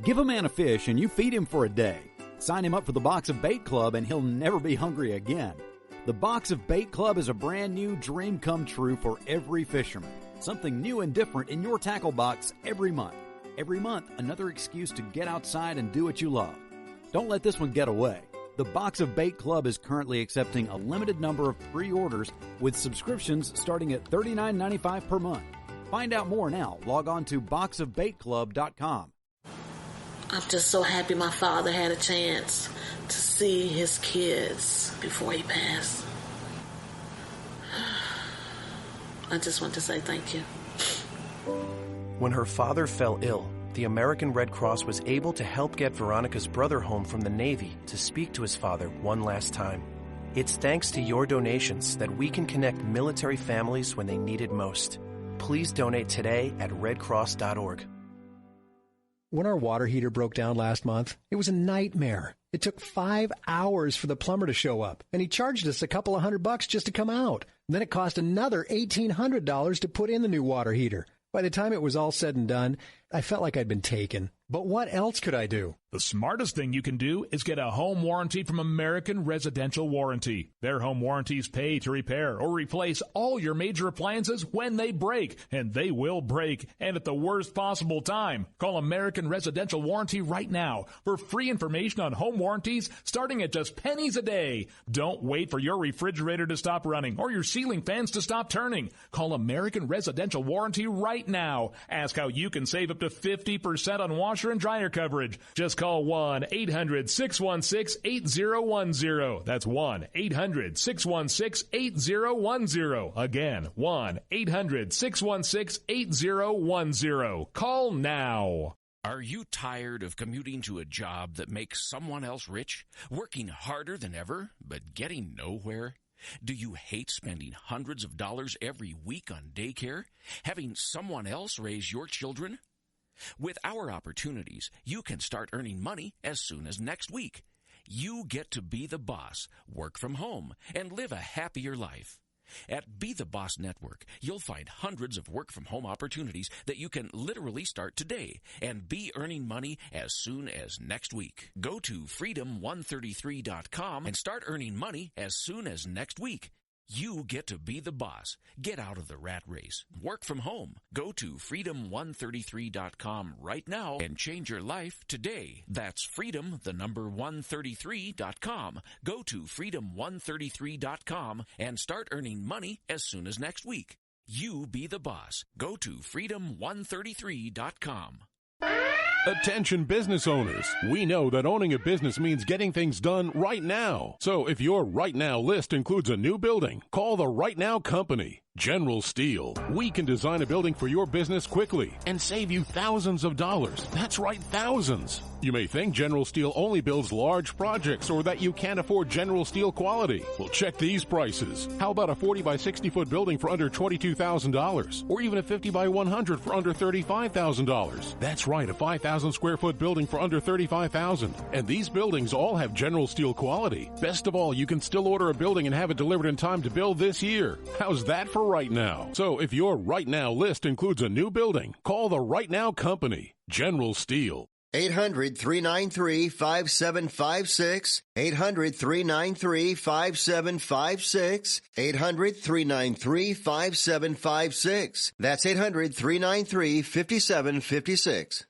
Give a man a fish and you feed him for a day. Sign him up for the Box of Bait Club and he'll never be hungry again. The Box of Bait Club is a brand new dream come true for every fisherman. Something new and different in your tackle box every month. Every month, another excuse to get outside and do what you love. Don't let this one get away. The Box of Bait Club is currently accepting a limited number of pre-orders with subscriptions starting at $39.95 per month. Find out more now. Log on to boxofbaitclub.com. I'm just so happy my father had a chance to see his kids before he passed. I just want to say thank you. When her father fell ill, the American Red Cross was able to help get Veronica's brother home from the Navy to speak to his father one last time. It's thanks to your donations that we can connect military families when they need it most. Please donate today at redcross.org. When our water heater broke down last month, it was a nightmare. It took 5 hours for the plumber to show up, and he charged us a couple of $100 just to come out. And then it cost another $1,800 to put in the new water heater. By the time it was all said and done, I felt like I'd been taken. But what else could I do? The smartest thing you can do is get a home warranty from American Residential Warranty. Their home warranties pay to repair or replace all your major appliances when they break, and they will break, and at the worst possible time. Call American Residential Warranty right now for free information on home warranties starting at just pennies a day. Don't wait for your refrigerator to stop running or your ceiling fans to stop turning. Call American Residential Warranty right now. Ask how you can save up to 50% on washer and dryer coverage. Just call 1-800-616-8010. That's 1-800-616-8010. Again, 1-800-616-8010. Call now. Are you tired of commuting to a job that makes someone else rich? Working harder than ever, but getting nowhere? Do you hate spending hundreds of dollars every week on daycare? Having someone else raise your children? With our opportunities, you can start earning money as soon as next week. You get to be the boss, work from home, and live a happier life. At Be the Boss Network, you'll find hundreds of work-from-home opportunities that you can literally start today and be earning money as soon as next week. Go to freedom133.com and start earning money as soon as next week. You get to be the boss. Get out of the rat race. Work from home. Go to freedom133.com right now and change your life today. That's freedom, the number 133.com. Go to freedom133.com and start earning money as soon as next week. You be the boss. Go to freedom133.com. Attention business owners. We know that owning a business means getting things done right now. So if your right now list includes a new building, call the Right Now Company. General Steel. We can design a building for your business quickly and save you thousands of dollars. That's right, thousands. You may think General Steel only builds large projects or that you can't afford General Steel quality. Well, check these prices. How about a 40 by 60 foot building for under $22,000 or even a 50 by 100 for under $35,000? That's right, a 5,000 square foot building for under $35,000. And these buildings all have General Steel quality. Best of all, you can still order a building and have it delivered in time to build this year. How's that for right now? So if your right now list includes a new building, call the Right Now Company, General Steel. 800-393-5756. 800-393-5756. 800-393-5756. That's 800-393-5756.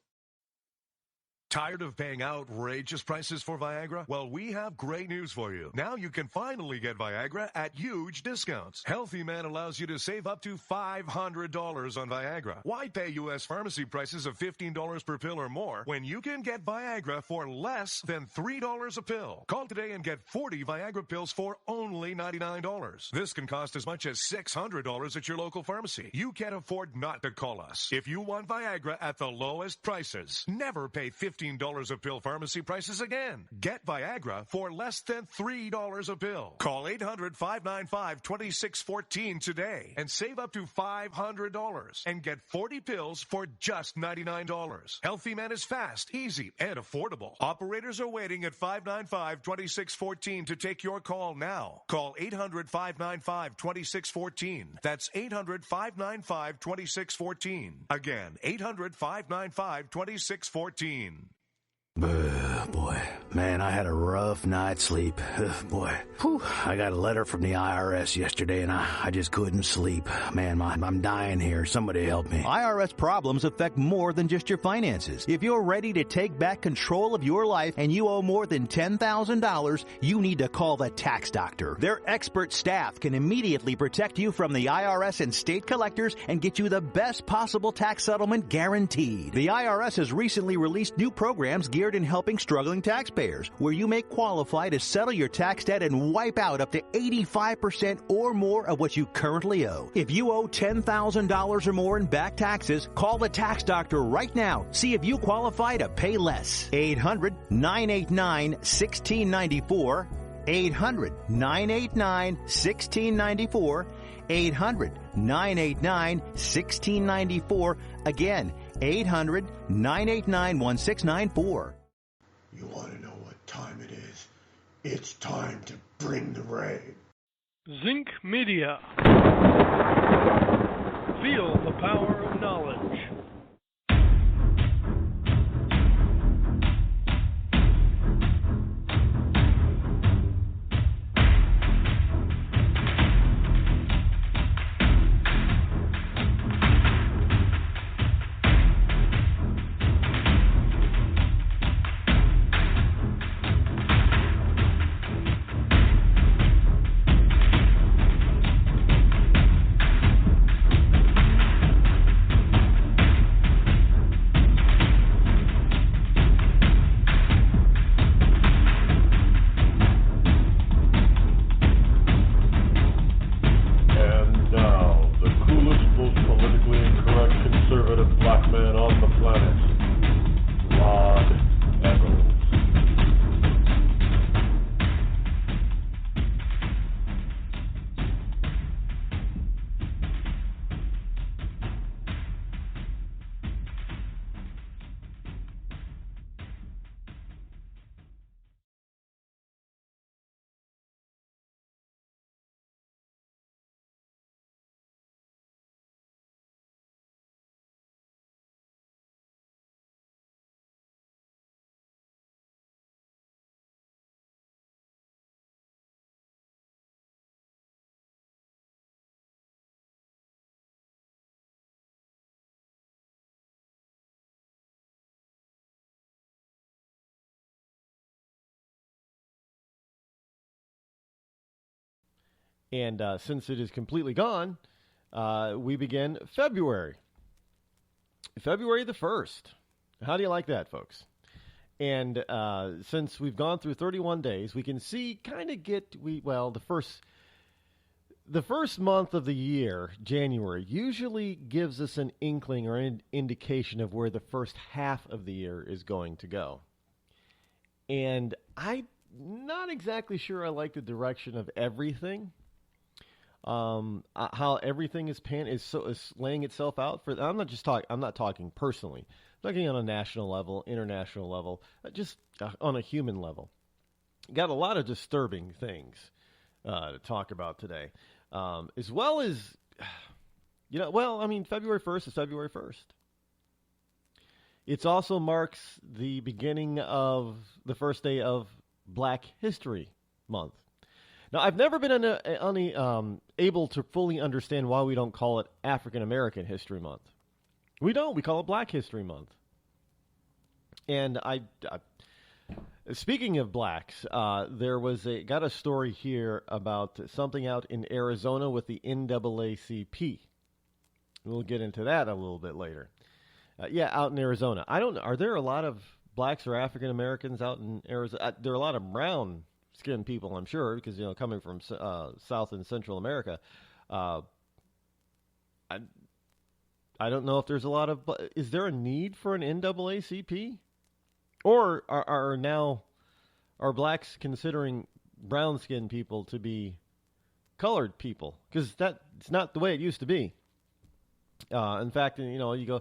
Tired of paying outrageous prices for Viagra? Well, we have great news for you. Now you can finally get Viagra at huge discounts. Healthy Man allows you to save up to $500 on Viagra. Why pay U.S. pharmacy prices of $15 per pill or more when you can get Viagra for less than $3 a pill? Call today and get 40 Viagra pills for only $99. This can cost as much as $600 at your local pharmacy. You can't afford not to call us. If you want Viagra at the lowest prices, never pay $15 a pill pharmacy prices again. Get Viagra for less than $3 a pill. Call 800-595-2614 today and save up to $500 and get 40 pills for just $99. Healthy Man is fast, easy, and affordable. Operators are waiting at 595-2614 to take your call now. Call 800-595-2614. That's 800-595-2614. Again, 800-595-2614. Boy, man, I had a rough night's sleep. Boy, whew, I got a letter from the IRS yesterday, and I just couldn't sleep. Man, I'm dying here. Somebody help me. IRS problems affect more than just your finances. If you're ready to take back control of your life and you owe more than $10,000, you need to call the Tax Doctor. Their expert staff can immediately protect you from the IRS and state collectors and get you the best possible tax settlement guaranteed. The IRS has recently released new programs geared in helping struggling taxpayers, where you may qualify to settle your tax debt and wipe out up to 85% or more of what you currently owe. If you owe $10,000 or more in back taxes, call the Tax Doctor right now. See if you qualify to pay less. 800-989-1694. 800-989-1694. 800-989-1694. Again, 800-989-1694. You want to know what time it is? It's time to bring the rain. Zinc Media. Feel the power of knowledge. Rod Eccles. And since it is completely gone, we begin February. February the 1st. How do you like that, folks? And since we've gone through 31 days, we can see, the first month of the year, January, usually gives us an inkling or an indication of where the first half of the year is going to go. And I'm not exactly sure I like the direction of everything. How everything is laying itself out for. I'm not talking personally. I'm talking on a national level, international level, just on a human level. Got a lot of disturbing things to talk about today, as well as, February 1st is February 1st. It also marks the beginning of the first day of Black History Month. Now, I've never been able to fully understand why we don't call it African American History Month. We don't. We call it Black History Month. And speaking of blacks, there was got a story here about something out in Arizona with the NAACP. We'll get into that a little bit later. Out in Arizona. Are there a lot of blacks or African Americans out in Arizona? There are a lot of brown skinned people, I'm sure, because, coming from South and Central America. I don't know if there's a lot of... Is there a need for an NAACP? Or are blacks considering brown-skinned people to be colored people? Because it's not the way it used to be. In fact, you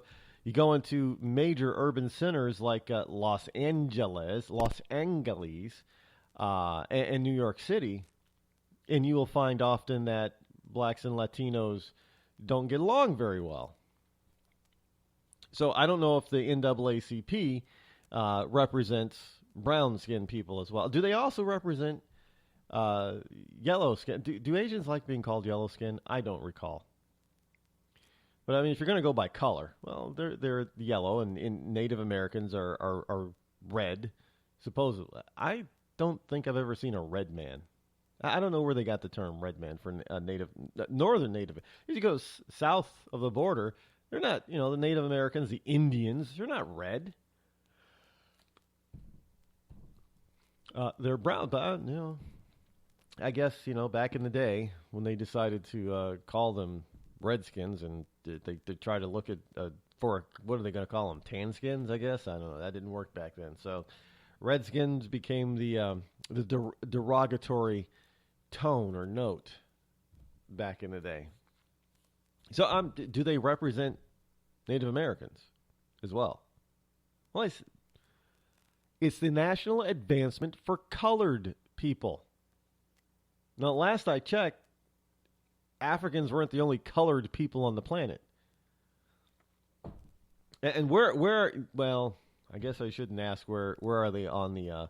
go into major urban centers like Los Angeles, and New York City, and you will find often that blacks and Latinos don't get along very well. So I don't know if the NAACP represents brown-skinned people as well. Do they also represent yellow skin? Do Asians like being called yellow skin? I don't recall. But I mean, if you're going to go by color, well, they're yellow, and Native Americans are red, supposedly. I don't think I've ever seen a red man. I don't know where they got the term red man for northern Native. If you go south of the border, they're not, the Native Americans, the Indians, they're not red. They're brown, but, I guess, back in the day when they decided to call them Redskins, and they try to look at what are they going to call them? Tanskins, I guess. I don't know. That didn't work back then. So, Redskins became the derogatory tone or note back in the day. So, do they represent Native Americans as well? Well, it's the National Advancement for Colored People. Now, last I checked, Africans weren't the only colored people on the planet. And well, I guess I shouldn't ask where are they on the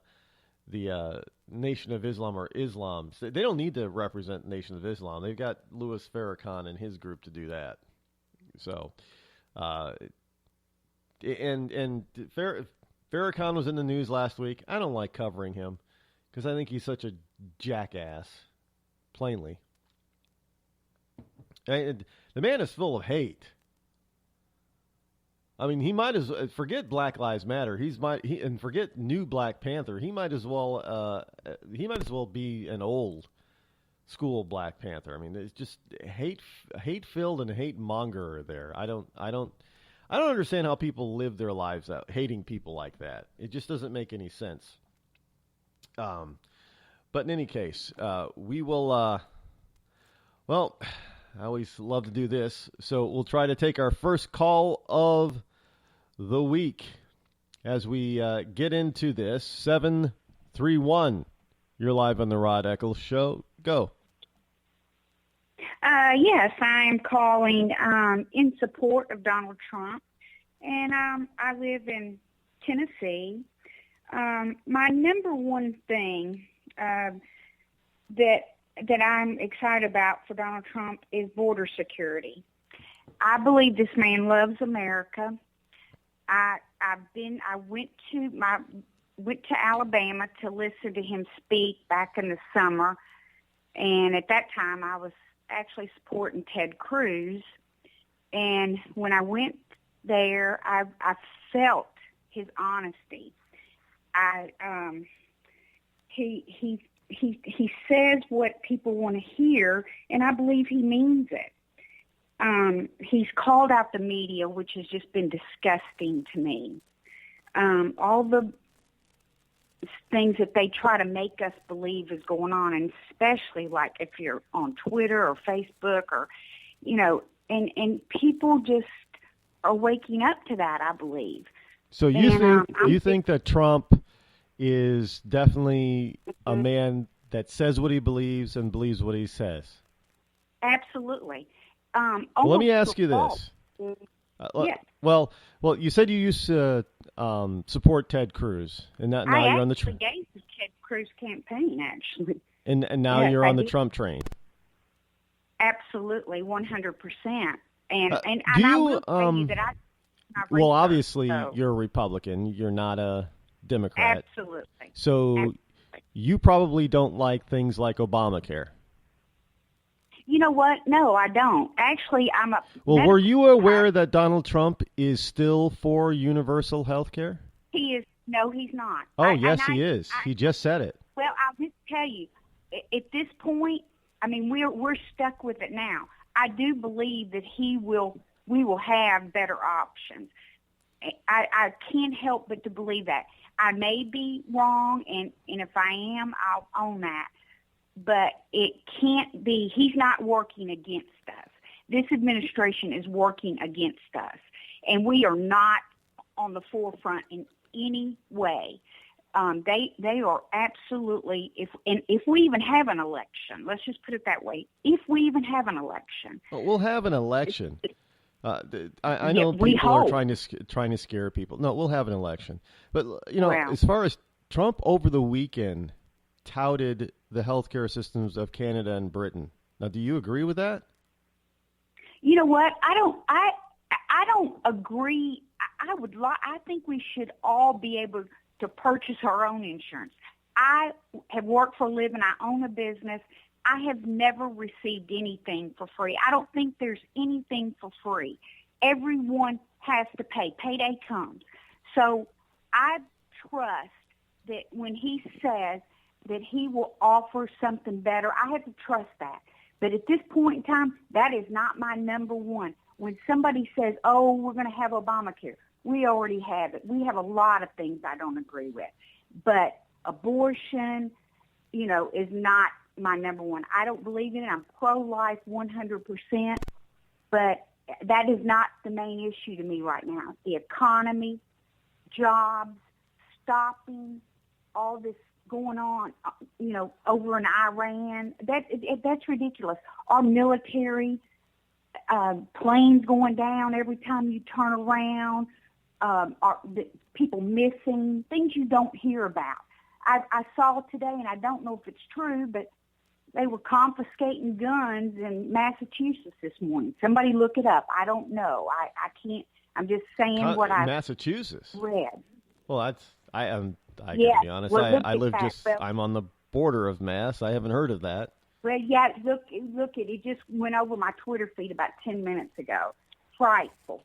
Nation of Islam or Islam. They don't need to represent Nation of Islam. They've got Louis Farrakhan and his group to do that. So, Farrakhan was in the news last week. I don't like covering him because I think he's such a jackass, plainly. The man is full of hate. I mean, he might as well forget Black Lives Matter. And forget New Black Panther. He might as well be an old school Black Panther. I mean, it's just hate filled and hate monger there. I don't understand how people live their lives out hating people like that. It just doesn't make any sense. But in any case, we will. Well, I always love to do this, so we'll try to take our first call of the week as we get into this. 731, you're live on the Rod Eccles Show. Go. Yes, I am calling in support of Donald Trump, and I live in Tennessee. My number one thing that I'm excited about for Donald Trump is border security. I believe this man loves America. I went to Alabama to listen to him speak back in the summer, and at that time I was actually supporting Ted Cruz. And when I went there, I felt his honesty. He says what people want to hear, and I believe he means it. He's called out the media, which has just been disgusting to me. All the things that they try to make us believe is going on, and especially like if you're on Twitter or Facebook or, and people just are waking up to that, I believe. So you think that Trump is definitely a man that says what he believes and believes what he says? Absolutely. Let me ask you this. Yes. Well, you said you used to support Ted Cruz, and now you're on the I actually gave the Ted Cruz campaign, actually. And now you're on the Trump train. Absolutely, 100%. And do I you? will tell you that I Well, obviously you're a Republican. You're not a Democrat. Absolutely. So you probably don't like things like Obamacare. You know what? No, I don't. Actually, I'm a... Well, were you aware that Donald Trump is still for universal health care? He is. No, he's not. Oh, yes, he is. He just said it. Well, I'll just tell you, at this point, I mean, we're stuck with it now. I do believe that we will have better options. I can't help but to believe that. I may be wrong, and if I am, I'll own that. But it can't be. He's not working against us. This administration is working against us, and we are not on the forefront in any way. They are absolutely. If we even have an election, let's just put it that way. If we even have an election, we'll have an election. I know people are trying to scare people. No, we'll have an election. But, as far as Trump over the weekend touted the healthcare systems of Canada and Britain. Now, do you agree with that? You know what? I don't agree. I think we should all be able to purchase our own insurance. I have worked for a living. I own a business. I have never received anything for free. I don't think there's anything for free. Everyone has to pay. Payday comes. So I trust that when he says that he will offer something better, I have to trust that. But at this point in time, that is not my number one. When somebody says, oh, we're going to have Obamacare, we already have it. We have a lot of things I don't agree with. But abortion, is not my number one. I don't believe in it. I'm pro-life 100%, but that is not the main issue to me right now. The economy, jobs, stopping all this going on, over in Iran. That's ridiculous. Our military, planes going down every time you turn around, the people missing, things you don't hear about. I saw today, and I don't know if it's true, but they were confiscating guns in Massachusetts this morning. Somebody look it up. I don't know. I can't. I'm just saying what I Massachusetts read. Well, I gotta be honest. Well, I live I'm on the border of Mass. I haven't heard of that. Well, yeah. Look at it. Just went over my Twitter feed about 10 minutes ago. Frightful.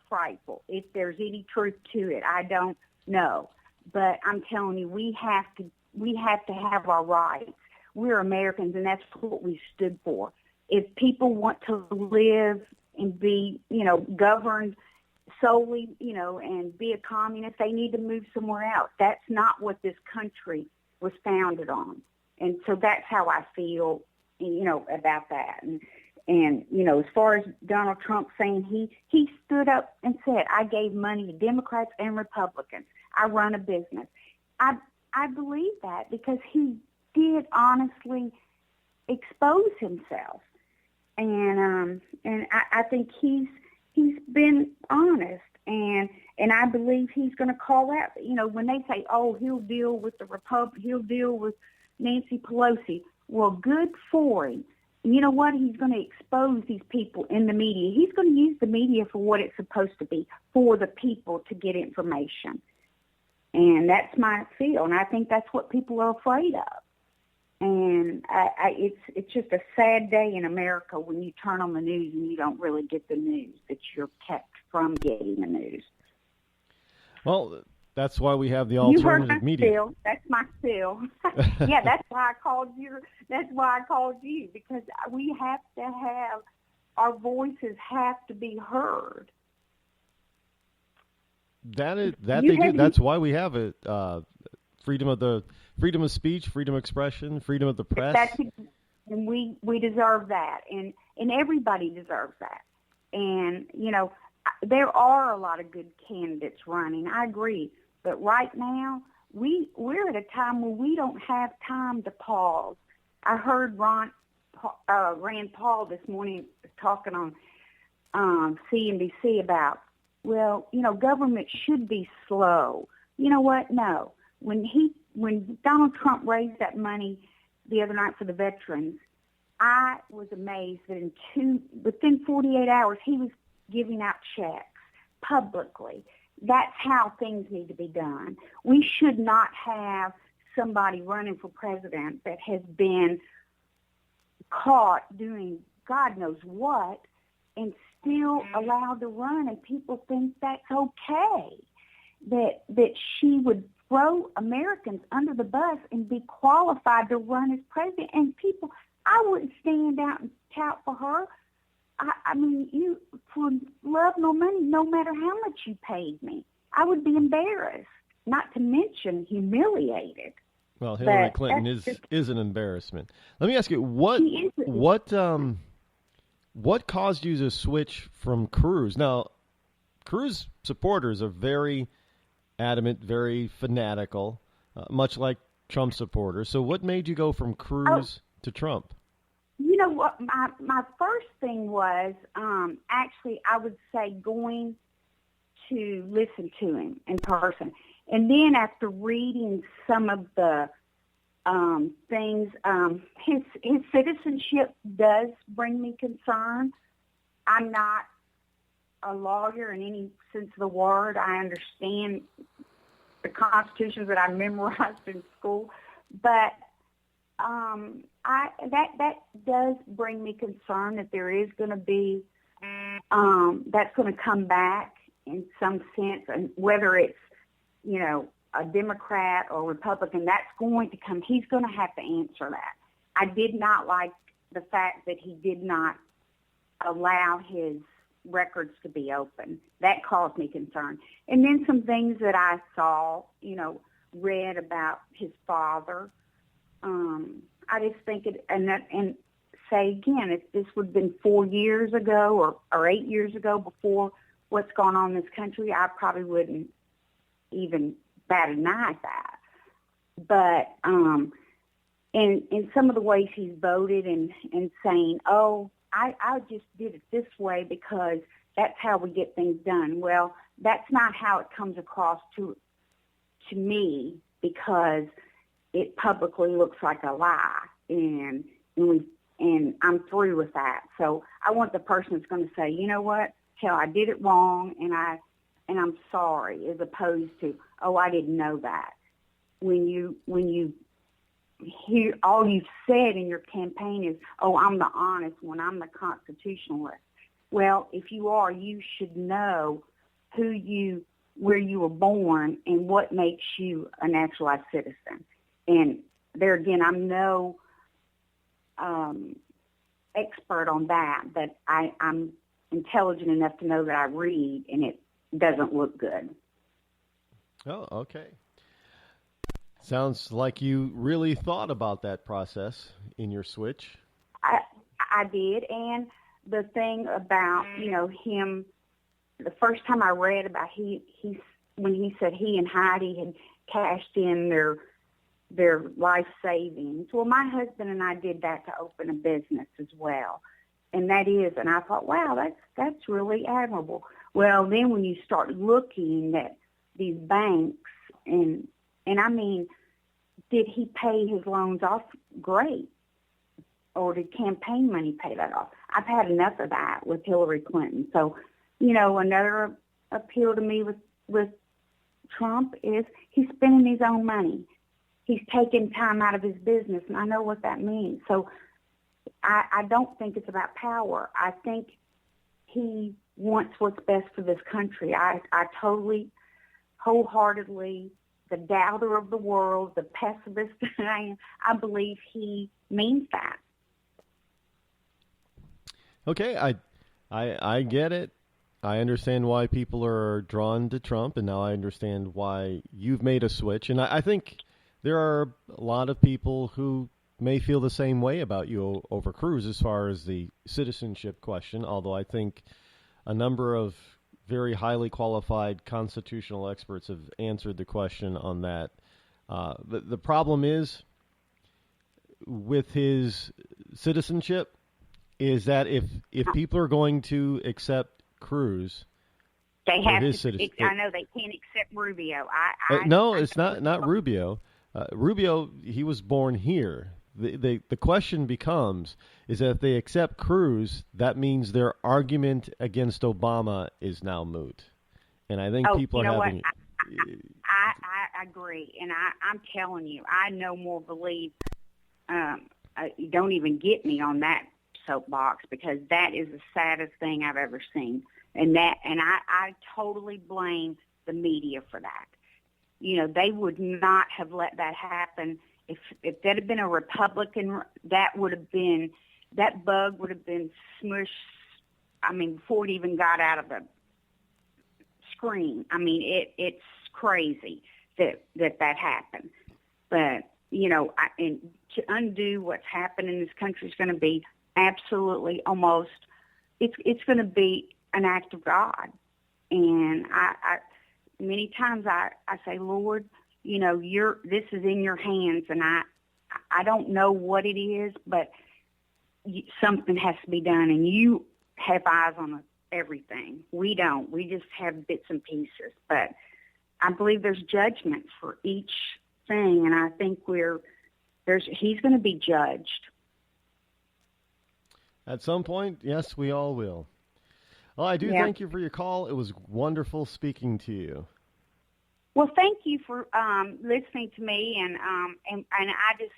If there's any truth to it, I don't know. But I'm telling you, we have to have our rights. We're Americans, and that's what we stood for. If people want to live and be, governed solely, and be a communist, they need to move somewhere else. That's not what this country was founded on. And so that's how I feel, about that. And as far as Donald Trump saying he stood up and said, I gave money to Democrats and Republicans. I run a business. I believe that because he did honestly expose himself, and I think he's been honest, and I believe he's going to call out. When they say, "Oh, he'll deal with he'll deal with Nancy Pelosi," well, good for him. You know what? He's going to expose these people in the media. He's going to use the media for what it's supposed to be, for the people to get information. And that's my feel, and I think that's what people are afraid of. And it's just a sad day in America when you turn on the news and you don't really get the news, that you're kept from getting the news. Well, that's why we have the alternative media. Feel. That's my feel. Yeah, that's why I called you. That's why I called you, because we have to have, our voices have to be heard. That's why we have it. Freedom of speech, freedom of expression, freedom of the press. And we deserve that, and everybody deserves that. And there are a lot of good candidates running. I agree, but right now we're at a time where we don't have time to pause. I heard Rand Paul this morning talking on CNBC about, government should be slow. You know what? No. When Donald Trump raised that money the other night for the veterans, I was amazed that within 48 hours he was giving out checks publicly. That's how things need to be done. We should not have somebody running for president that has been caught doing God knows what and still allowed to run, and people think that's okay, that she would throw Americans under the bus and be qualified to run as president. And people, I wouldn't stand out and tout for her. I mean, you, for love nor money, no matter how much you paid me, I would be embarrassed, not to mention humiliated. Well, Hillary Clinton is an embarrassment. Let me ask you, what caused you to switch from Cruz? Now, Cruz supporters are very adamant, very fanatical, much like Trump supporters. So what made you go from Cruz to Trump? You know what? My first thing was actually I would say going to listen to him in person, and then after reading some of the things, his citizenship does bring me concern. I'm not a lawyer in any sense of the word. I understand the constitutions that I memorized in school, but that does bring me concern that there is going to be that's going to come back in some sense, and whether it's a Democrat or Republican, that's going to come. He's going to have to answer that. I did not like the fact that he did not allow his records to be open. That caused me concern. And then some things that I saw, read about his father. I just think and say again, if this would have been 4 years ago or 8 years ago before what's gone on in this country, I probably wouldn't even bat an eye at that. But in some of the ways he's voted and saying, I just did it this way because that's how we get things done. Well, that's not how it comes across to me, because it publicly looks like a lie, and I'm through with that. So I want the person that's going to say, you know what, hell, I did it wrong, and I'm sorry, as opposed to, I didn't know that. When you hear all you've said in your campaign is, I'm the honest one, I'm the constitutionalist. Well, if you are, you should know where you were born and what makes you a naturalized citizen. And there again, I'm no expert on that, but I'm intelligent enough to know that I read, and it doesn't look good. Oh, okay. Sounds like you really thought about that process in your switch. I did, and the thing about him, the first time I read about when he said he and Heidi had cashed in their life savings. Well, my husband and I did that to open a business as well, and I thought, wow, that's really admirable. Well, then when you start looking at these banks and I mean, did he pay his loans off? Great. Or did campaign money pay that off? I've had enough of that with Hillary Clinton. So, another appeal to me with Trump is he's spending his own money. He's taking time out of his business, and I know what that means. So I don't think it's about power. I think he wants what's best for this country. I totally, wholeheartedly, the doubter of the world, the pessimist that I am, I believe he means that. Okay, I get it. I understand why people are drawn to Trump, and now I understand why you've made a switch. And I think there are a lot of people who may feel the same way about you over Cruz as far as the citizenship question, although I think a number of very highly qualified constitutional experts have answered the question on that. The problem is with his citizenship is that if people are going to accept Cruz, they have to. I know they can't accept Rubio. No, it's not Rubio. Rubio, he was born here. The question becomes is that if they accept Cruz, that means their argument against Obama is now moot. And I think people are having. I agree, and I'm telling you, I no more believe. Don't even get me on that soapbox, because that is the saddest thing I've ever seen, and I totally blame the media for that. They would not have let that happen. If that had been a Republican, that bug would have been smushed. I mean, before it even got out of the screen. I mean, it's crazy that happened. But and to undo what's happened in this country is going to be absolutely almost. It's going to be an act of God, and I many times I say, Lord, this is in your hands, and I don't know what it is, but something has to be done, and you have eyes on everything. We don't. We just have bits and pieces. But I believe there's judgment for each thing, and I think he's going to be judged. At some point, yes, we all will. Well, I do thank you for your call. It was wonderful speaking to you. Well, thank you for listening to me, and I just,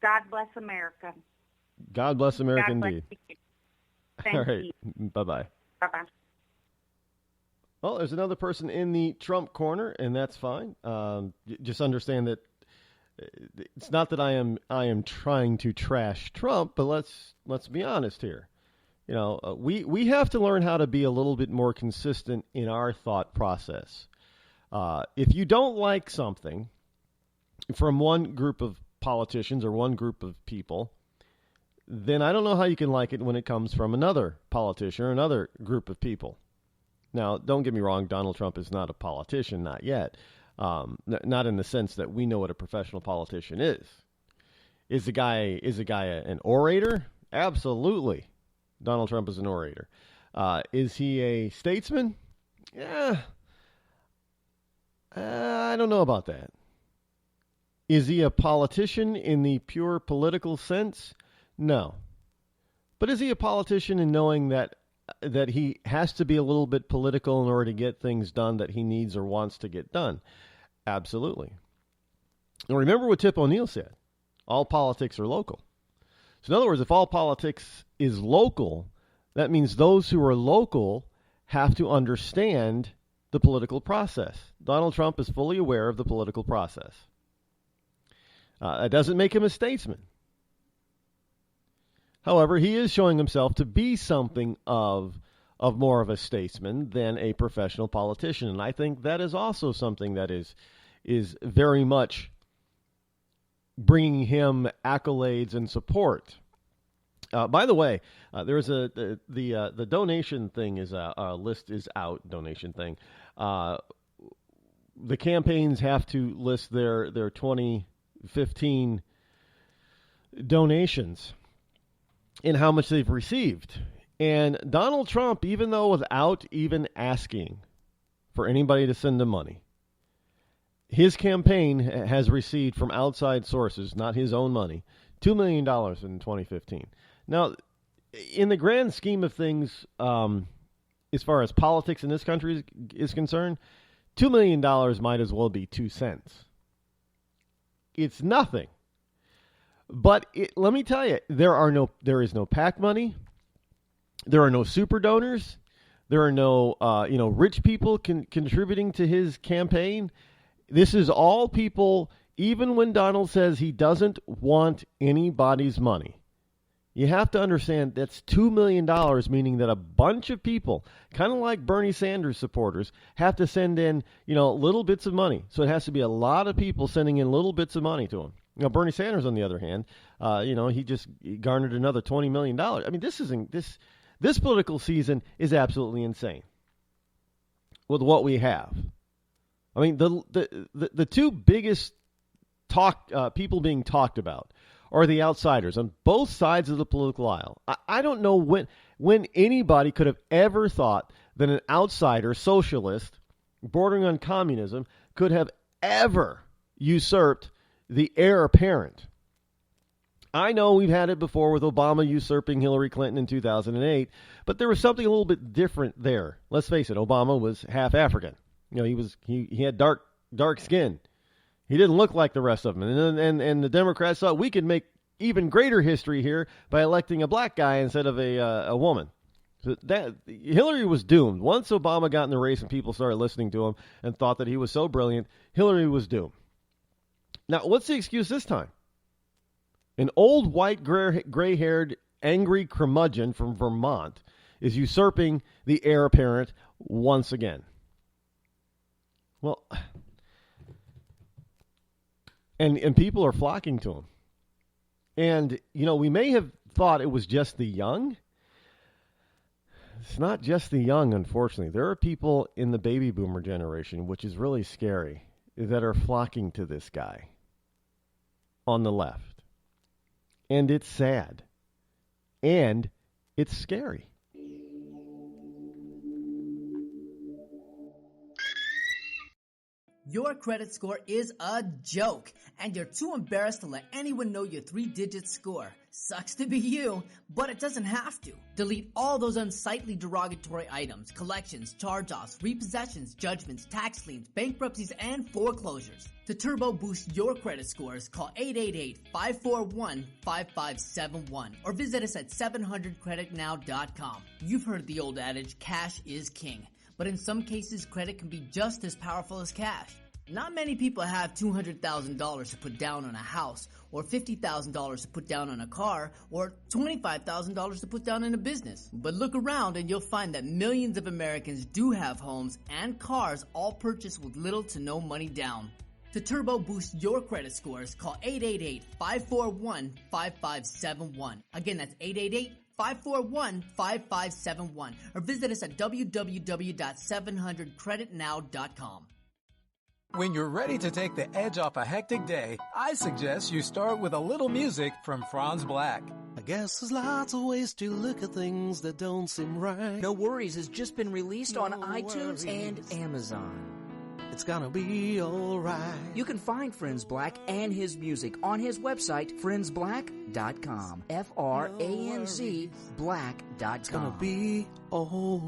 God bless America. God bless America indeed. Thank all right. you. Bye-bye. Bye-bye. Well, there's another person in the Trump corner, and that's fine. Just understand that it's not that I am trying to trash Trump, but let's be honest here. You know, we have to learn how to be a little bit more consistent in our thought process. If you don't like something from one group of politicians or one group of people, then I don't know how you can like it when it comes from another politician or another group of people. Now, don't get me wrong, Donald Trump is not a politician, not yet. Not in the sense that we know what a professional politician is. Is the guy an orator? Absolutely. Donald Trump is an orator. Is he a statesman? Yeah. I don't know about that. Is he a politician in the pure political sense? No. But is he a politician in knowing that he has to be a little bit political in order to get things done that he needs or wants to get done? Absolutely. And remember what Tip O'Neill said. All politics are local. So in other words, if all politics is local, that means those who are local have to understand the political process. Donald Trump is fully aware of the political process. That doesn't make him a statesman. However, he is showing himself to be something of more of a statesman than a professional politician. And I think that is also something that is very much bringing him accolades and support. By the way, there's the donation thing is list is out. Donation thing. The campaigns have to list their 2015 donations and how much they've received. And Donald Trump, even though without even asking for anybody to send him money, his campaign has received from outside sources, not his own money, $2 million in 2015. Now, in the grand scheme of things, as far as politics in this country is concerned, $2 million might as well be 2 cents. It's nothing. But let me tell you, there is no PAC money. There are no super donors. There are no rich people contributing to his campaign. This is all people, even when Donald says he doesn't want anybody's money. You have to understand that's $2 million, meaning that a bunch of people, kind of like Bernie Sanders supporters, have to send in, little bits of money. So it has to be a lot of people sending in little bits of money to him. Now, Bernie Sanders, on the other hand, he just garnered another $20 million. I mean, this political season is absolutely insane with what we have. I mean, the two biggest people being talked about are the outsiders on both sides of the political aisle. I don't know when anybody could have ever thought that an outsider socialist bordering on communism could have ever usurped the heir apparent. I know we've had it before with Obama usurping Hillary Clinton in 2008, but there was something a little bit different there. Let's face it, Obama was half African. He had dark skin. He didn't look like the rest of them. And the Democrats thought we could make even greater history here by electing a black guy instead of a woman. So Hillary was doomed. Once Obama got in the race and people started listening to him and thought that he was so brilliant, Hillary was doomed. Now, what's the excuse this time? An old, white, gray-haired, angry curmudgeon from Vermont is usurping the heir apparent once again. Well, and people are flocking to him. And, we may have thought it was just the young. It's not just the young, unfortunately. There are people in the baby boomer generation, which is really scary, that are flocking to this guy on the left. And it's sad. and it's scary. Your credit score is a joke, and you're too embarrassed to let anyone know your 3-digit score. Sucks to be you, but it doesn't have to. Delete all those unsightly derogatory items, collections, charge-offs, repossessions, judgments, tax liens, bankruptcies, and foreclosures. To turbo boost your credit scores, call 888-541-5571 or visit us at 700creditnow.com. You've heard the old adage, cash is king. But in some cases, credit can be just as powerful as cash. Not many people have $200,000 to put down on a house, or $50,000 to put down on a car, or $25,000 to put down in a business. But look around and you'll find that millions of Americans do have homes and cars all purchased with little to no money down. To turbo boost your credit scores, call 888-541-5571. Again, that's 888-541-5571 or visit us at www.700creditnow.com. When you're ready to take the edge off a hectic day, I suggest you start with a little music from Franz Black. I guess there's lots of ways to look at things that don't seem right. No Worries has just been released on iTunes and Amazon. It's gonna be alright. You can find Franz Black and his music on his website, franzblack.com. Franz Black.com. It's gonna be alright.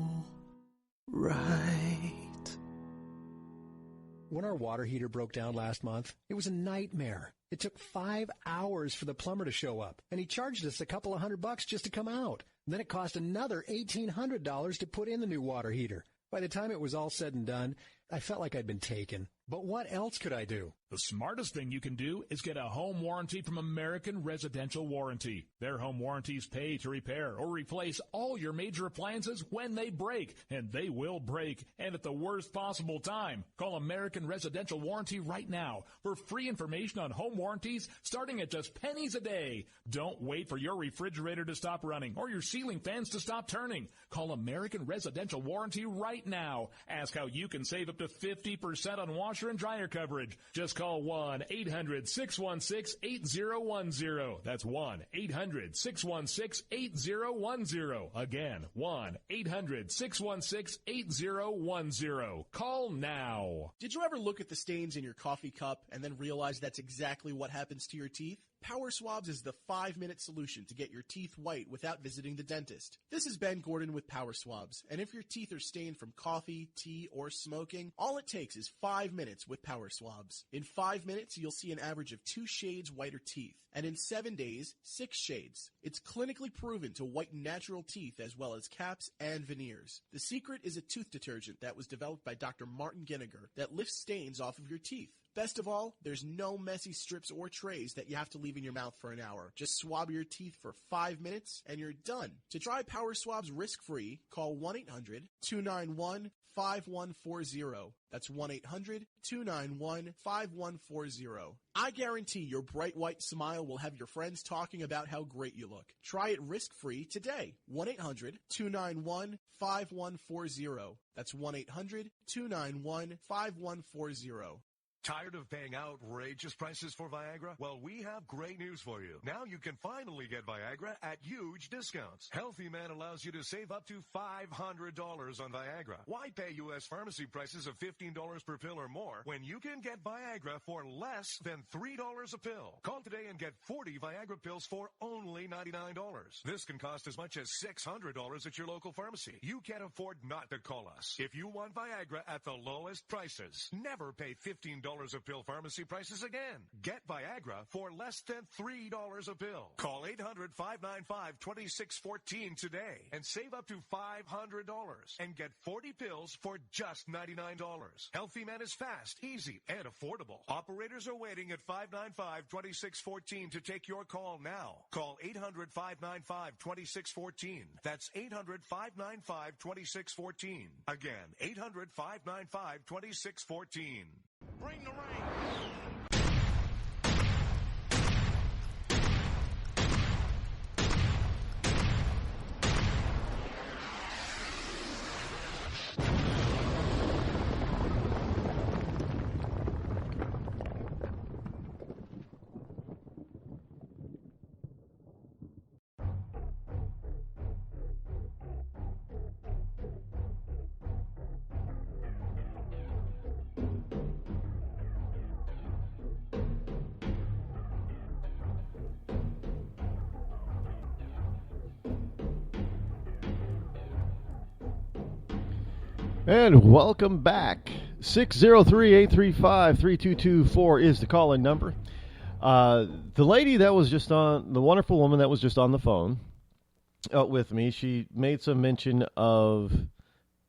When our water heater broke down last month, it was a nightmare. It took 5 hours for the plumber to show up, and he charged us a couple of $100 just to come out. Then it cost another $1,800 to put in the new water heater. By the time it was all said and done, I felt like I'd been taken. But what else could I do? The smartest thing you can do is get a home warranty from American Residential Warranty. Their home warranties pay to repair or replace all your major appliances when they break, and they will break, and at the worst possible time. Call American Residential Warranty right now for free information on home warranties starting at just pennies a day. Don't wait for your refrigerator to stop running or your ceiling fans to stop turning. Call American Residential Warranty right now. Ask how you can save up to 50% on washer and dryer coverage. Just call 1-800-616-8010. That's 1-800-616-8010. Again, 1-800-616-8010. Call now. Did you ever look at the stains in your coffee cup and then realize that's exactly what happens to your teeth? Power Swabs is the 5-minute solution to get your teeth white without visiting the dentist. This is Ben Gordon with Power Swabs, and if your teeth are stained from coffee, tea, or smoking, all it takes is 5 minutes with Power Swabs. In 5 minutes, you'll see an average of 2 shades whiter teeth, and in 7 days, 6 shades. It's clinically proven to whiten natural teeth as well as caps and veneers. The secret is a tooth detergent that was developed by Dr. Martin Ginniger that lifts stains off of your teeth. Best of all, there's no messy strips or trays that you have to leave in your mouth for an hour. Just swab your teeth for 5 minutes and you're done. To try Power Swabs risk-free, call 1-800-291-5140. That's 1-800-291-5140. I guarantee your bright white smile will have your friends talking about how great you look. Try it risk-free today. 1-800-291-5140. That's 1-800-291-5140. Tired of paying outrageous prices for Viagra? Well, we have great news for you. Now you can finally get Viagra at huge discounts. Healthy Man allows you to save up to $500 on Viagra. Why pay U.S. pharmacy prices of $15 per pill or more when you can get Viagra for less than $3 a pill? Call today and get 40 Viagra pills for only $99. This can cost as much as $600 at your local pharmacy. You can't afford not to call us. If you want Viagra at the lowest prices, never pay $15 a pill pharmacy prices again. Get Viagra for less than $3 a pill. Call 800-595-2614 today and save up to $500 and get 40 pills for just $99. Healthy Man is fast, easy, and affordable. Operators are waiting at 595-2614 to take your call now. Call 800-595-2614. That's 800-595-2614. Again, 800-595-2614. Bring the rain. And welcome back. 603-835-3224 is the call-in number. The lady that was just on, the wonderful woman that was just on the phone with me, she made some mention of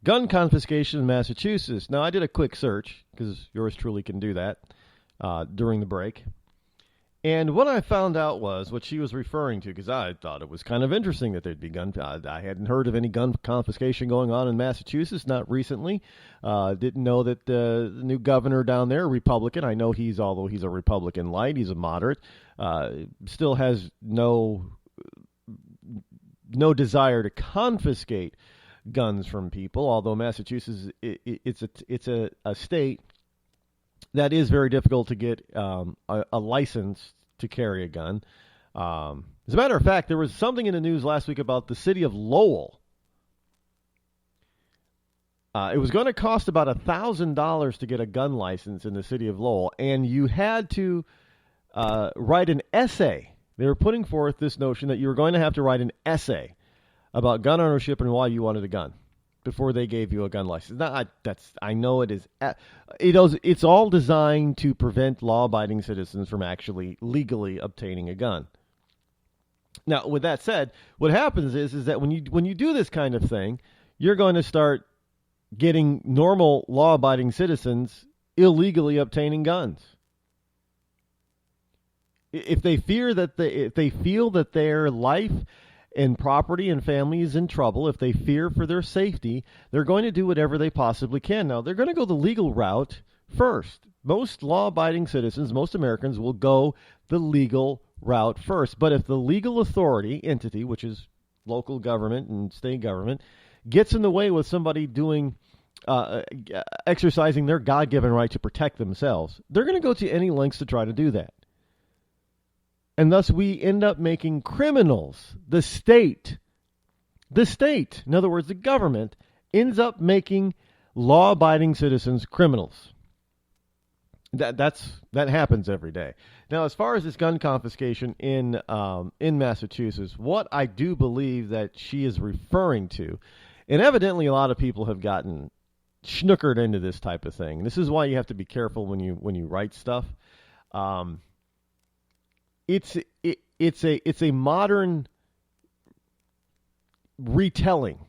gun confiscation in Massachusetts. Now, I did a quick search, because yours truly can do that during the break. And what I found out was what she was referring to, because I thought it was kind of interesting that there'd be I hadn't heard of any gun confiscation going on in Massachusetts, not recently. Didn't know that the new governor down there, Republican, I know although he's a Republican light, he's a moderate, still has no desire to confiscate guns from people, although Massachusetts, it's a state that is very difficult to get a license to carry a gun. As a matter of fact, there was something in the news last week about the city of Lowell. It was going to cost about $1,000 to get a gun license in the city of Lowell, and you had to write an essay. They were putting forth this notion that you were going to have to write an essay about gun ownership and why you wanted a gun before they gave you a gun license. Now, I know it is. It's all designed to prevent law-abiding citizens from actually legally obtaining a gun. Now, with that said, what happens is that when you do this kind of thing, you're going to start getting normal law-abiding citizens illegally obtaining guns. If they feel that their life and property and family is in trouble, if they fear for their safety, they're going to do whatever they possibly can. Now, they're going to go the legal route first. Most law-abiding citizens, most Americans, will go the legal route first. But if the legal authority entity, which is local government and state government, gets in the way with somebody exercising their God-given right to protect themselves, they're going to go to any lengths to try to do that. And thus we end up making criminals, the state, in other words, the government, ends up making law-abiding citizens criminals. That happens every day. Now, as far as this gun confiscation in Massachusetts, what I do believe that she is referring to, and evidently a lot of people have gotten snookered into this type of thing. This is why you have to be careful when you write stuff. It's a modern retelling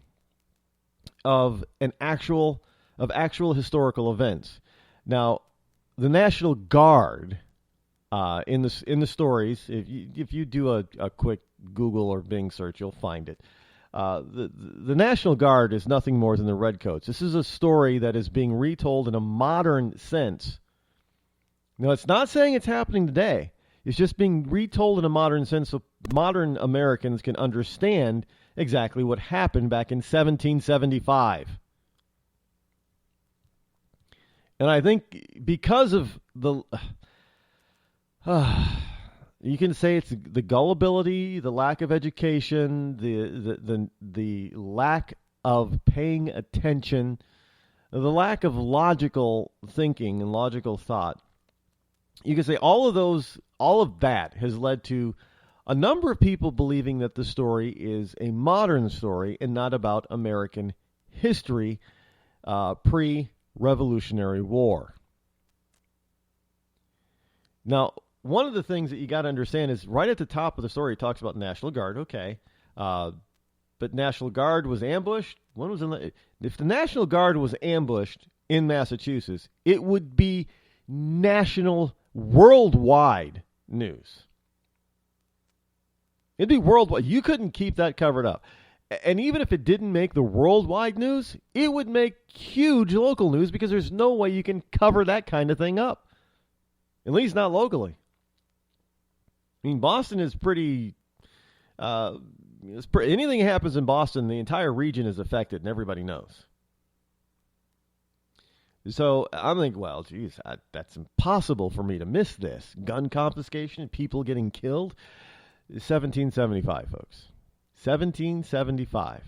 of actual historical events. Now, the National Guard in the stories, if you do a quick Google or Bing search, you'll find it. The National Guard is nothing more than the Redcoats. This is a story that is being retold in a modern sense. Now, it's not saying it's happening today. It's just being retold in a modern sense so modern Americans can understand exactly what happened back in 1775. And I think because of the... you can say it's the gullibility, the lack of education, the lack of paying attention, the lack of logical thinking and logical thought. You can say all of that has led to a number of people believing that the story is a modern story and not about American history pre-Revolutionary War. Now, one of the things that you got to understand is right at the top of the story, it talks about National Guard. Okay, but National Guard was ambushed. If the National Guard was ambushed in Massachusetts, it would be worldwide news. It'd be worldwide. You couldn't keep that covered up. And even if it didn't make the worldwide news, it would make huge local news because there's no way you can cover that kind of thing up. At least not locally. I mean, Boston is pretty... anything that happens in Boston, the entire region is affected, and everybody knows. So I'm thinking, well, geez, that's impossible for me to miss this. Gun confiscation, people getting killed. 1775, folks. 1775.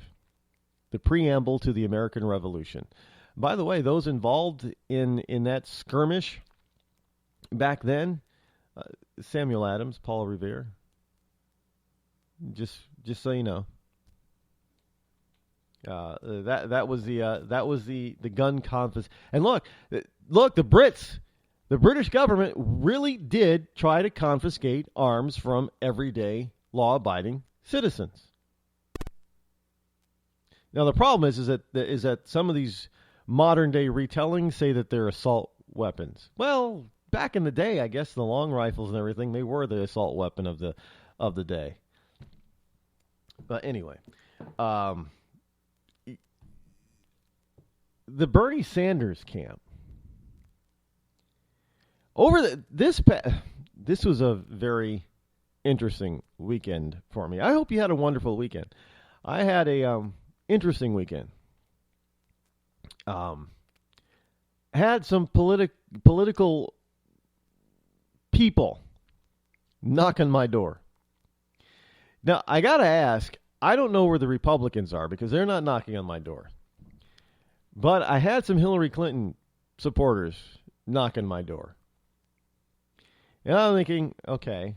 The preamble to the American Revolution. By the way, those involved in that skirmish back then, Samuel Adams, Paul Revere. Just so you know. That was the gun confiscation. And look, the British government really did try to confiscate arms from everyday law-abiding citizens. Now the problem is that some of these modern-day retellings say that they're assault weapons. Well, back in the day, I guess the long rifles and everything, they were the assault weapon of the day. But anyway, the Bernie Sanders camp. This was a very interesting weekend for me. I hope you had a wonderful weekend. I had a interesting weekend. Had some political people knock on my door. Now, I got to ask, I don't know where the Republicans are because they're not knocking on my door. But I had some Hillary Clinton supporters knock on my door. And I'm thinking, okay.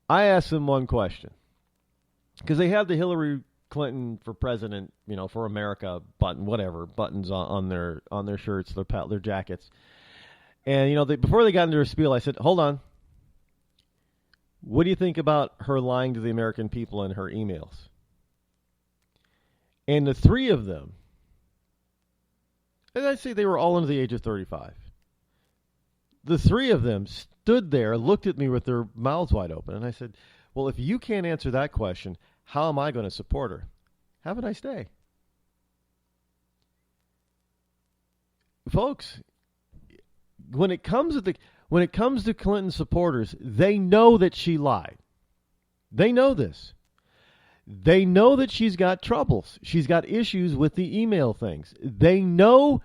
I asked them one question. Because they have the Hillary Clinton for president, for America button, whatever, buttons on their shirts, their jackets. And, before they got into their spiel, I said, hold on. What do you think about her lying to the American people in her emails? And the three of them, and I'd say they were all under the age of 35. The three of them stood there, looked at me with their mouths wide open, and I said, well, if you can't answer that question, how am I going to support her? Have a nice day. Folks, when it comes to Clinton supporters, they know that she lied. They know this. They know that she's got troubles. She's got issues with the email things. They know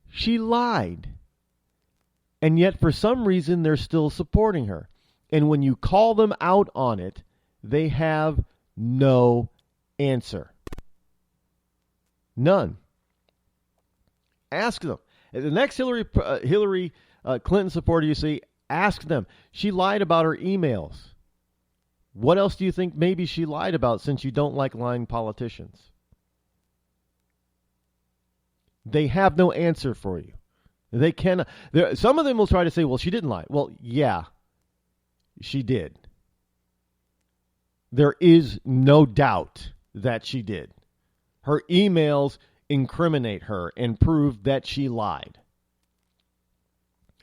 she lied. And yet, for some reason, they're still supporting her. And when you call them out on it, they have no answer. None. Ask them. The next Hillary Clinton supporter you see, ask them. She lied about her emails. What else do you think maybe she lied about since you don't like lying politicians? They have no answer for you. They cannot. Some of them will try to say, well, she didn't lie. Well, yeah, she did. There is no doubt that she did. Her emails incriminate her and prove that she lied.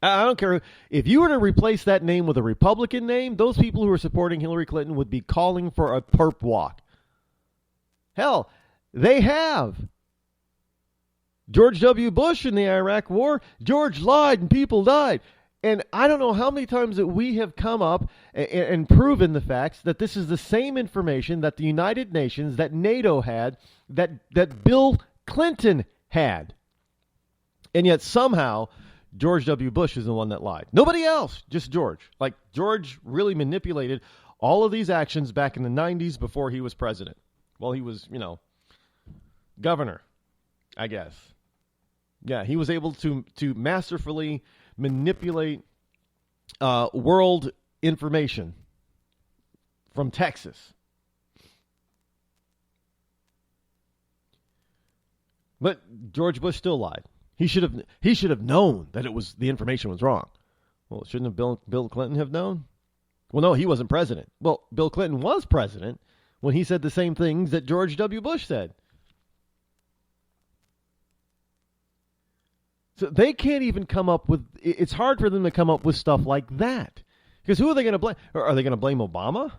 I don't care. If you were to replace that name with a Republican name, those people who are supporting Hillary Clinton would be calling for a perp walk. Hell, they have. George W. Bush in the Iraq War, George lied and people died. And I don't know how many times that we have come up and proven the facts that this is the same information that the United Nations, that NATO had, that Bill Clinton had. And yet somehow George W. Bush is the one that lied. Nobody else, just George. Like, George really manipulated all of these actions back in the 90s before he was president. Well, he was, governor, I guess. Yeah, he was able to masterfully manipulate world information from Texas. But George Bush still lied. He should have known that the information was wrong. Well, shouldn't have Bill Clinton have known? Well, no, he wasn't president. Well, Bill Clinton was president when he said the same things that George W. Bush said. So they can't even come up with, it's hard for them to come up with stuff like that. Because who are they going to blame? Are they going to blame Obama?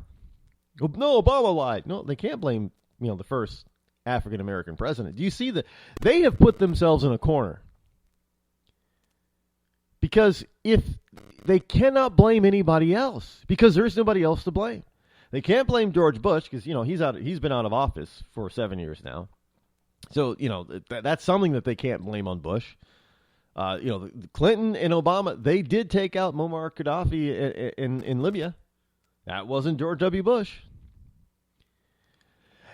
No, Obama lied. No, they can't blame, the first African-American president. Do you see that? They have put themselves in a corner. Because if they cannot blame anybody else, because there's nobody else to blame. They can't blame George Bush because, he's been out of office for 7 years now. So, that's something that they can't blame on Bush. Clinton and Obama, they did take out Muammar Gaddafi in Libya. That wasn't George W. Bush.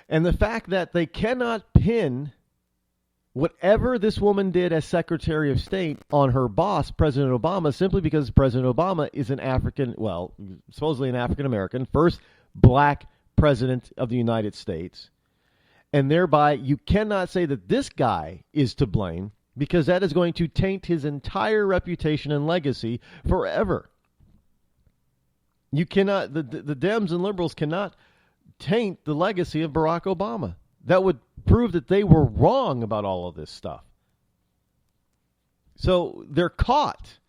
And the fact that they cannot pin whatever this woman did as Secretary of State on her boss, President Obama, simply because President Obama is supposedly an African-American, first black president of the United States. And thereby, you cannot say that this guy is to blame, because that is going to taint his entire reputation and legacy forever. You cannot, the Dems and liberals cannot taint the legacy of Barack Obama. That would prove that they were wrong about all of this stuff. So they're caught.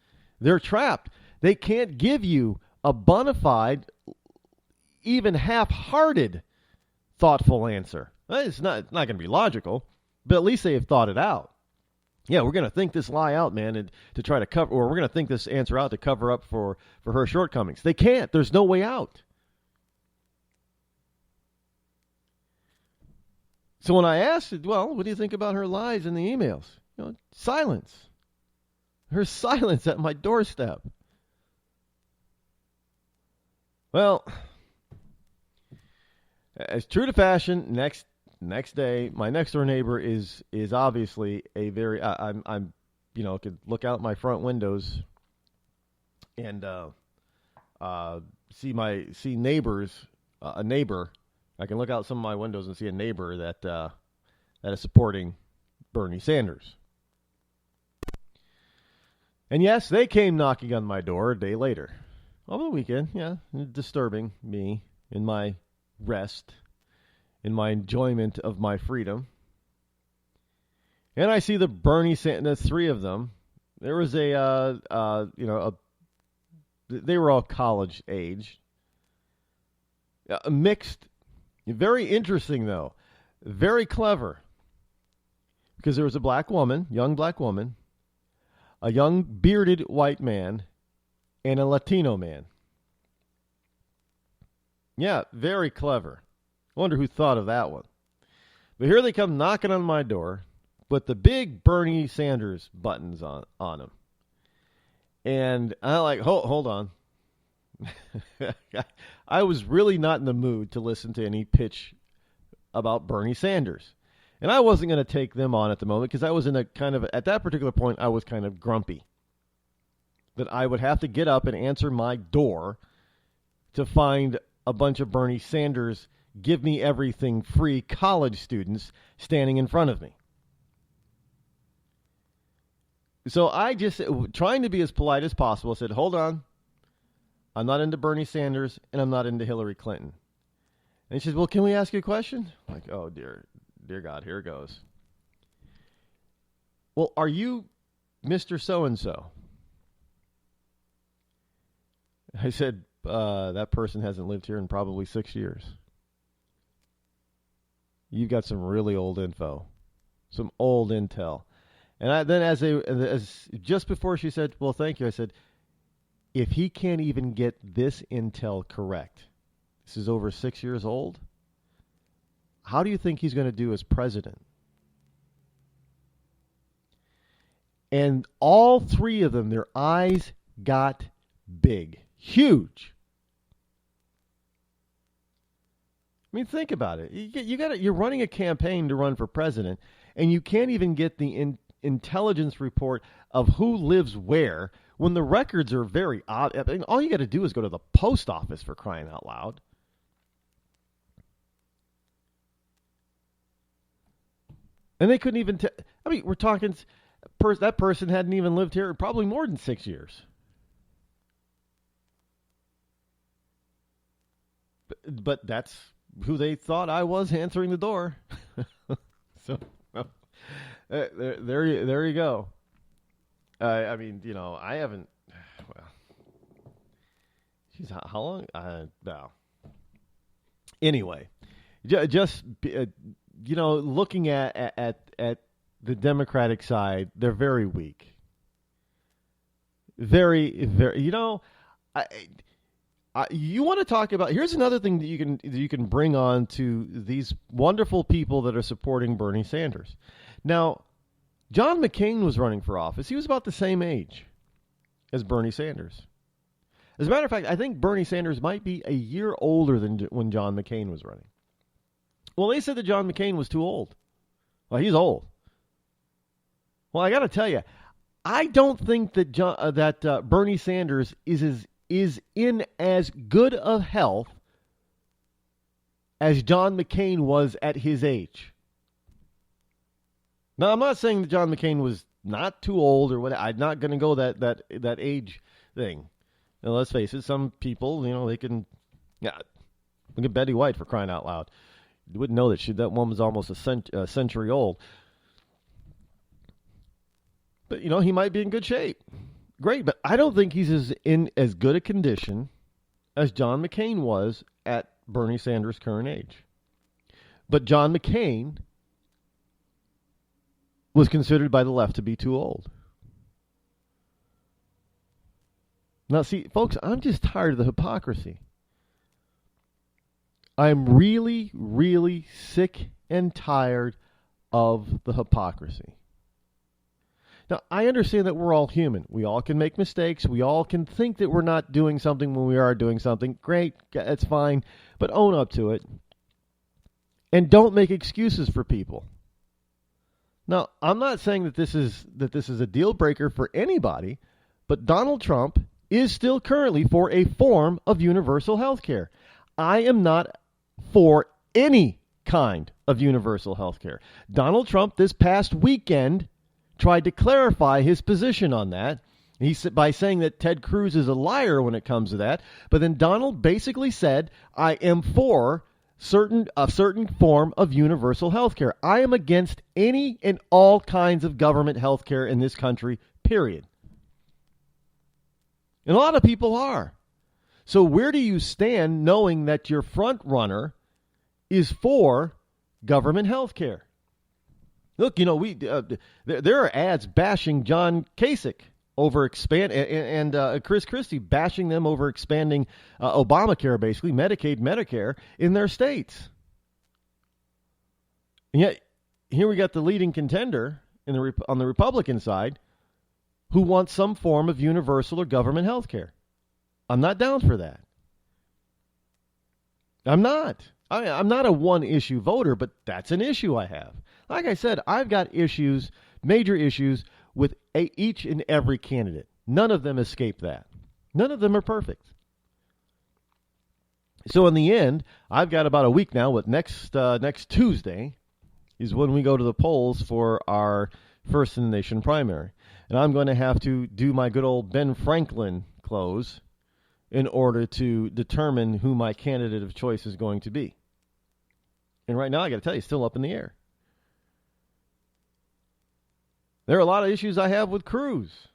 They're trapped. They can't give you a bona fide, even half-hearted, thoughtful answer. It's not going to be logical, but at least they have thought it out. Yeah, we're going to think this lie out, man, and to try to cover, or we're going to think this answer out to cover up for her shortcomings. They can't. There's no way out. So when I asked, well, what do you think about her lies in the emails? Silence. Her silence at my doorstep. Well, as true to fashion, next day, my next door neighbor is obviously a very I'm could look out my front windows and see neighbors, a neighbor. I can look out some of my windows and see a neighbor that is supporting Bernie Sanders. And yes, they came knocking on my door a day later. Over the weekend, yeah, disturbing me in my rest, in my enjoyment of my freedom. And I see the Bernie Sanders, three of them. There was they were all college age. Mixed, very interesting though, very clever. Because there was a black woman, young black woman, a young bearded white man, and a Latino man. Yeah, very clever. I wonder who thought of that one. But here they come knocking on my door with the big Bernie Sanders buttons on them. And I'm like, hold on. I was really not in the mood to listen to any pitch about Bernie Sanders. And I wasn't going to take them on at the moment because I was in a kind of, at that particular point, I was kind of grumpy. That I would have to get up and answer my door to find a bunch of Bernie Sanders give me everything free college students standing in front of me. So I just, trying to be as polite as possible, said, hold on. I'm not into Bernie Sanders and I'm not into Hillary Clinton. And she says, well, can we ask you a question? I'm like, oh, dear God, here it goes. Well, are you Mr. So-and-so? I said, that person hasn't lived here in probably 6 years. You've got some really old info, some old intel. And then as just before she said, well, thank you, I said, if he can't even get this intel correct, this is over 6 years old, how do you think he's going to do as president? And all three of them, their eyes got big, huge. I mean, think about it. You're running a campaign to run for president, and you can't even get the intelligence report of who lives where when the records are very odd. I mean, all you got to do is go to the post office, for crying out loud. And they couldn't even I mean, we're talking, that person hadn't even lived here probably more than 6 years. But that's who they thought I was answering the door. So there you go. I mean, I haven't. Well, geez, how long? No. Anyway, just looking at the Democratic side, they're very weak. Very, very. You want to talk about? Here's another thing that you can bring on to these wonderful people that are supporting Bernie Sanders. Now, John McCain was running for office. He was about the same age as Bernie Sanders. As a matter of fact, I think Bernie Sanders might be a year older than when John McCain was running. Well, they said that John McCain was too old. Well, he's old. Well, I got to tell you, I don't think that Bernie Sanders is in as good of health as John McCain was at his age. Now, I'm not saying that John McCain was not too old or what. I'm not going to go that age thing. Now, let's face it, some people, they can... Yeah, look at Betty White, for crying out loud. You wouldn't know that woman's almost a century old. But, he might be in good shape. Great, but I don't think he's in as good a condition as John McCain was at Bernie Sanders' current age. But John McCain was considered by the left to be too old. Now, see, folks, I'm just tired of the hypocrisy. I'm really, really sick and tired of the hypocrisy. Now, I understand that we're all human. We all can make mistakes. We all can think that we're not doing something when we are doing something. Great, that's fine, but own up to it. And don't make excuses for people. Now, I'm not saying that this is a deal breaker for anybody, but Donald Trump is still currently for a form of universal health care. I am not for any kind of universal health care. Donald Trump this past weekend tried to clarify his position on that by saying that Ted Cruz is a liar when it comes to that. But then Donald basically said, I am for a certain form of universal health care. I am against any and all kinds of government health care in this country, period. And a lot of people are. So where do you stand knowing that your front runner is for government health care? Look, there are ads bashing John Kasich over and Chris Christie bashing them over expanding Obamacare, basically Medicaid, Medicare in their states. And yet here we got the leading contender on the Republican side who wants some form of universal or government health care. I'm not down for that. I'm not. I'm not a one-issue voter, but that's an issue I have. Like I said, I've got issues, major issues, with each and every candidate. None of them escape that. None of them are perfect. So in the end, I've got about a week now. With next Tuesday is when we go to the polls for our First in the Nation primary. And I'm going to have to do my good old Ben Franklin close in order to determine who my candidate of choice is going to be. And right now, I got to tell you, it's still up in the air. There are a lot of issues I have with Cruz.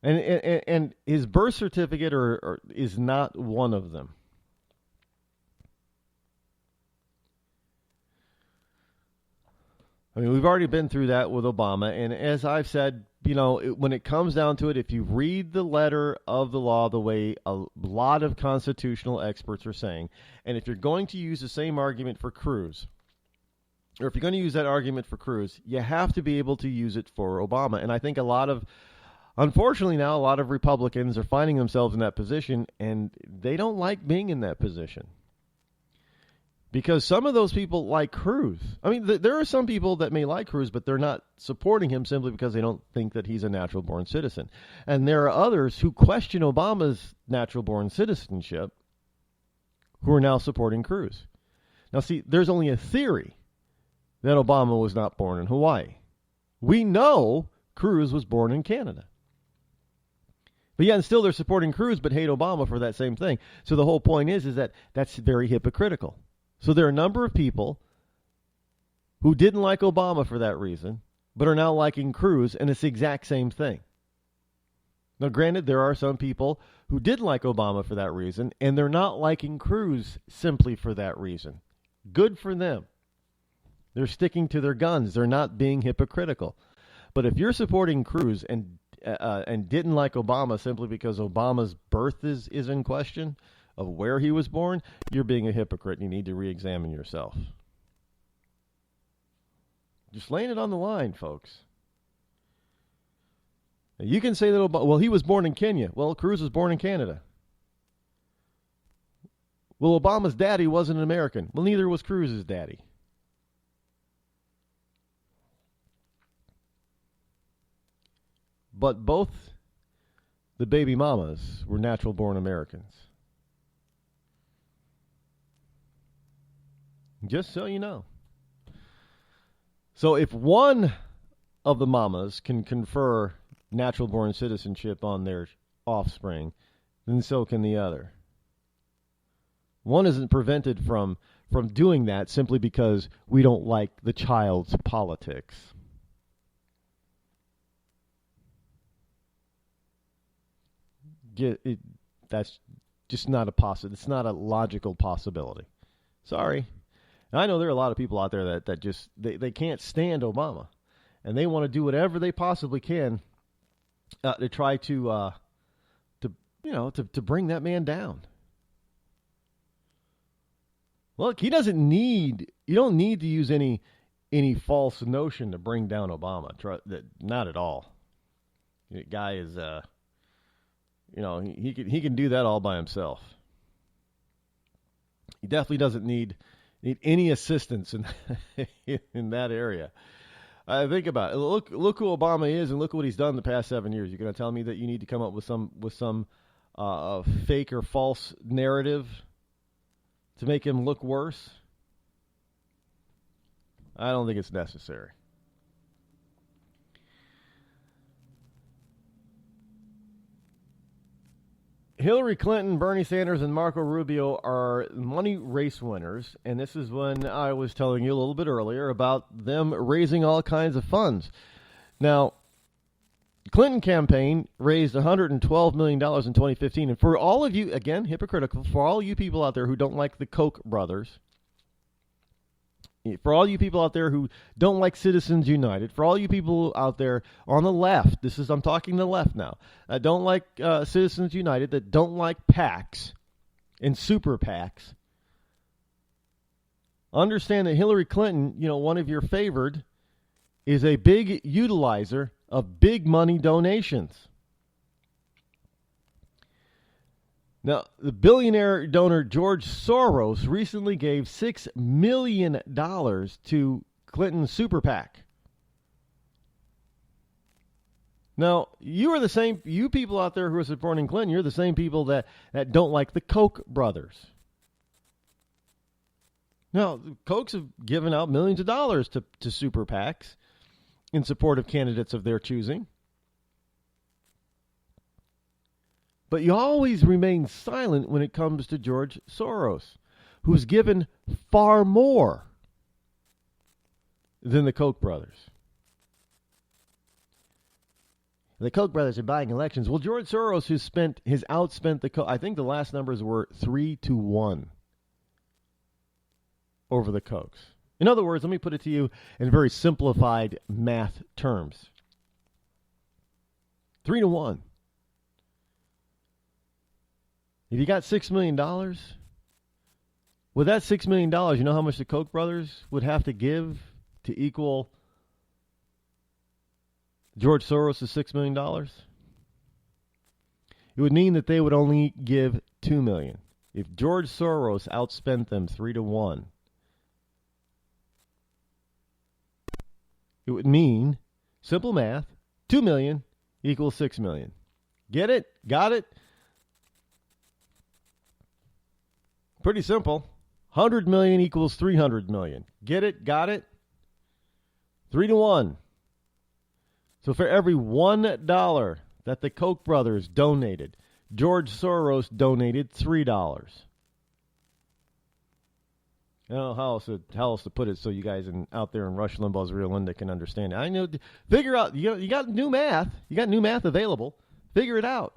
And his birth certificate is not one of them. I mean, we've already been through that with Obama. And as I've said, when it comes down to it, if you read the letter of the law the way a lot of constitutional experts are saying, and if you're going to use the same argument for Cruz, or if you're going to use that argument for Cruz, you have to be able to use it for Obama. And I think unfortunately now, a lot of Republicans are finding themselves in that position, and they don't like being in that position. Because some of those people like Cruz. I mean, there are some people that may like Cruz, but they're not supporting him simply because they don't think that he's a natural-born citizen. And there are others who question Obama's natural-born citizenship who are now supporting Cruz. Now, see, there's only a theory that Obama was not born in Hawaii. We know Cruz was born in Canada. But yeah, and still they're supporting Cruz but hate Obama for that same thing. So the whole point is that that's very hypocritical. So there are a number of people who didn't like Obama for that reason, but are now liking Cruz, and it's the exact same thing. Now, granted, there are some people who didn't like Obama for that reason, and they're not liking Cruz simply for that reason. Good for them. They're sticking to their guns. They're not being hypocritical. But if you're supporting Cruz and didn't like Obama simply because Obama's birth is in question, of where he was born, you're being a hypocrite and you need to re-examine yourself. Just laying it on the line, folks. Now, you can say that, he was born in Kenya. Well, Cruz was born in Canada. Well, Obama's daddy wasn't an American. Well, neither was Cruz's daddy. But both the baby mamas were natural-born Americans. Just so you know. So if one of the mamas can confer natural-born citizenship on their offspring, then so can the other. One isn't prevented from doing that simply because we don't like the child's politics. That's just not a it's not a logical possibility. Sorry. And I know there are a lot of people out there that just they can't stand Obama, and they want to do whatever they possibly can to try to bring that man down. Look, you don't need to use any false notion to bring down Obama. Not at all. The guy is, he can do that all by himself. He definitely doesn't need any assistance in that area. Think about it. Look who Obama is, and look what he's done the past 7 years. You're going to tell me that you need to come up with some fake or false narrative to make him look worse? I don't think it's necessary. Hillary Clinton, Bernie Sanders, and Marco Rubio are money race winners, and this is when I was telling you a little bit earlier about them raising all kinds of funds. Now, the Clinton campaign raised $112 million in 2015. And for all of you, again, hypocritical, for all you people out there who don't like the Koch brothers, for all you people out there who don't like Citizens United, for all you people out there on the left, I'm talking the left now, that don't like Citizens United, that don't like PACs and super PACs, understand that Hillary Clinton, one of your favored, is a big utilizer of big money donations. Now, the billionaire donor George Soros recently gave $6 million to Clinton's super PAC. Now, you people out there who are supporting Clinton, you're the same people that don't like the Koch brothers. Now, the Kochs have given out millions of dollars to super PACs in support of candidates of their choosing. But you always remain silent when it comes to George Soros, who's given far more than the Koch brothers. The Koch brothers are buying elections. Well, George Soros has outspent the Koch. I think the last numbers were 3-1 over the Kochs. In other words, let me put it to you in very simplified math terms. 3-1. If you got $6 million, with that $6 million, you know how much the Koch brothers would have to give to equal George Soros' $6 million? It would mean that they would only give $2 million. If George Soros outspent them 3-1, it would mean, simple math, 2 million equals 6 million. Get it? Got it? Pretty simple. 100 million equals 300 million. Get it? Got it? 3-1. So for every $1 that the Koch brothers donated, George Soros donated $3. I don't know how else to put it so you guys out there in Rush Limbaugh's Real Linda can understand it. I know. Figure out. You got new math. You got new math available. Figure it out.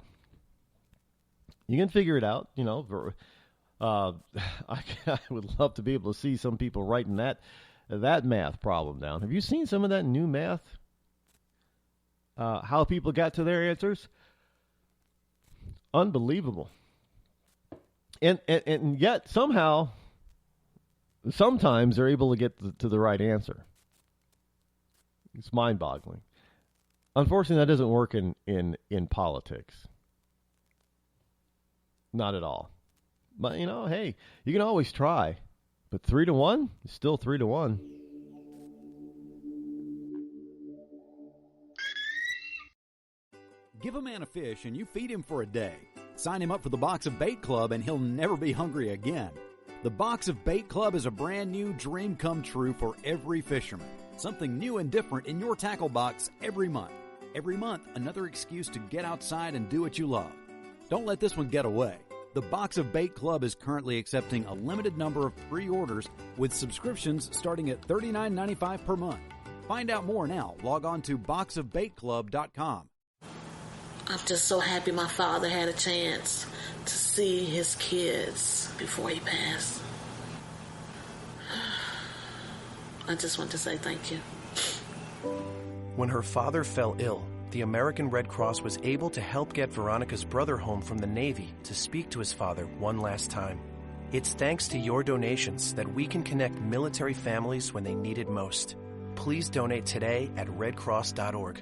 You can figure it out. I would love to be able to see some people writing that math problem down. Have you seen some of that new math? How people got to their answers? Unbelievable. And yet somehow, sometimes they're able to get to the right answer. It's mind-boggling. Unfortunately, that doesn't work in politics. Not at all. But, hey, you can always try. But 3-1 is still 3-1. Give a man a fish and you feed him for a day. Sign him up for the Box of Bait Club and he'll never be hungry again. The Box of Bait Club is a brand new dream come true for every fisherman. Something new and different in your tackle box every month. Every month, another excuse to get outside and do what you love. Don't let this one get away. The Box of Bait Club is currently accepting a limited number of pre-orders with subscriptions starting at $39.95 per month. Find out more now. Log on to boxofbaitclub.com. I'm just so happy my father had a chance to see his kids before he passed. I just want to say thank you. When her father fell ill, the American Red Cross was able to help get Veronica's brother home from the Navy to speak to his father one last time. It's thanks to your donations that we can connect military families when they need it most. Please donate today at redcross.org.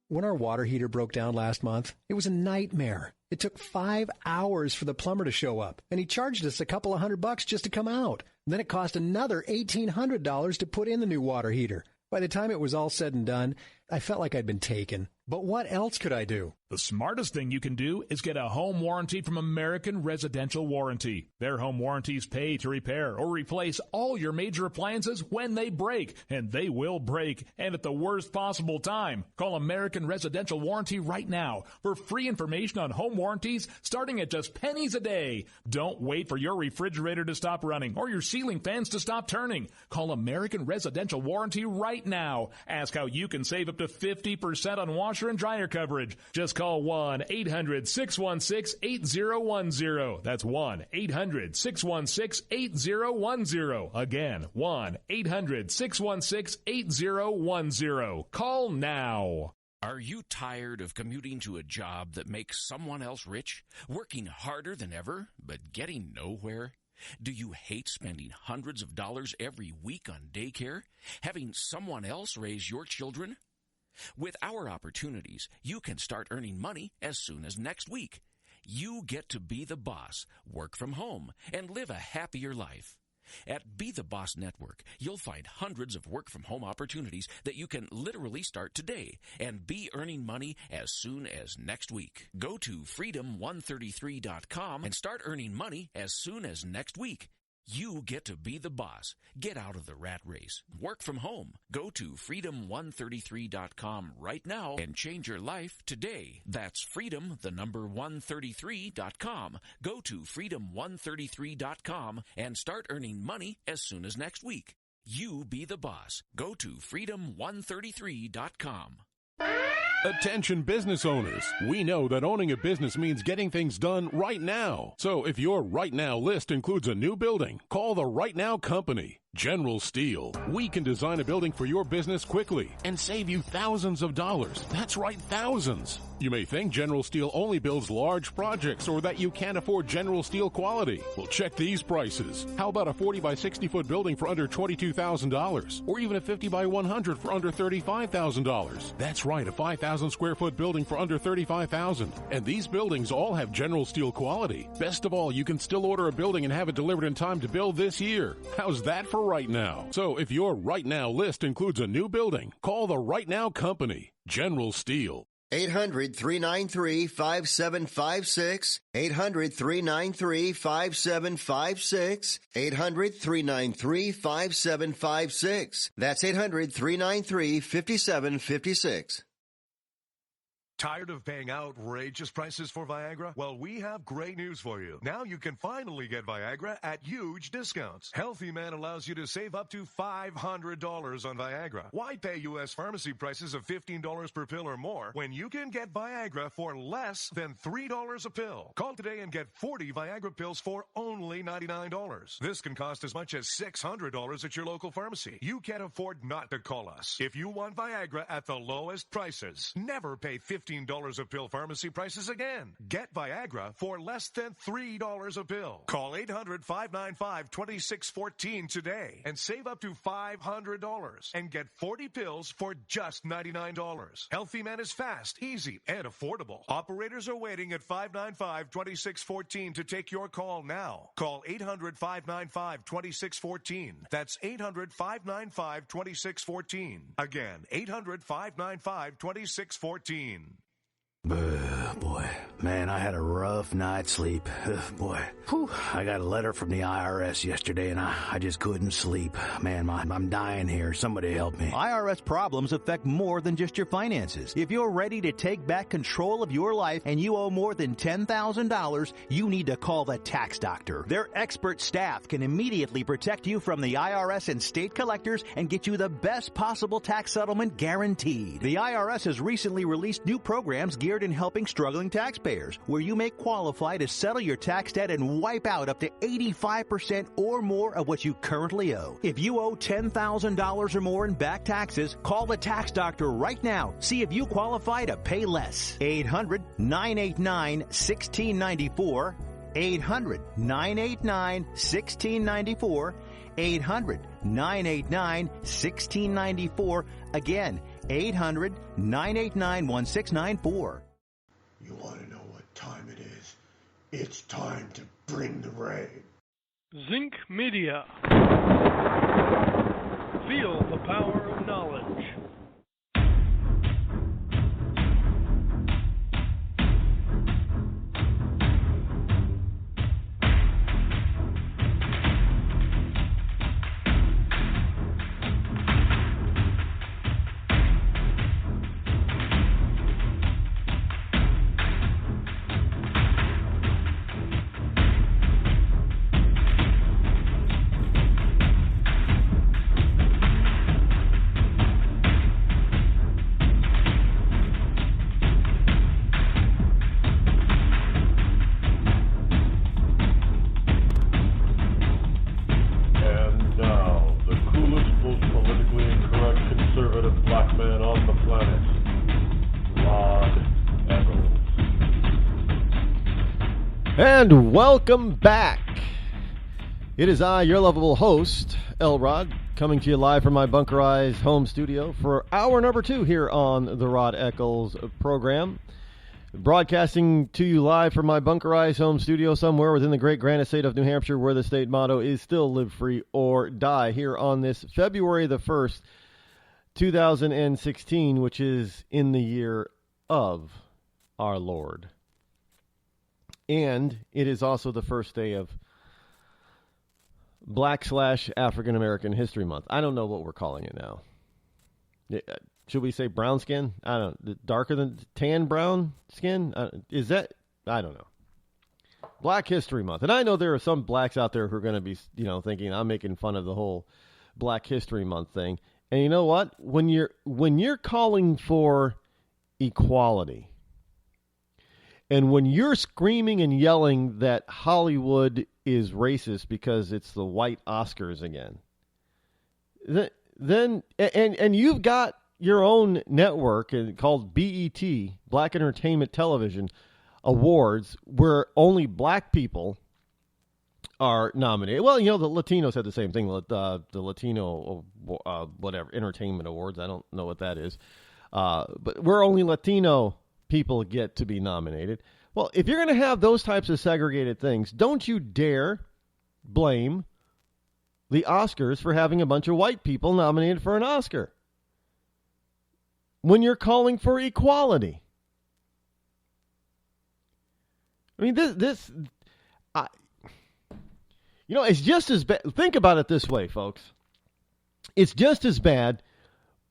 When our water heater broke down last month, it was a nightmare. It took 5 hours for the plumber to show up, and he charged us a couple of $100 just to come out. And then it cost another $1,800 to put in the new water heater. By the time it was all said and done, I felt like I'd been taken. But what else could I do? The smartest thing you can do is get a home warranty from American Residential Warranty. Their home warranties pay to repair or replace all your major appliances when they break, and they will break, and at the worst possible time. Call American Residential Warranty right now for free information on home warranties starting at just pennies a day. Don't wait for your refrigerator to stop running or your ceiling fans to stop turning. Call American Residential Warranty right now. Ask how you can save up to 50% on washer and dryer coverage. Just call 1-800-616-8010. That's 1-800-616-8010. Again, 1-800-616-8010. Call now. Are you tired of commuting to a job that makes someone else rich? Working harder than ever, but getting nowhere? Do you hate spending hundreds of dollars every week on daycare? Having someone else raise your children? With our opportunities, you can start earning money as soon as next week. You get to be the boss, work from home, and live a happier life. At Be the Boss Network, you'll find hundreds of work-from-home opportunities that you can literally start today and be earning money as soon as next week. Go to freedom133.com and start earning money as soon as next week. You get to be the boss. Get out of the rat race. Work from home. Go to freedom133.com right now and change your life today. That's freedom, the number 133.com. Go to freedom133.com and start earning money as soon as next week. You be the boss. Go to freedom133.com. Attention business owners. We know that owning a business means getting things done right now. So if your right now list includes a new building, call the Right Now Company. General Steel. We can design a building for your business quickly and save you thousands of dollars. That's right, thousands. You may think General Steel only builds large projects or that you can't afford General Steel quality. Well, check these prices. How about a 40 by 60 foot building for under $22,000? Or even a 50 by 100 for under $35,000? That's right, a 5,000 square foot building for under $35,000. And these buildings all have General Steel quality. Best of all, you can still order a building and have it delivered in time to build this year. How's that for right now? So if your right now list includes a new building, call the Right Now Company. General Steel. 800-393-5756. 800-393-5756. 800-393-5756. That's 800-393-5756. Tired of paying outrageous prices for Viagra? Well, we have great news for you. Now you can finally get Viagra at huge discounts. Healthy Man allows you to save up to $500 on Viagra. Why pay U.S. pharmacy prices of $15 per pill or more when you can get Viagra for less than $3 a pill? Call today and get 40 Viagra pills for only $99. This can cost as much as $600 at your local pharmacy. You can't afford not to call us. If you want Viagra at the lowest prices, never pay $15 a pill pharmacy prices again. Get Viagra for less than $3 a pill. Call 800-595-2614 today and save up to $500 and get 40 pills for just $99. Healthy Man is fast, easy, and affordable. Operators are waiting at 595-2614 to take your call now. Call 800-595-2614. That's 800-595-2614. Again, 800-595-2614. Boy, man, I had a rough night's sleep. Boy, I got a letter from the IRS yesterday, and I just couldn't sleep. Man, I'm dying here. Somebody help me. IRS problems affect more than just your finances. If you're ready to take back control of your life and you owe more than $10,000, you need to call the tax doctor. Their expert staff can immediately protect you from the IRS and state collectors and get you the best possible tax settlement guaranteed. The IRS has recently released new programs geared in helping struggling taxpayers, where you may qualify to settle your tax debt and wipe out up to 85% or more of what you currently owe. If you owe $10,000 or more in back taxes, call the tax doctor right now. See if you qualify to pay less. 800-989-1694. 800-989-1694. 800-989-1694. Again, 800-989-1694. You want to know what time it is? It's time to bring the rain. Zinc Media. Feel the power of knowledge. And welcome back. It is I, your lovable host, Elrod, coming to you live from my bunkerized home studio for hour number 2 here on the Rod Eccles program. Broadcasting to you live from my bunkerized home studio somewhere within the great granite state of New Hampshire, where the state motto is still live free or die, here on this February the 1st, 2016, which is in the year of our Lord. And it is also the first day of Black/African American History Month. I don't know what we're calling it now. Should we say brown skin? I don't know. Darker than tan brown skin? Is that? I don't know. Black History Month. And I know there are some blacks out there who are going to be, thinking I'm making fun of the whole Black History Month thing. And you know what? When you're calling for equality, and when you're screaming and yelling that Hollywood is racist because it's the white Oscars again, then you've got your own network called BET, Black Entertainment Television Awards, where only black people are nominated. Well, the Latinos had the same thing, the Latino whatever Entertainment Awards. I don't know what that is, but where only Latino people get to be nominated. Well, if you're going to have those types of segregated things, don't you dare blame the Oscars for having a bunch of white people nominated for an Oscar when you're calling for equality. I mean, it's just as bad. Think about it this way, folks. It's just as bad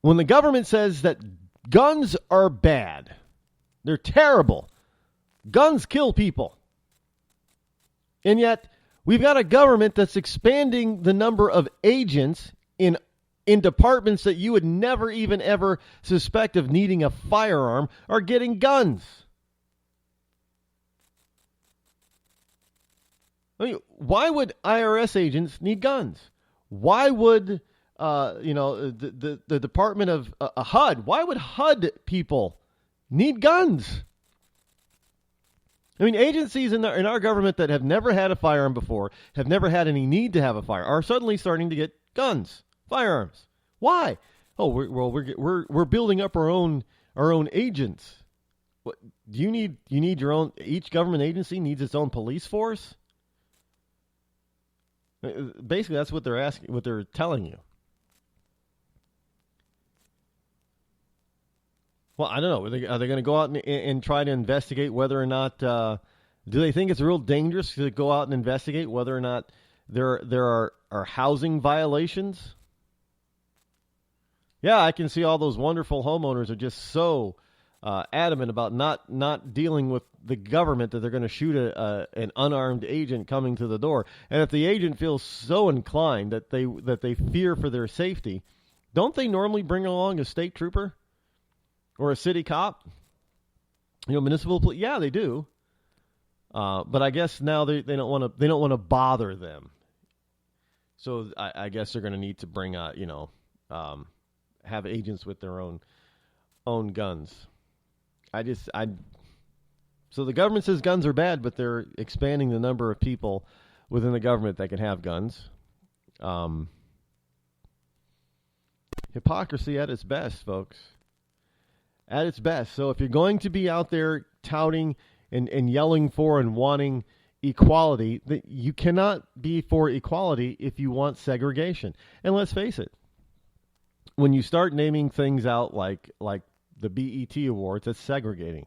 when the government says that guns are bad. They're terrible. Guns kill people. And yet, we've got a government that's expanding the number of agents in departments that you would never even ever suspect of needing a firearm are getting guns. I mean, why would IRS agents need guns? Why would, the Department of HUD, why would HUD people need guns? I mean, agencies in our government that have never had a firearm before, have never had any need to have a firearm, are suddenly starting to get guns, firearms. Why? Oh, we're building up our own agents. What do you need? You need your own. Each government agency needs its own police force. Basically, that's what they're asking. What they're telling you. Well, I don't know. Are they going to go out and try to investigate whether or not? Do they think it's real dangerous to go out and investigate whether or not there are housing violations? Yeah, I can see all those wonderful homeowners are just so adamant about not dealing with the government that they're going to shoot an unarmed agent coming to the door. And if the agent feels so inclined that they fear for their safety, don't they normally bring along a state trooper or a city cop? Municipal police. Yeah, they do. But I guess now they don't want to bother them. So I guess they're going to need to bring have agents with their own guns. So the government says guns are bad, but they're expanding the number of people within the government that can have guns. Hypocrisy at its best, folks. At its best. So if you're going to be out there touting and yelling for and wanting equality, that you cannot be for equality if you want segregation. And let's face it, when you start naming things out like the BET Awards, that's segregating.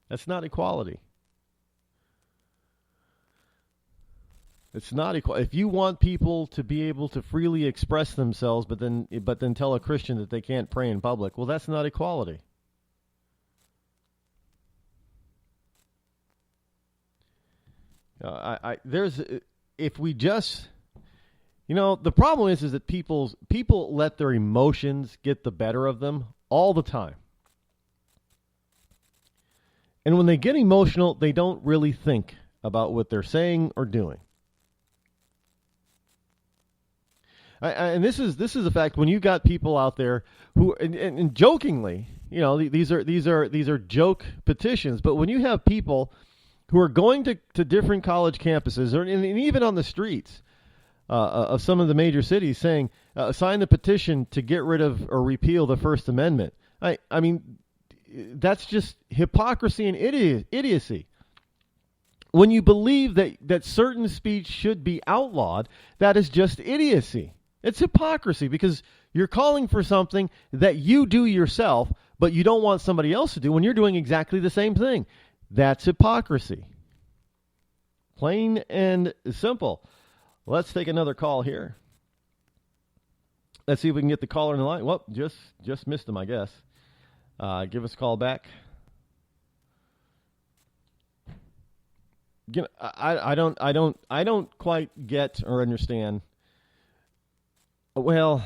That's not equality. It's not equal. If you want people to be able to freely express themselves, but then tell a Christian that they can't pray in public, well, that's not equality. If we just, the problem is that people let their emotions get the better of them all the time. And when they get emotional, they don't really think about what they're saying or doing. And this is a fact. When you got people out there who, and jokingly, these are joke petitions. But when you have people who are going to different college campuses, and even on the streets of some of the major cities, saying, sign the petition to get rid of or repeal the First Amendment. I mean, that's just hypocrisy and idiocy. When you believe that certain speech should be outlawed, that is just idiocy. It's hypocrisy because you're calling for something that you do yourself, but you don't want somebody else to do when you're doing exactly the same thing. That's hypocrisy. Plain and simple. Let's take another call here. Let's see if we can get the caller in the line. Well, just missed him, I guess. Give us a call back. I don't quite get or understand. Well,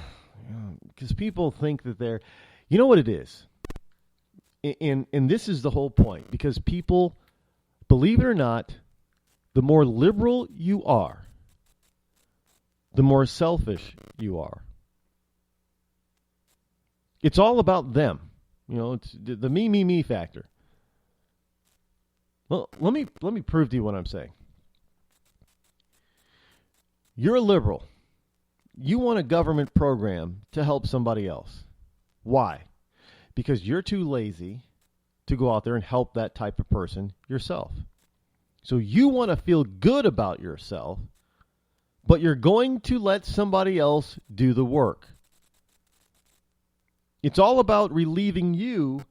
because people think that they're, you know what it is, and this is the whole point. Because people, believe it or not, the more liberal you are, the more selfish you are. It's all about them. It's the me factor. Well, let me prove to you what I'm saying. You're a liberal. You want a government program to help somebody else. Why? Because you're too lazy to go out there and help that type of person yourself. So you want to feel good about yourself, but you're going to let somebody else do the work. It's all about relieving you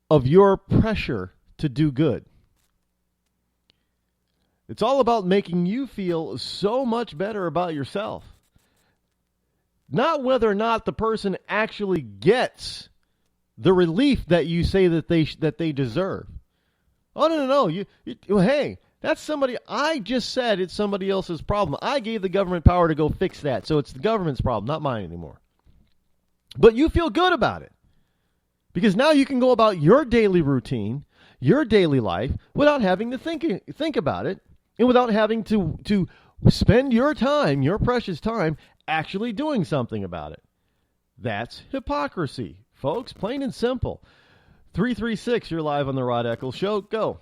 of your pressure to do good. It's all about making you feel so much better about yourself. Not whether or not the person actually gets the relief that you say that they deserve. Oh, no. Hey, that's somebody. I just said it's somebody else's problem. I gave the government power to go fix that, so it's the government's problem, not mine anymore. But you feel good about it because now you can go about your daily routine, your daily life, without having to think about it, and without having to spend your time, your precious time, actually doing something about it. That's hypocrisy, folks, plain and simple. 336, you're live on the Rod Eccles Show. Go.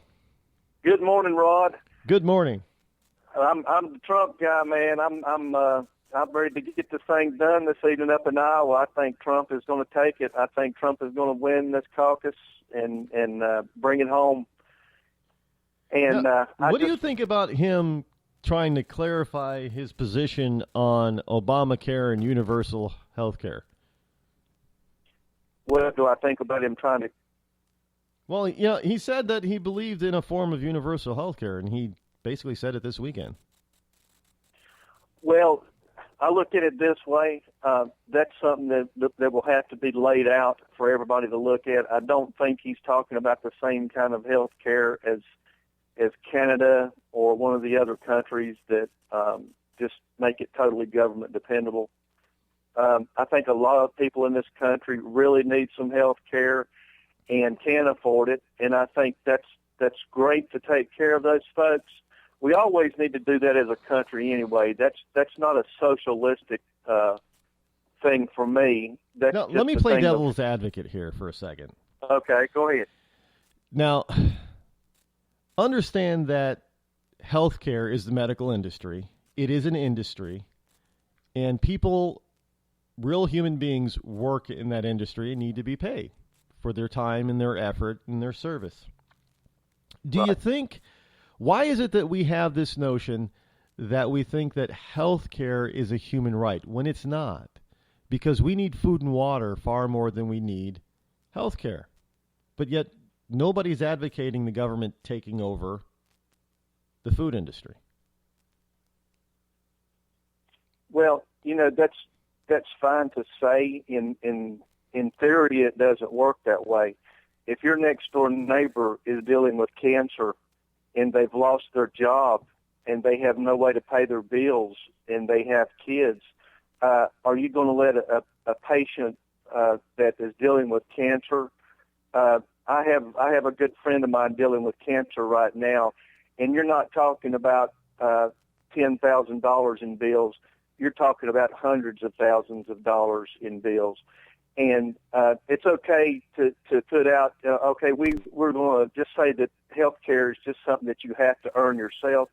Good morning, Rod. Good morning. I'm the Trump guy, man. I'm ready to get this thing done this evening up in Iowa. I think Trump is going to take it. I think Trump is going to win this caucus and bring it home. And now, what do you think about him trying to clarify his position on Obamacare and universal health care? What do I think about him trying to? Well, yeah, he said that he believed in a form of universal health care, and he basically said it this weekend. Well, I look at it this way. That's something that will have to be laid out for everybody to look at. I don't think he's talking about the same kind of health care as Canada or one of the other countries that just make it totally government dependable. I think a lot of people in this country really need some health care and can afford it, and I think that's great to take care of those folks. We always need to do that as a country anyway. That's not a socialistic thing for me. That's now, just let me a play thing devil's advocate here for a second. Okay, go ahead. Now, understand that healthcare is the medical industry. It is an industry, and people, real human beings, work in that industry and need to be paid for their time and their effort and their service. Do you think, why is it that we have this notion that we think that health care is a human right when it's not? Because we need food and water far more than we need health care. But yet nobody's advocating the government taking over the food industry. Well, that's fine to say. In theory, it doesn't work that way. If your next door neighbor is dealing with cancer and they've lost their job and they have no way to pay their bills and they have kids, are you going to let a patient that is dealing with cancer? I have a good friend of mine dealing with cancer right now, and you're not talking about $10,000 in bills. You're talking about hundreds of thousands of dollars in bills. And it's okay to put out, we're going to just say that health care is just something that you have to earn yourself.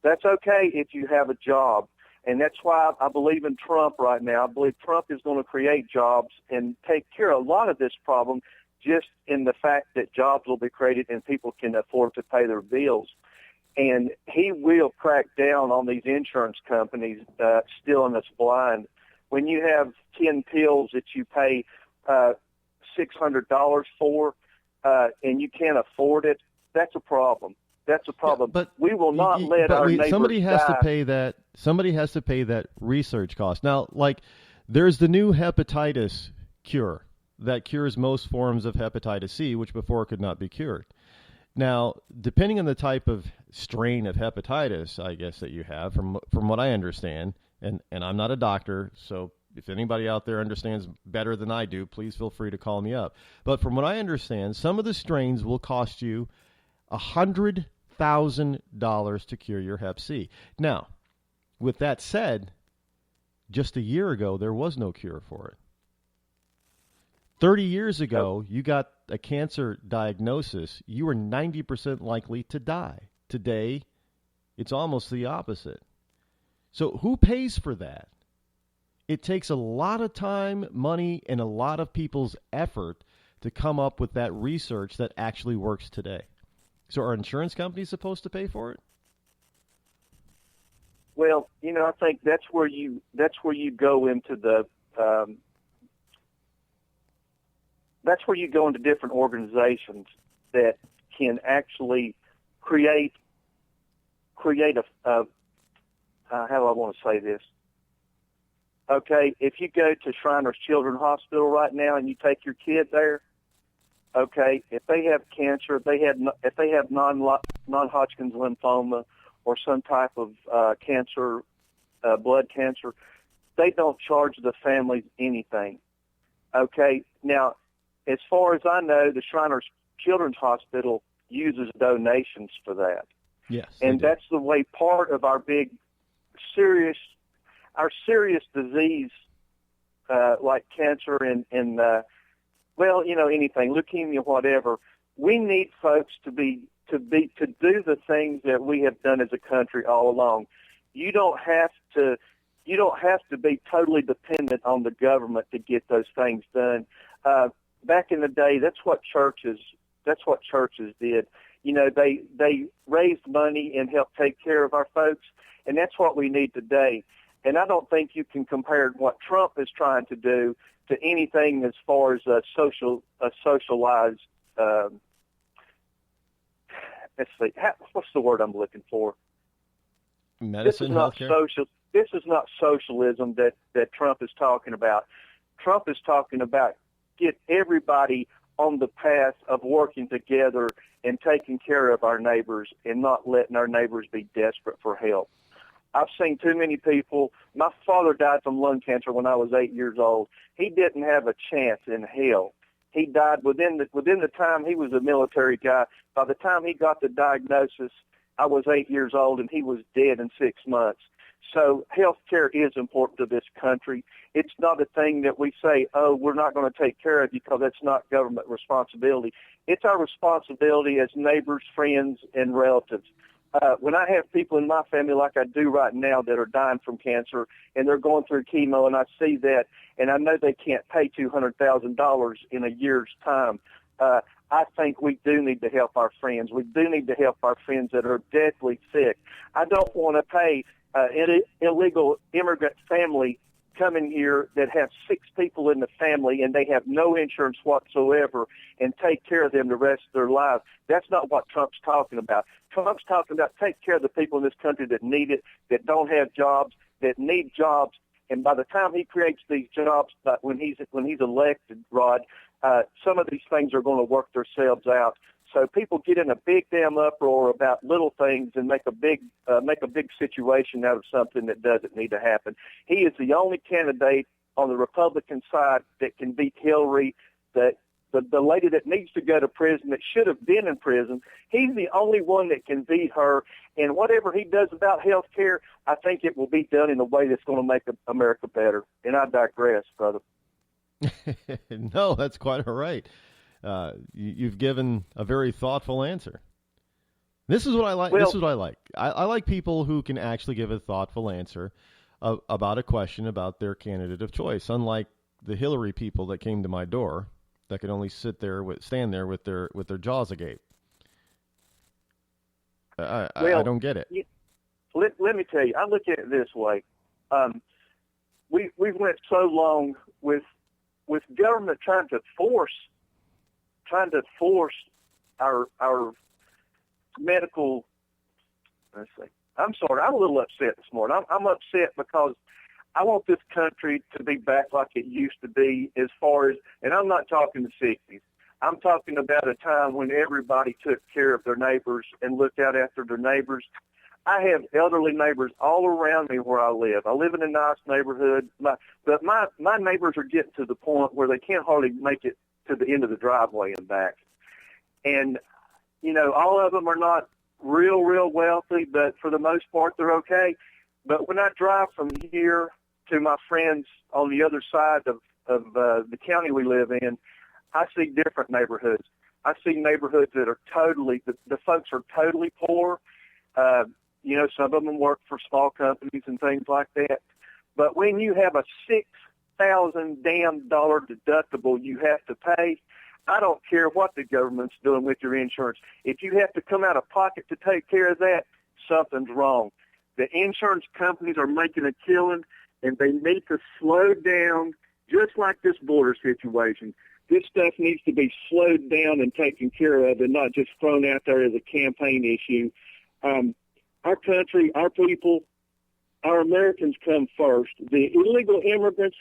That's okay if you have a job. And that's why I believe in Trump right now. I believe Trump is going to create jobs and take care of a lot of this problem just in the fact that jobs will be created and people can afford to pay their bills. And he will crack down on these insurance companies stealing us blind. When you have 10 pills that you pay $600 for and you can't afford it, that's a problem. That's a problem. But we will not let our neighbors somebody has die. to pay that. Somebody has to pay that research cost. Now, like, there's the new hepatitis cure that cures most forms of hepatitis C, which before could not be cured. Now, depending on the type of strain of hepatitis, I guess, that you have, from what I understand, and I'm not a doctor, so if anybody out there understands better than I do, please feel free to call me up. But from what I understand, some of the strains will cost you $100,000 to cure your hep C. Now, with that said, just a year ago, there was no cure for it. 30 years ago, you got a cancer diagnosis, you were 90% likely to die. Today, it's almost the opposite. So who pays for that? It takes a lot of time, money, and a lot of people's effort to come up with that research that actually works today. So are insurance companies supposed to pay for it? Well, I think that's where you go into the that's where you go into different organizations that can actually create a how do I want to say this? Okay, if you go to Shriners Children's Hospital right now and you take your kid there, okay, if they have cancer, if they have non-Hodgkin's lymphoma or some type of cancer, blood cancer, they don't charge the families anything. Okay, now, as far as I know, the Shriners Children's Hospital uses donations for that. Yes, and that's the way part of our serious disease, like cancer and anything, leukemia, whatever. We need folks to do the things that we have done as a country all along. You don't have to be totally dependent on the government to get those things done. Back in the day, that's what churches did. They raised money and helped take care of our folks, and that's what we need today. And I don't think you can compare what Trump is trying to do to anything as far as a socialized. Let's see, what's the word I'm looking for? Medicine, healthcare. This is not socialism that Trump is talking about. Trump is talking about get everybody on the path of working together and taking care of our neighbors and not letting our neighbors be desperate for help. I've seen too many people. My father died from lung cancer when I was 8 years old. He didn't have a chance in hell. He died within the time he was a military guy. By the time he got the diagnosis, I was 8 years old, and he was dead in 6 months. So health care is important to this country. It's not a thing that we say, oh, we're not going to take care of you because that's not government responsibility. It's our responsibility as neighbors, friends, and relatives. When I have people in my family like I do right now that are dying from cancer and they're going through chemo, and I see that, and I know they can't pay $200,000 in a year's time, I think we do need to help our friends. We do need to help our friends that are deathly sick. I don't want to pay an illegal immigrant family coming here that have 6 people in the family and they have no insurance whatsoever and take care of them the rest of their lives. That's not what Trump's talking about. Trump's talking about take care of the people in this country that need it, that don't have jobs, that need jobs. And by the time he creates these jobs, when he's elected, Rod, some of these things are going to work themselves out. So people get in a big damn uproar about little things and make a big situation out of something that doesn't need to happen. He is the only candidate on the Republican side that can beat Hillary, the lady that needs to go to prison, that should have been in prison. He's the only one that can beat her. And whatever he does about health care, I think it will be done in a way that's going to make America better. And I digress, brother. No, that's quite all right. You've given a very thoughtful answer. This is what I like. This is what I like. I like people who can actually give a thoughtful answer about a question about their candidate of choice. Unlike the Hillary people that came to my door that could only stand there with their jaws agape. I don't get it. Let me tell you. I look at it this way. We went so long with government trying to force our medical. Let's see. I'm sorry. I'm a little upset this morning. I'm upset because I want this country to be back like it used to be as far as, and I'm not talking the 60s. I'm talking about a time when everybody took care of their neighbors and looked out after their neighbors. I have elderly neighbors all around me where I live. I live in a nice neighborhood, but my neighbors are getting to the point where they can't hardly make it to the end of the driveway and back. And, you know, all of them are not real wealthy, but for the most part, they're okay. But when I drive from here to my friends on the other side of the county we live in, I see different neighborhoods. I see neighborhoods that are totally, the folks are totally poor. You know, some of them work for small companies and things like that. But when you have a $6,000 damn deductible you have to pay, I don't care what the government's doing with your insurance. If you have to come out of pocket to take care of that, something's wrong. The insurance companies are making a killing, and they need to slow down, just like this border situation. This stuff needs to be slowed down and taken care of and not just thrown out there as a campaign issue. Our country, our people, our Americans come first. The illegal immigrants,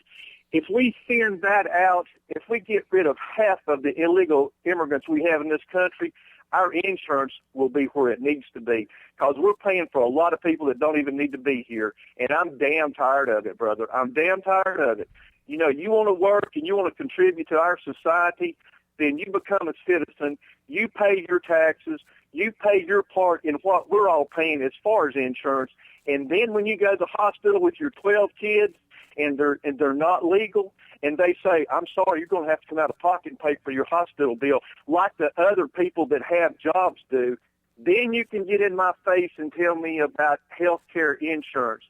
if we thin that out, if we get rid of half of the illegal immigrants we have in this country, our insurance will be where it needs to be, because we're paying for a lot of people that don't even need to be here, and I'm damn tired of it, brother. I'm damn tired of it. You know, you want to work and you want to contribute to our society, then you become a citizen, you pay your taxes, you pay your part in what we're all paying as far as insurance, and then when you go to the hospital with your 12 kids and they're not legal, and they say, I'm sorry, you're going to have to come out of pocket and pay for your hospital bill, like the other people that have jobs do, then you can get in my face and tell me about health care insurance.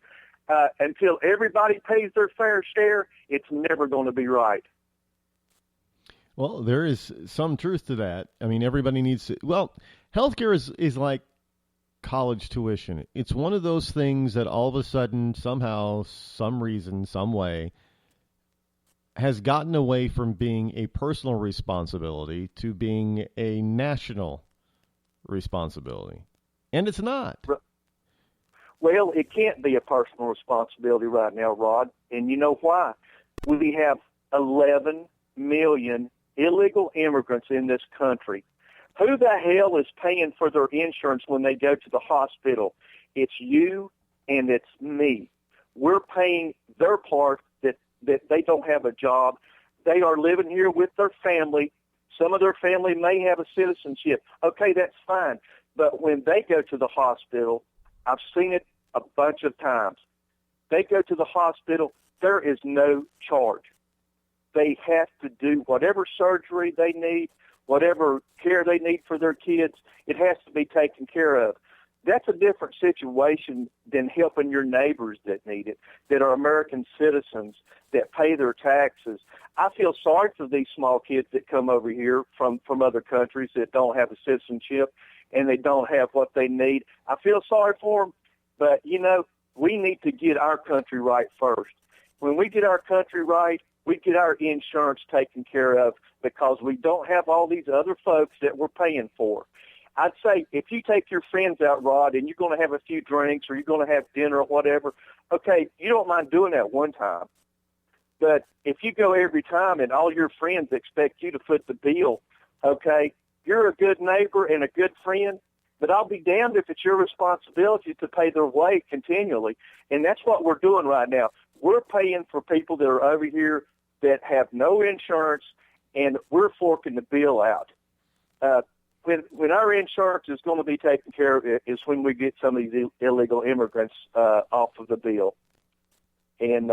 Until everybody pays their fair share, it's never going to be right. Well, there is some truth to that. I mean, everybody needs to. Well, healthcare is like college tuition. It's one of those things that all of a sudden, somehow, some reason, some way, has gotten away from being a personal responsibility to being a national responsibility. And it's not. Well, it can't be a personal responsibility right now, Rod. And you know why? We have 11 million illegal immigrants in this country. Who the hell is paying for their insurance when they go to the hospital? It's you and it's me. We're paying their part that they don't have a job. They are living here with their family. Some of their family may have a citizenship. Okay, that's fine. But when they go to the hospital, I've seen it a bunch of times. They go to the hospital, there is no charge. They have to do whatever surgery they need, whatever care they need for their kids. It has to be taken care of. That's a different situation than helping your neighbors that need it, that are American citizens, that pay their taxes. I feel sorry for these small kids that come over here from other countries that don't have a citizenship and they don't have what they need. I feel sorry for them, but, you know, we need to get our country right first. When we get our country right, we get our insurance taken care of because we don't have all these other folks that we're paying for. I'd say if you take your friends out, Rod, and you're going to have a few drinks or you're going to have dinner or whatever, okay, you don't mind doing that one time. But if you go every time and all your friends expect you to foot the bill, okay, you're a good neighbor and a good friend, but I'll be damned if it's your responsibility to pay their way continually. And that's what we're doing right now. We're paying for people that are over here that have no insurance, and we're forking the bill out. When our insurance is going to be taken care of is when we get some of these illegal immigrants off of the bill. And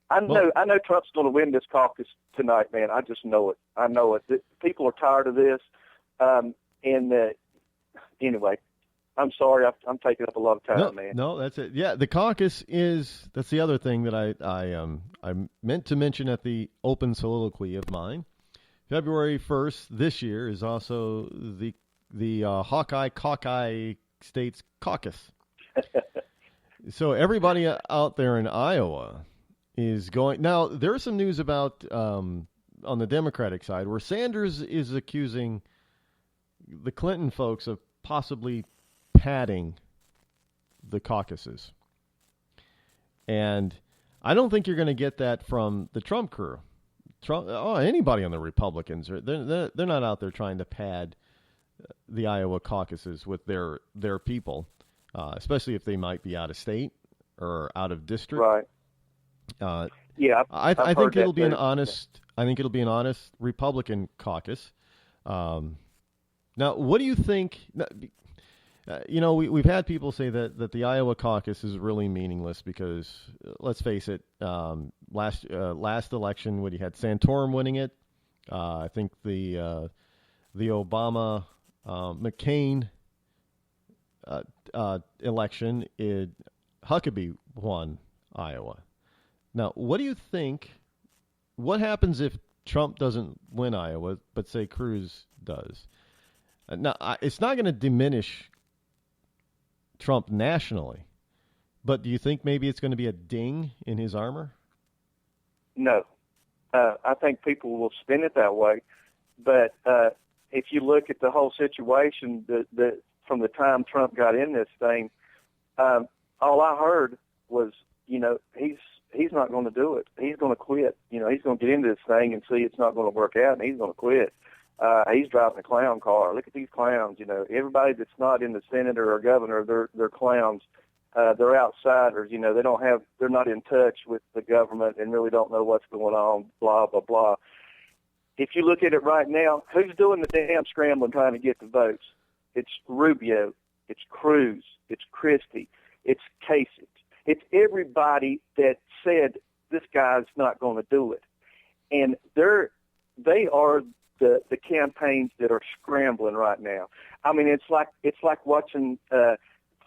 I know Trump's going to win this caucus tonight, man. I just know it. I know it. People are tired of this. Anyway, I'm sorry. I'm taking up a lot of time, man. No, that's it. Yeah, the caucus that's the other thing that I meant to mention at the open soliloquy of mine. February 1st this year is also the Hawkeye States Caucus. So everybody out there in Iowa is going. Now, there's some news about on the Democratic side where Sanders is accusing the Clinton folks of possibly padding the caucuses. And I don't think you're going to get that from the Trump crew. Anybody on the Republicans, they're not out there trying to pad the Iowa caucuses with their people, especially if they might be out of state or out of district. Right. Yeah. I think it'll be an honest. I think it'll be an honest Republican caucus. Now, what do you think? We've had people say that the Iowa caucus is really meaningless because, let's face it, last election when you had Santorum winning it, I think the Obama McCain election, Huckabee won Iowa. Now, what do you think? What happens if Trump doesn't win Iowa, but say Cruz does? Now, it's not going to diminish Trump nationally, but do you think maybe it's going to be a ding in his armor? No. I think people will spin it that way. But if you look at the whole situation from the time Trump got in this thing, all I heard was, he's not going to do it. He's going to quit. He's going to get into this thing and see it's not going to work out, and he's going to quit. He's driving a clown car. Look at these clowns. Everybody that's not in the Senate or governor, they're clowns. They're outsiders. They're not in touch with the government and really don't know what's going on. Blah blah blah. If you look at it right now, who's doing the damn scrambling trying to get the votes? It's Rubio. It's Cruz. It's Christie. It's Kasich. It's everybody that said this guy's not going to do it, and they are the campaigns that are scrambling right now. I mean, it's like watching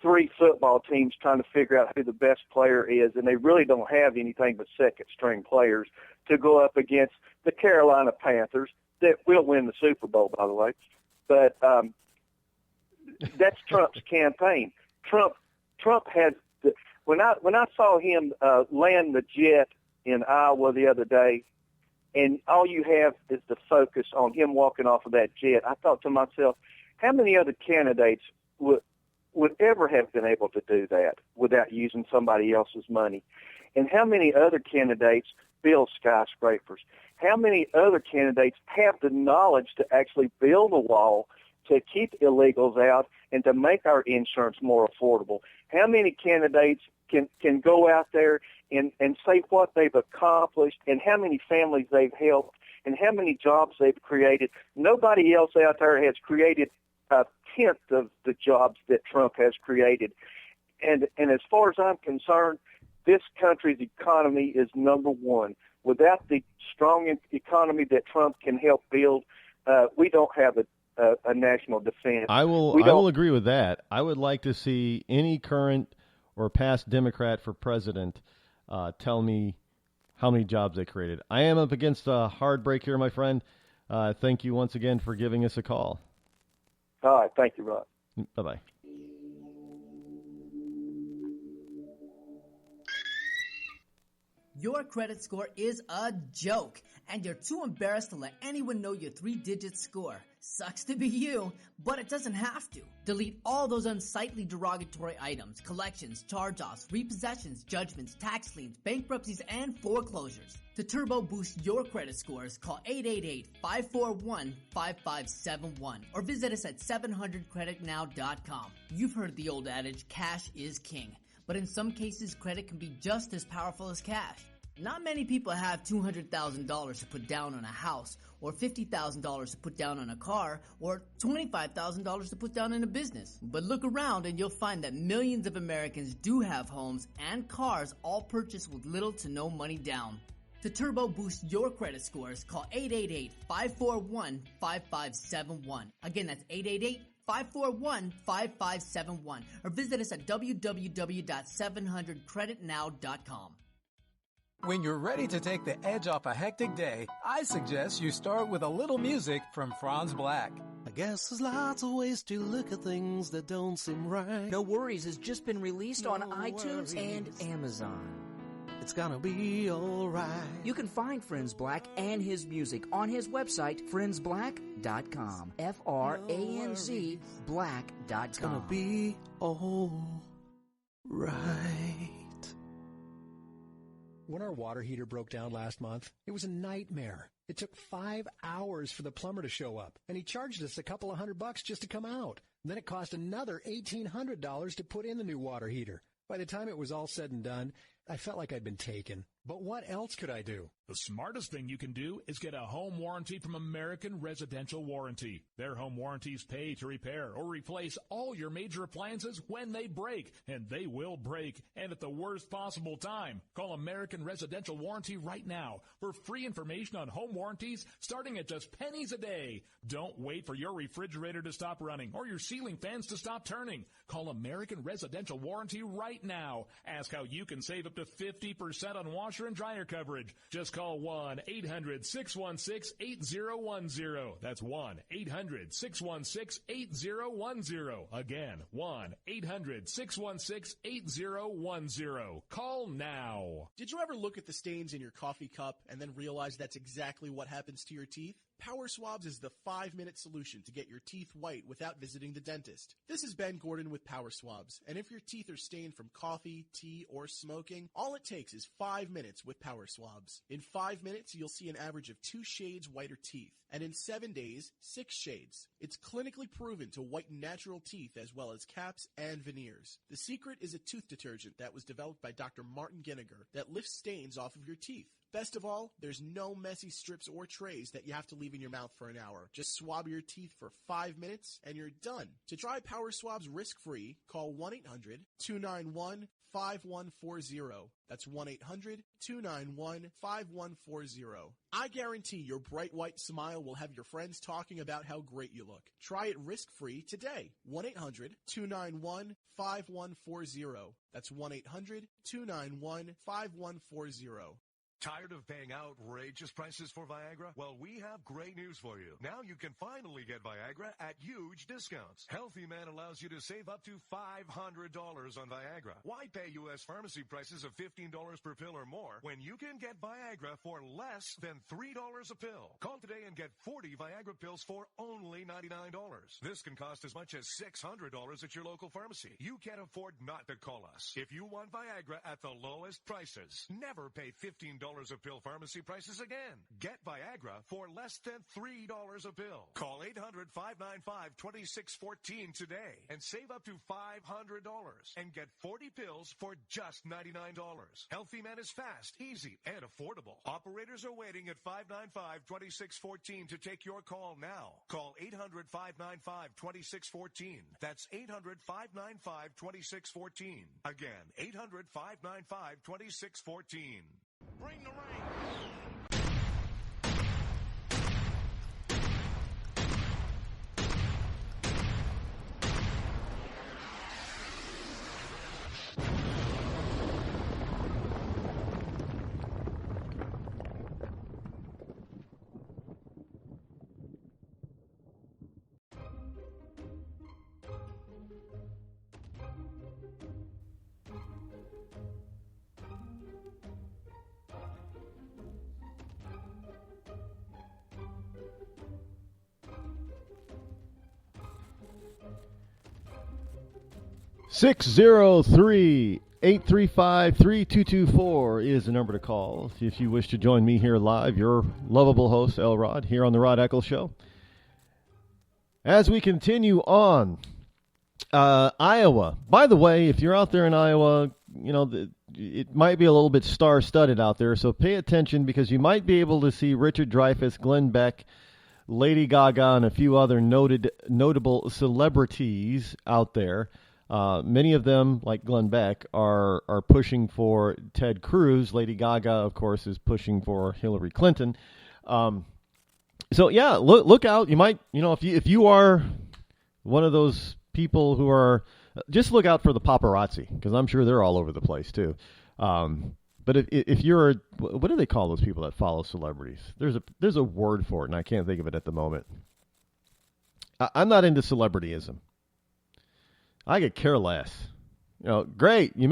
three football teams trying to figure out who the best player is, and they really don't have anything but second-string players to go up against the Carolina Panthers that will win the Super Bowl, by the way. But that's Trump's campaign. Trump has when I saw him land the jet in Iowa the other day, and all you have is the focus on him walking off of that jet, I thought to myself, how many other candidates would ever have been able to do that without using somebody else's money? And how many other candidates build skyscrapers? How many other candidates have the knowledge to actually build a wall to keep illegals out and to make our insurance more affordable? How many candidates can go out there and say what they've accomplished and how many families they've helped and how many jobs they've created? Nobody else out there has created a tenth of the jobs that Trump has created. And as far as I'm concerned, this country's economy is number one. Without the strong economy that Trump can help build, we don't have a national defense. I will agree with that. I would like to see any current or past Democrat for president tell me how many jobs they created. I am up against a hard break here, my friend. Thank you once again for giving us a call. All right. Thank you, Rod. Bye-bye. Your credit score is a joke, and you're too embarrassed to let anyone know your 3-digit score. Sucks to be you, but it doesn't have to. Delete all those unsightly derogatory items, collections, charge-offs, repossessions, judgments, tax liens, bankruptcies, and foreclosures. To turbo boost your credit scores, call 888-541-5571 or visit us at 700creditnow.com. You've heard the old adage, cash is king. But in some cases, credit can be just as powerful as cash. Not many people have $200,000 to put down on a house, or $50,000 to put down on a car, or $25,000 to put down in a business. But look around and you'll find that millions of Americans do have homes and cars all purchased with little to no money down. To turbo boost your credit scores, call 888-541-5571. Again, that's 888-541-5571 or visit us at www.700creditnow.com. When you're ready to take the edge off a hectic day, I suggest you start with a little music from Franz Black. I guess there's lots of ways to look at things that don't seem right. No Worries has just been released on iTunes and Amazon. It's gonna be alright. You can find Friends Black and his music on his website, friendsblack.com. F-R-A-N-Z black.com. It's gonna be alright. When our water heater broke down last month, it was a nightmare. It took 5 hours for the plumber to show up, and he charged us a couple of $100 just to come out. And then it cost another $1,800 to put in the new water heater. By the time it was all said and done, I felt like I'd been taken. But what else could I do? The smartest thing you can do is get a home warranty from American Residential Warranty. Their home warranties pay to repair or replace all your major appliances when they break, and they will break, and at the worst possible time. Call American Residential Warranty right now for free information on home warranties starting at just pennies a day. Don't wait for your refrigerator to stop running or your ceiling fans to stop turning. Call American Residential Warranty right now. Ask how you can save up to 50% on washer and dryer coverage. Just call 1-800-616-8010. That's 1-800-616-8010. Again, 1-800-616-8010. Call now. Did you ever look at the stains in your coffee cup and then realize that's exactly what happens to your teeth? Power Swabs is the 5-minute solution to get your teeth white without visiting the dentist. This is Ben Gordon with Power Swabs, and if your teeth are stained from coffee, tea, or smoking, all it takes is 5 minutes with Power Swabs. In 5 minutes, you'll see an average of 2 shades whiter teeth, and in 7 days, 6 shades. It's clinically proven to whiten natural teeth as well as caps and veneers. The secret is a tooth detergent that was developed by Dr. Martin Ginniger that lifts stains off of your teeth. Best of all, there's no messy strips or trays that you have to leave in your mouth for an hour. Just swab your teeth for 5 minutes and you're done. To try Power Swabs risk-free, call 1-800-291-5140. That's 1-800-291-5140. I guarantee your bright white smile will have your friends talking about how great you look. Try it risk-free today. 1-800-291-5140. That's 1-800-291-5140. Tired of paying outrageous prices for Viagra? Well, we have have great news for you. Now you can finally get Viagra at huge discounts. Healthy Man allows you to save up to $500 on Viagra. Why pay U.S. pharmacy prices of $15 per pill or more when you can get Viagra for less than $3 a pill? Call today and get 40 Viagra pills for only $99. This can cost as much as $600 at your local pharmacy. You can't afford not to call us. If you want Viagra at the lowest prices, never pay $15 a pill pharmacy prices again. Get Viagra for less than $3 a pill. Call 800-595-2614 today and save up to $500 and get 40 pills for just $99. Healthy Man is fast, easy, and affordable. Operators are waiting at 595-2614 to take your call now. Call 800-595-2614. That's 800-595-2614. Again, 800-595-2614. Bring the rain. 603-835-3224 is the number to call if you wish to join me here live, your lovable host, L. Rod, here on the Rod Eccles Show. As we continue on, Iowa. By the way, if you're out there in Iowa, you know, it might be a little bit star-studded out there, so pay attention because you might be able to see Richard Dreyfuss, Glenn Beck, Lady Gaga, and a few other notable celebrities out there. Many of them, like Glenn Beck, are pushing for Ted Cruz. Lady Gaga, of course, is pushing for Hillary Clinton. So yeah, look out. You might, you know, if you are one of those people who are, just look out for the paparazzi because I'm sure they're all over the place too. But if you're, what do they call those people that follow celebrities? There's a word for it, and I can't think of it at the moment. I'm not into celebrityism. I could care less. You know, great. You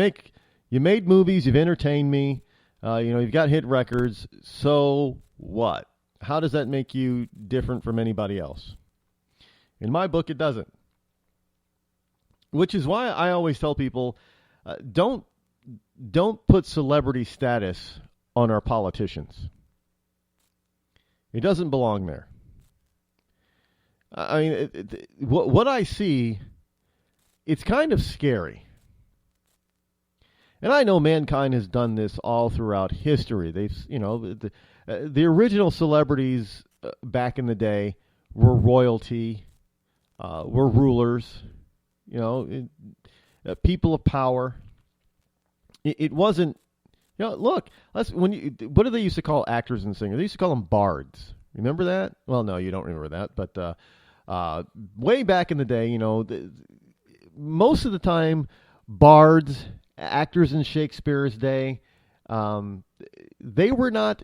made movies. You've entertained me. You've got hit records. So what? How does that make you different from anybody else? In my book, it doesn't. Which is why I always tell people, don't put celebrity status on our politicians. It doesn't belong there. I mean, what I see, it's kind of scary. And I know mankind has done this all throughout history. The original celebrities back in the day were royalty, were rulers, people of power. It wasn't, look, what do they used to call actors and singers? They used to call them bards. Remember that? Well, no, you don't remember that. But way back in the day, most of the time, bards, actors in Shakespeare's day, they were not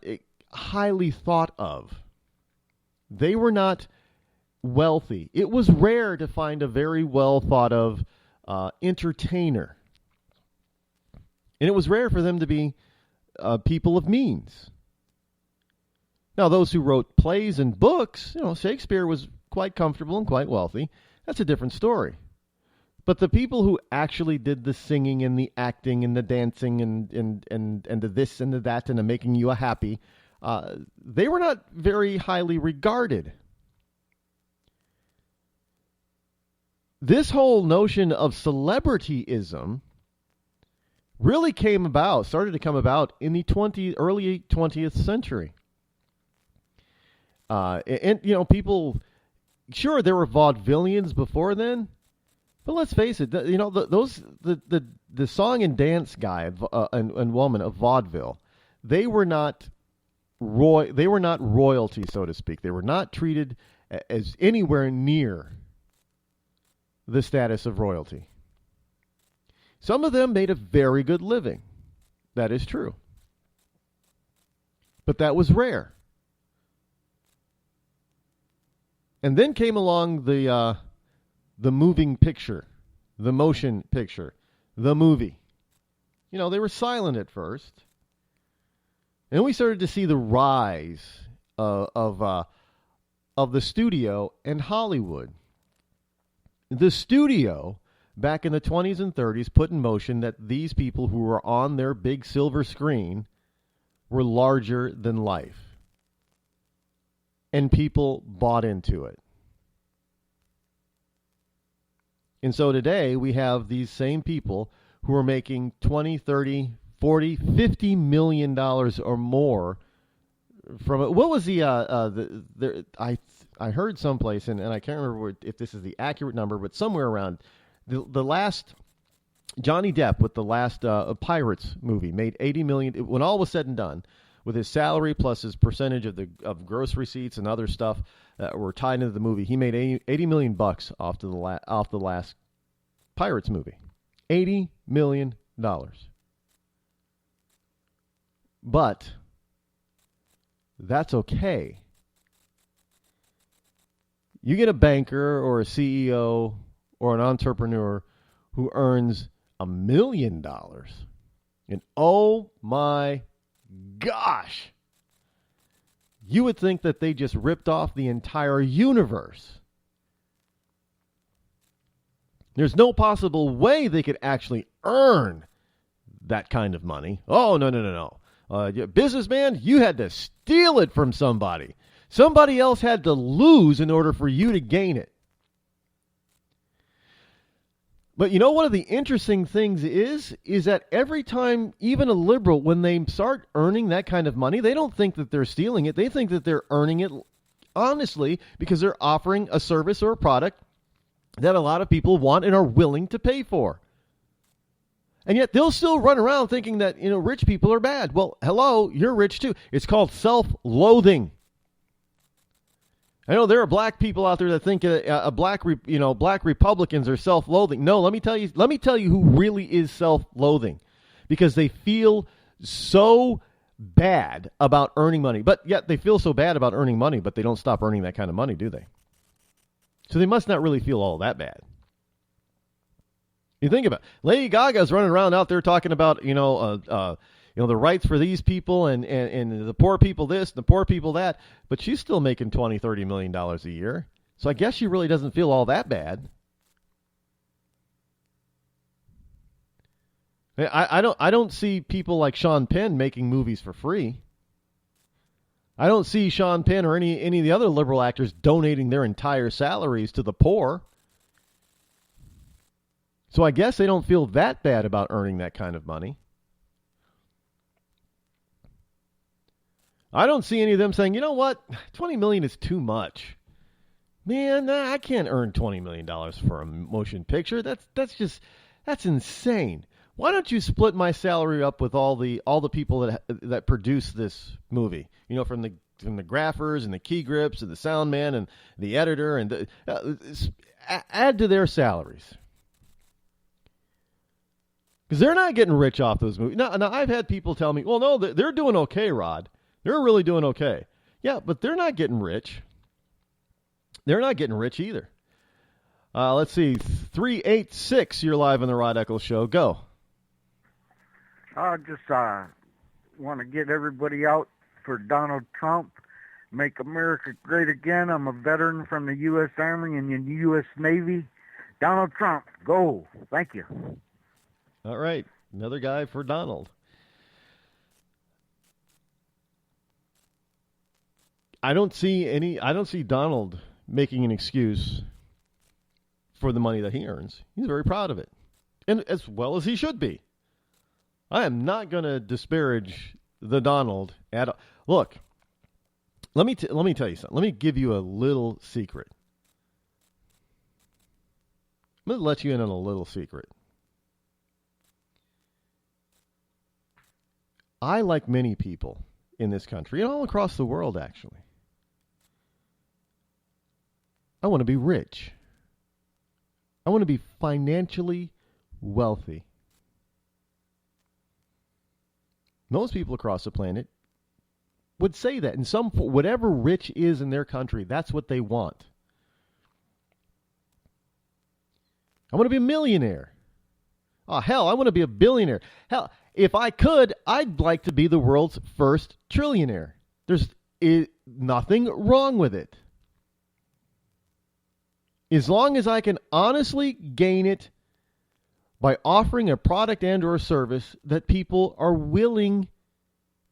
highly thought of. They were not wealthy. It was rare to find a very well thought of entertainer. And it was rare for them to be people of means. Now, those who wrote plays and books, Shakespeare was quite comfortable and quite wealthy. That's a different story. But the people who actually did the singing and the acting and the dancing and the this and the that and the making you happy, they were not very highly regarded. This whole notion of celebrityism really started to come about in the early 20th century. People, sure, there were vaudevillians before then, but let's face it, the song and dance guy and woman of vaudeville, they were not royalty, so to speak. They were not treated as anywhere near the status of royalty. Some of them made a very good living. That is true. But that was rare. And then came along the moving picture, the motion picture, the movie. You know, they were silent at first. And we started to see the rise of the studio and Hollywood. The studio, back in the 20s and 30s, put in motion that these people who were on their big silver screen were larger than life. And people bought into it. And so today we have these same people who are making $20, $30, $40, $50 million or more from it. What was I heard someplace, and I can't remember if this is the accurate number, but somewhere around the last Johnny Depp with the last Pirates movie made $80 million. When all was said and done, with his salary plus his percentage of gross receipts and other stuff that were tied into the movie, he made $80 million off the last Pirates movie. $80 million. But that's okay. You get a banker or a CEO or an entrepreneur who earns $1 million, and oh my gosh, you would think that they just ripped off the entire universe. There's no possible way they could actually earn that kind of money. Oh, no. Businessman, you had to steal it from somebody. Somebody else had to lose in order for you to gain it. But you know, one of the interesting things is that every time, even a liberal, when they start earning that kind of money, they don't think that they're stealing it. They think that they're earning it honestly because they're offering a service or a product that a lot of people want and are willing to pay for. And yet they'll still run around thinking that, rich people are bad. Well, hello, you're rich too. It's called self-loathing. I know there are black people out there that think black Republicans are self-loathing. No, let me tell you who really is self-loathing, because they feel so bad about earning money. But yet they feel so bad about earning money, but they don't stop earning that kind of money, do they? So they must not really feel all that bad. You think about it. Lady Gaga's running around out there talking about, the rights for these people and the poor people this and the poor people that, but she's still making $20, $30 million a year. So I guess she really doesn't feel all that bad. I don't see people like Sean Penn making movies for free. I don't see Sean Penn or any of the other liberal actors donating their entire salaries to the poor. So I guess they don't feel that bad about earning that kind of money. I don't see any of them saying, you know what, $20 million is too much. Man, I can't earn $20 million for a motion picture. That's insane. Why don't you split my salary up with all the people that produce this movie? From the graphers and the key grips and the sound man and the editor and add to their salaries. Because they're not getting rich off those movies. Now, I've had people tell me, well, no, they're doing okay, Rod. They're really doing okay. Yeah, but they're not getting rich. They're not getting rich either. Let's see. 386, you're live on the Rod Eccles Show. Go. I just want to get everybody out for Donald Trump. Make America great again. I'm a veteran from the U.S. Army and the U.S. Navy. Donald Trump, go. Thank you. All right. Another guy for Donald. I don't see Donald making an excuse for the money that he earns. He's very proud of it. And as well as he should be. I am not going to disparage the Donald at all. Look, let me tell you something. Let me give you a little secret. I'm going to let you in on a little secret. I, like many people in this country, and all across the world actually, I want to be rich. I want to be financially wealthy. Most people across the planet would say that. And whatever rich is in their country, that's what they want. I want to be a millionaire. Oh, hell, I want to be a billionaire. Hell, if I could, I'd like to be the world's first trillionaire. There's nothing wrong with it. As long as I can honestly gain it by offering a product and or a service that people are willing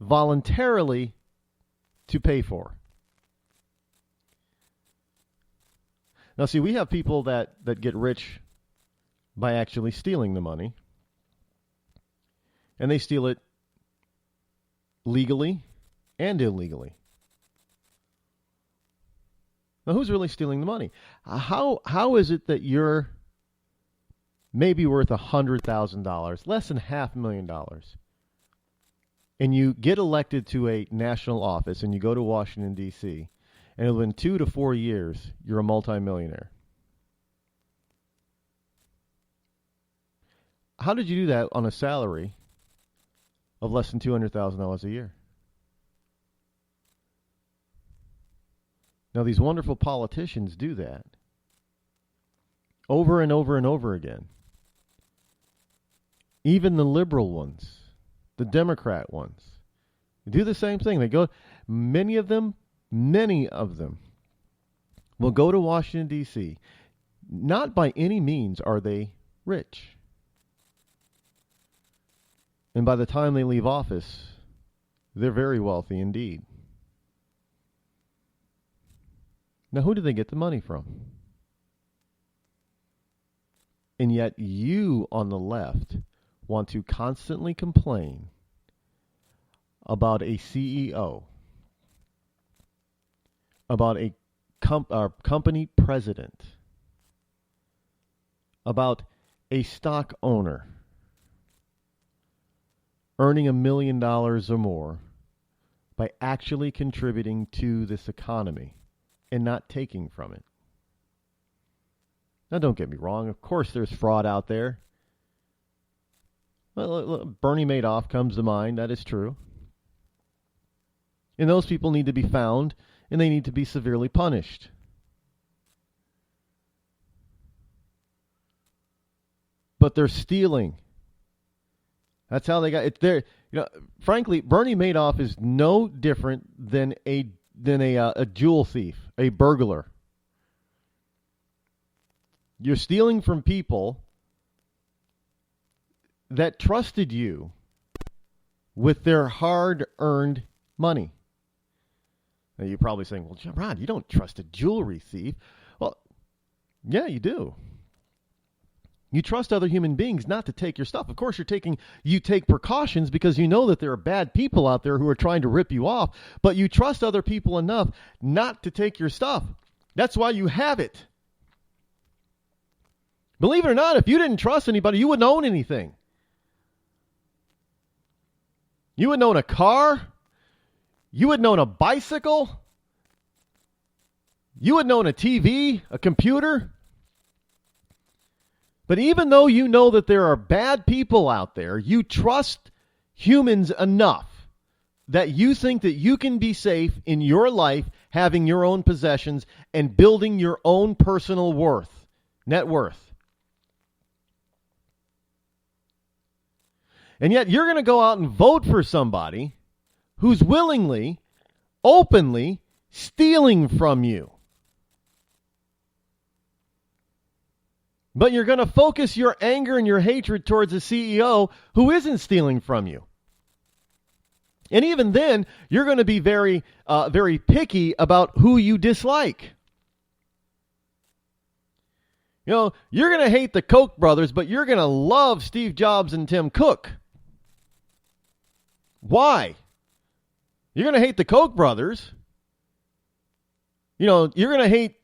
voluntarily to pay for. Now, see, we have people that get rich by actually stealing the money. And they steal it legally and illegally. Now, who's really stealing the money? How is it that you're maybe worth $100,000, less than $500,000, and you get elected to a national office and you go to Washington, D.C., and within 2 to 4 years, you're a multimillionaire? How did you do that on a salary of less than $200,000 a year? Now, these wonderful politicians do that over and over and over again. Even the liberal ones, the Democrat ones, do the same thing. They go, many of them will go to Washington, D.C. Not by any means are they rich. And by the time they leave office, they're very wealthy indeed. Now, who do they get the money from? And yet you on the left want to constantly complain about a CEO, about a company president, about a stock owner earning $1 million or more by actually contributing to this economy and not taking from it. Now, don't get me wrong. Of course, there's fraud out there. Well, Bernie Madoff comes to mind. That is true. And those people need to be found, and they need to be severely punished. But they're stealing. That's how they got it. There, frankly, Bernie Madoff is no different than a jewel thief, a burglar. You're stealing from people that trusted you with their hard-earned money. Now, you're probably saying, well, Rod, you don't trust a jewelry thief. Well, yeah, you do. You trust other human beings not to take your stuff. Of course, you take precautions because you know that there are bad people out there who are trying to rip you off, but you trust other people enough not to take your stuff. That's why you have it. Believe it or not, if you didn't trust anybody, you wouldn't own anything. You wouldn't own a car. You wouldn't own a bicycle. You wouldn't own a TV, a computer. But even though you know that there are bad people out there, you trust humans enough that you think that you can be safe in your life, having your own possessions, and building your own personal net worth. And yet you're going to go out and vote for somebody who's willingly, openly stealing from you. But you're going to focus your anger and your hatred towards a CEO who isn't stealing from you. And even then, you're going to be very, very picky about who you dislike. You're going to hate the Koch brothers, but you're going to love Steve Jobs and Tim Cook. Why? You're going to hate the Koch brothers. You're going to hate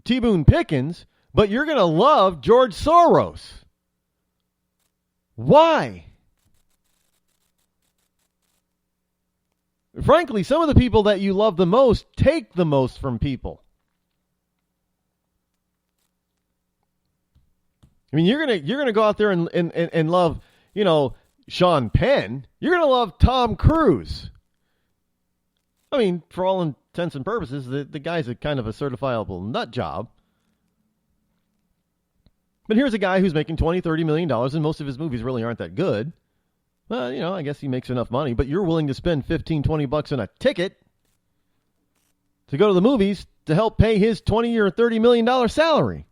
T. Boone Pickens, but you're going to love George Soros. Why? Frankly, some of the people that you love the most take the most from people. I mean, you're gonna go out there and love, Sean Penn. You're gonna love Tom Cruise. I mean, for all intents and purposes, the guy's a kind of a certifiable nut job. But here's a guy who's making $20, $30 million, and most of his movies really aren't that good. Well, you know, I guess he makes enough money, but you're willing to spend $15, $20 on a ticket to go to the movies to help pay his $20 or $30 million salary.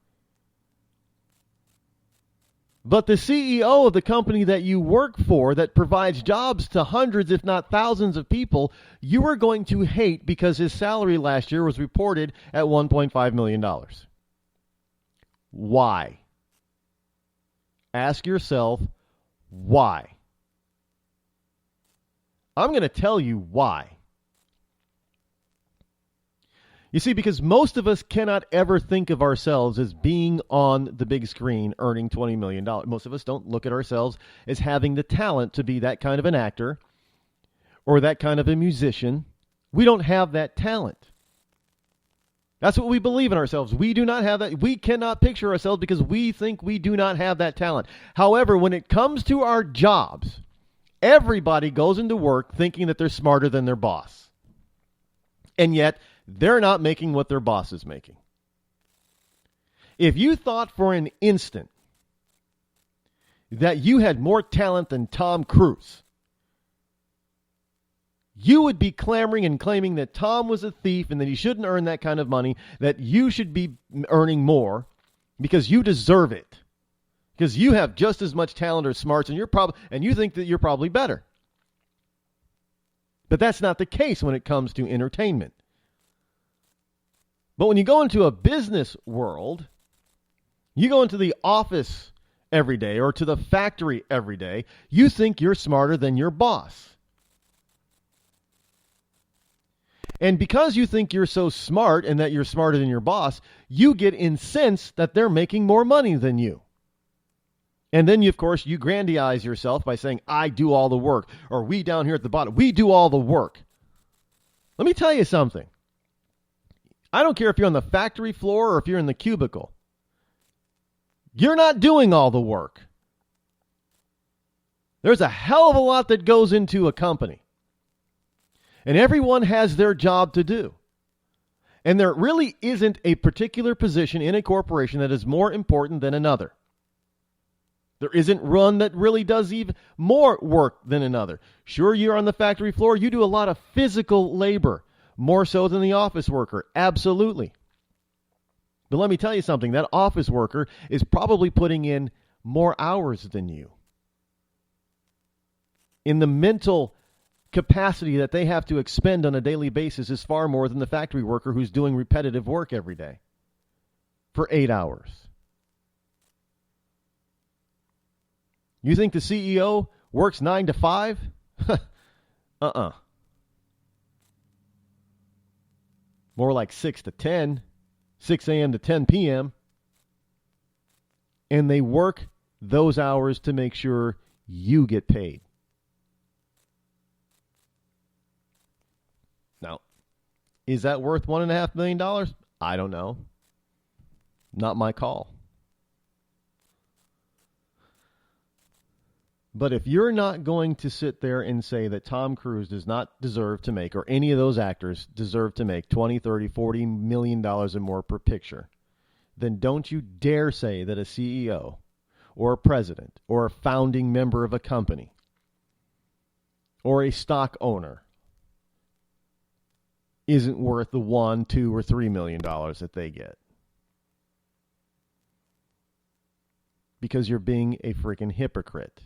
But the CEO of the company that you work for that provides jobs to hundreds, if not thousands of people, you are going to hate because his salary last year was reported at $1.5 million. Why? Ask yourself, why? I'm going to tell you why. You see, because most of us cannot ever think of ourselves as being on the big screen earning $20 million. Most of us don't look at ourselves as having the talent to be that kind of an actor or that kind of a musician. We don't have that talent. That's what we believe in ourselves. We do not have that. We cannot picture ourselves because we think we do not have that talent. However, when it comes to our jobs, everybody goes into work thinking that they're smarter than their boss. And yet, they're not making what their boss is making. If you thought for an instant that you had more talent than Tom Cruise, you would be clamoring and claiming that Tom was a thief and that he shouldn't earn that kind of money, that you should be earning more because you deserve it. Because you have just as much talent or smarts and you think that you're probably better. But that's not the case when it comes to entertainment. But when you go into a business world, you go into the office every day or to the factory every day, you think you're smarter than your boss. And because you think you're so smart and that you're smarter than your boss, you get incensed that they're making more money than you. And then, of course, you grandize yourself by saying, I do all the work, or we down here at the bottom, we do all the work. Let me tell you something. I don't care if you're on the factory floor or if you're in the cubicle. You're not doing all the work. There's a hell of a lot that goes into a company. And everyone has their job to do. And there really isn't a particular position in a corporation that is more important than another. There isn't one that really does even more work than another. Sure, you're on the factory floor. You do a lot of physical labor, more so than the office worker. Absolutely. But let me tell you something. That office worker is probably putting in more hours than you. In the mental capacity that they have to expend on a daily basis is far more than the factory worker who's doing repetitive work every day for 8 hours. You think the CEO works 9 to 5? More like 6 to 10, 6 a.m. to 10 p.m. And they work those hours to make sure you get paid. Now, is that worth $1.5 million? I don't know. Not my call. But if you're not going to sit there and say that Tom Cruise does not deserve to make, or any of those actors deserve to make $20, $30, $40 million and more per picture, then don't you dare say that a CEO or a president or a founding member of a company or a stock owner isn't worth the $1, $2, or $3 million that they get. Because you're being a freaking hypocrite.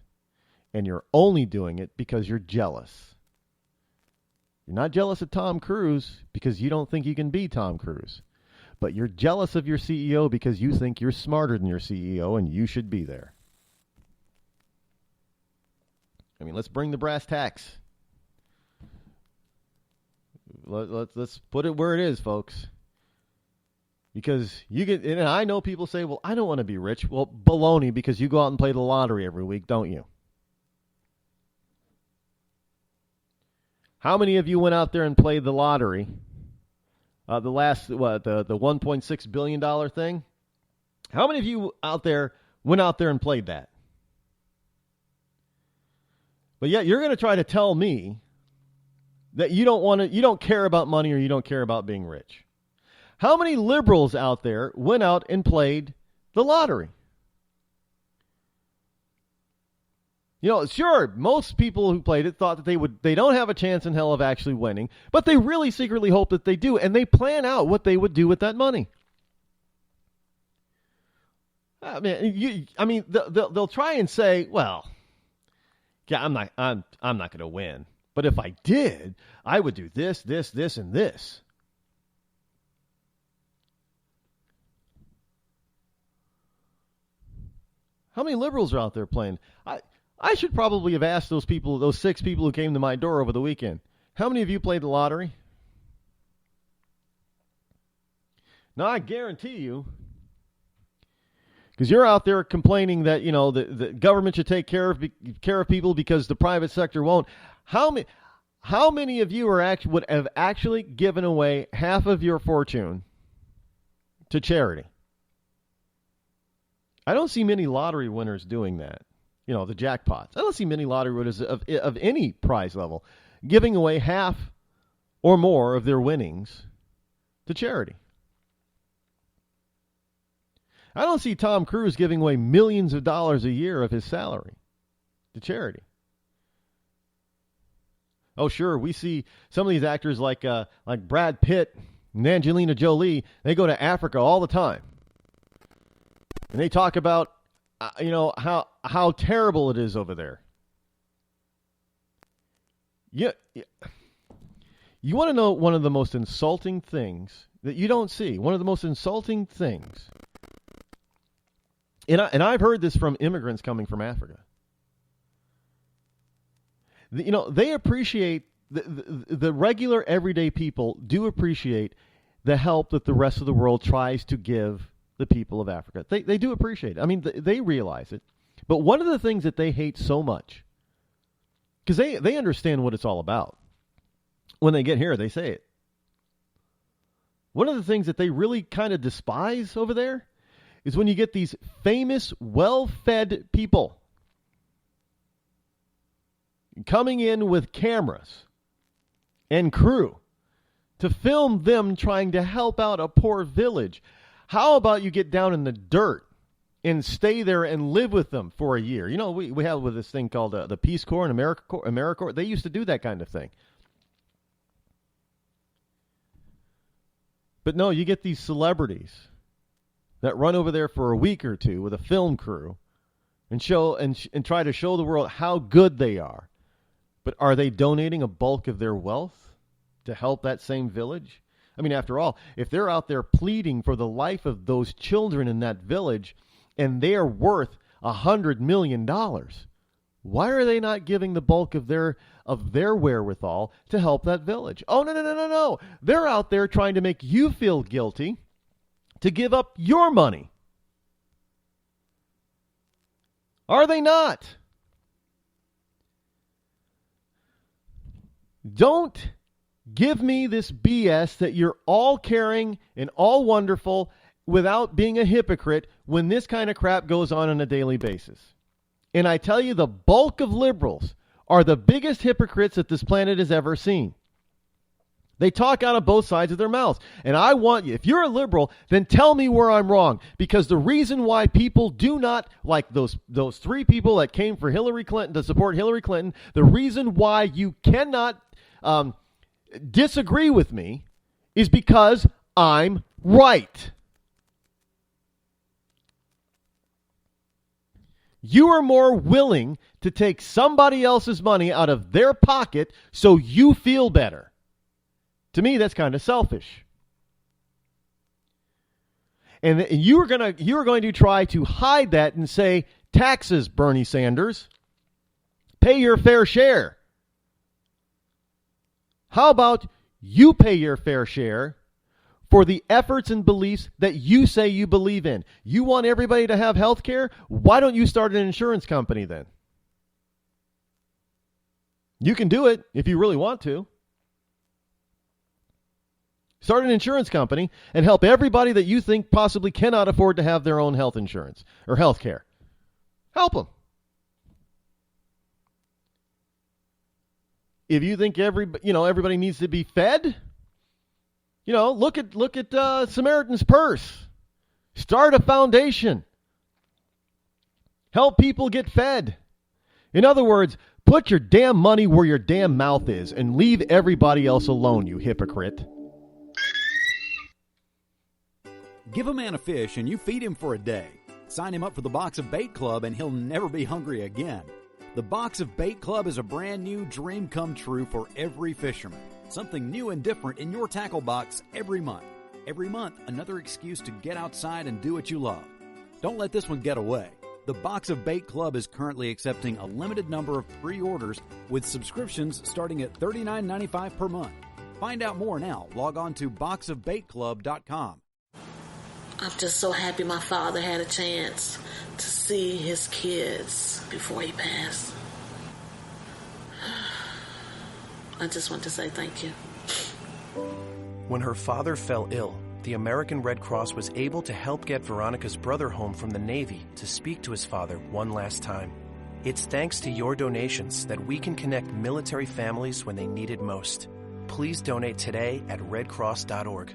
And you're only doing it because you're jealous. You're not jealous of Tom Cruise because you don't think you can be Tom Cruise. But you're jealous of your CEO because you think you're smarter than your CEO and you should be there. I mean, let's bring the brass tacks. Let's put it where it is, folks. Because you get, and I know people say, well, I don't want to be rich. Well, baloney, because you go out and play the lottery every week, don't you? How many of you went out there and played the lottery? The $1.6 billion thing? How many of you out there went out there and played that? But yet you're going to try to tell me that you don't care about money or you don't care about being rich. How many liberals out there went out and played the lottery? Sure, most people who played it thought that they don't have a chance in hell of actually winning, but they really secretly hope that they do, and they plan out what they would do with that money. They'll try and say, well, yeah, I'm not going to win, but if I did, I would do this, this, this, and this. How many liberals are out there playing? I should probably have asked those 6 people who came to my door over the weekend, how many of you played the lottery? Now, I guarantee you, because you're out there complaining that, the government should take care of people because the private sector won't. How many of you would have actually given away half of your fortune to charity? I don't see many lottery winners doing that. The jackpots. I don't see many lottery winners of any prize level giving away half or more of their winnings to charity. I don't see Tom Cruise giving away millions of dollars a year of his salary to charity. Oh, sure, we see some of these actors like Brad Pitt and Angelina Jolie. They go to Africa all the time, and they talk about how terrible it is over there. Yeah. You want to know one of the most insulting things that you don't see? One of the most insulting things. And I've heard this from immigrants coming from Africa. They appreciate, the regular everyday people do appreciate the help that the rest of the world tries to give the people of Africa. They do appreciate it. I mean, they realize it. But one of the things that they hate so much, because they understand what it's all about. When they get here, they say it. One of the things that they really kind of despise over there is when you get these famous, well-fed people coming in with cameras and crew to film them trying to help out a poor village. How about you get down in the dirt and stay there and live with them for a year? We have with this thing called the Peace Corps and AmeriCorps. They used to do that kind of thing. But no, you get these celebrities that run over there for a week or two with a film crew and try to show the world how good they are. But are they donating a bulk of their wealth to help that same village? I mean, after all, if they're out there pleading for the life of those children in that village and they are worth $100 million, why are they not giving the bulk of their wherewithal to help that village? Oh, no. They're out there trying to make you feel guilty to give up your money. Are they not? Don't give me this BS that you're all caring and all wonderful without being a hypocrite when this kind of crap goes on a daily basis. And I tell you, the bulk of liberals are the biggest hypocrites that this planet has ever seen. They talk out of both sides of their mouths. And I want you, if you're a liberal, then tell me where I'm wrong. Because the reason why people do not, like those 3 people that came for Hillary Clinton to support Hillary Clinton, the reason why you cannot disagree with me is because I'm right. You are more willing to take somebody else's money out of their pocket so you feel better. To me, that's kind of selfish. And you're going to try to hide that and say, taxes, Bernie Sanders. Pay your fair share. How about you pay your fair share for the efforts and beliefs that you say you believe in? You want everybody to have health care? Why don't you start an insurance company then? You can do it if you really want to. Start an insurance company and help everybody that you think possibly cannot afford to have their own health insurance or health care. Help them. If you think everybody needs to be fed, look at Samaritan's Purse. Start a foundation. Help people get fed. In other words, put your damn money where your damn mouth is and leave everybody else alone, you hypocrite. Give a man a fish and you feed him for a day. Sign him up for the Box of Bait Club and he'll never be hungry again. The Box of Bait Club is a brand new dream come true for every fisherman. Something new and different in your tackle box every month. Every month, another excuse to get outside and do what you love. Don't let this one get away. The Box of Bait Club is currently accepting a limited number of pre-orders with subscriptions starting at $39.95 per month. Find out more now. Log on to boxofbaitclub.com. I'm just so happy my father had a chance to see his kids before he passed. I just want to say thank you. When her father fell ill, the American Red Cross was able to help get Veronica's brother home from the Navy to speak to his father one last time. It's thanks to your donations that we can connect military families when they need it most. Please donate today at redcross.org.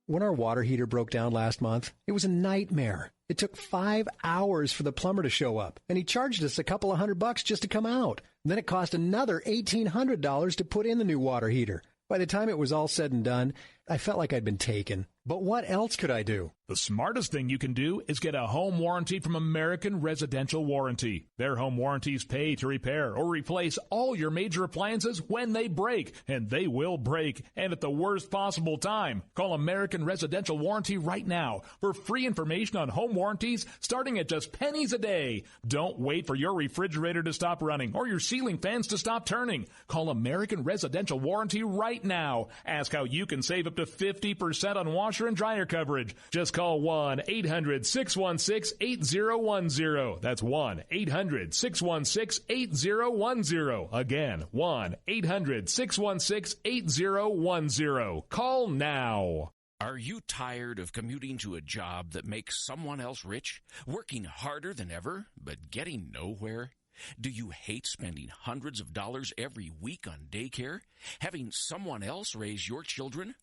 When our water heater broke down last month, it was a nightmare. It took 5 hours for the plumber to show up, and he charged us a couple of $100 just to come out. And then it cost another $1,800 to put in the new water heater. By the time it was all said and done, I felt like I'd been taken. But what else could I do? The smartest thing you can do is get a home warranty from American Residential Warranty. Their home warranties pay to repair or replace all your major appliances when they break, and they will break, and at the worst possible time. Call American Residential Warranty right now for free information on home warranties starting at just pennies a day. Don't wait for your refrigerator to stop running or your ceiling fans to stop turning. Call American Residential Warranty right now. Ask how you can save up to 50% on washer and dryer coverage. Just call 1-800-616-8010. That's 1-800-616-8010. Again, 1-800-616-8010. Call now. Are you tired of commuting to a job that makes someone else rich? Working harder than ever, but getting nowhere? Do you hate spending hundreds of dollars every week on daycare? Having someone else raise your children?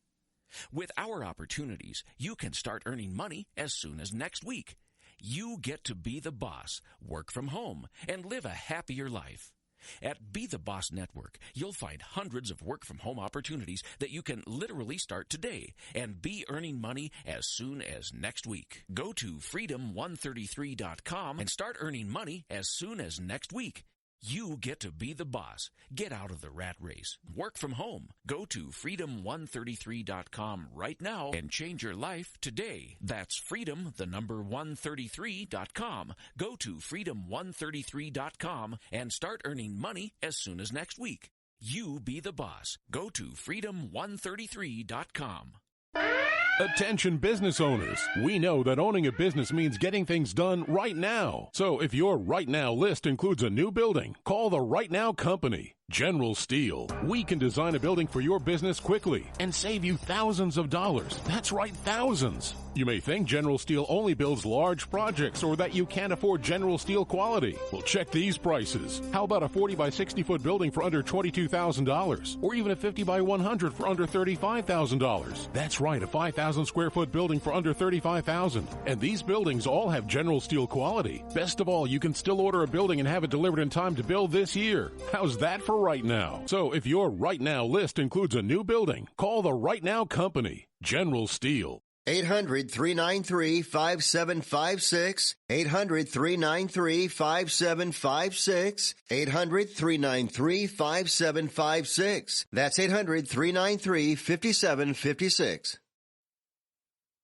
With our opportunities, you can start earning money as soon as next week. You get to be the boss, work from home, and live a happier life. At Be the Boss Network, you'll find hundreds of work-from-home opportunities that you can literally start today and be earning money as soon as next week. Go to freedom133.com and start earning money as soon as next week. You get to be the boss. Get out of the rat race. Work from home. Go to freedom133.com right now and change your life today. That's freedom, the number 133.com. Go to freedom133.com and start earning money as soon as next week. You be the boss. Go to freedom133.com. Attention business owners. We know that owning a business means getting things done right now. So if your right now list includes a new building, call the Right Now Company. General Steel. We can design a building for your business quickly and save you thousands of dollars. That's right, thousands. You may think General Steel only builds large projects or that you can't afford General Steel quality. Well, check these prices. How about a 40 by 60 foot building for under $22,000? Or even a 50 by 100 for under $35,000? That's right, a 5,000 square foot building for under $35,000. And these buildings all have General Steel quality. Best of all, you can still order a building and have it delivered in time to build this year. How's that for right now? So if your right now list includes a new building, call the Right Now Company, General Steel. 800-393-5756. 800-393-5756. 800-393-5756. That's 800-393-5756.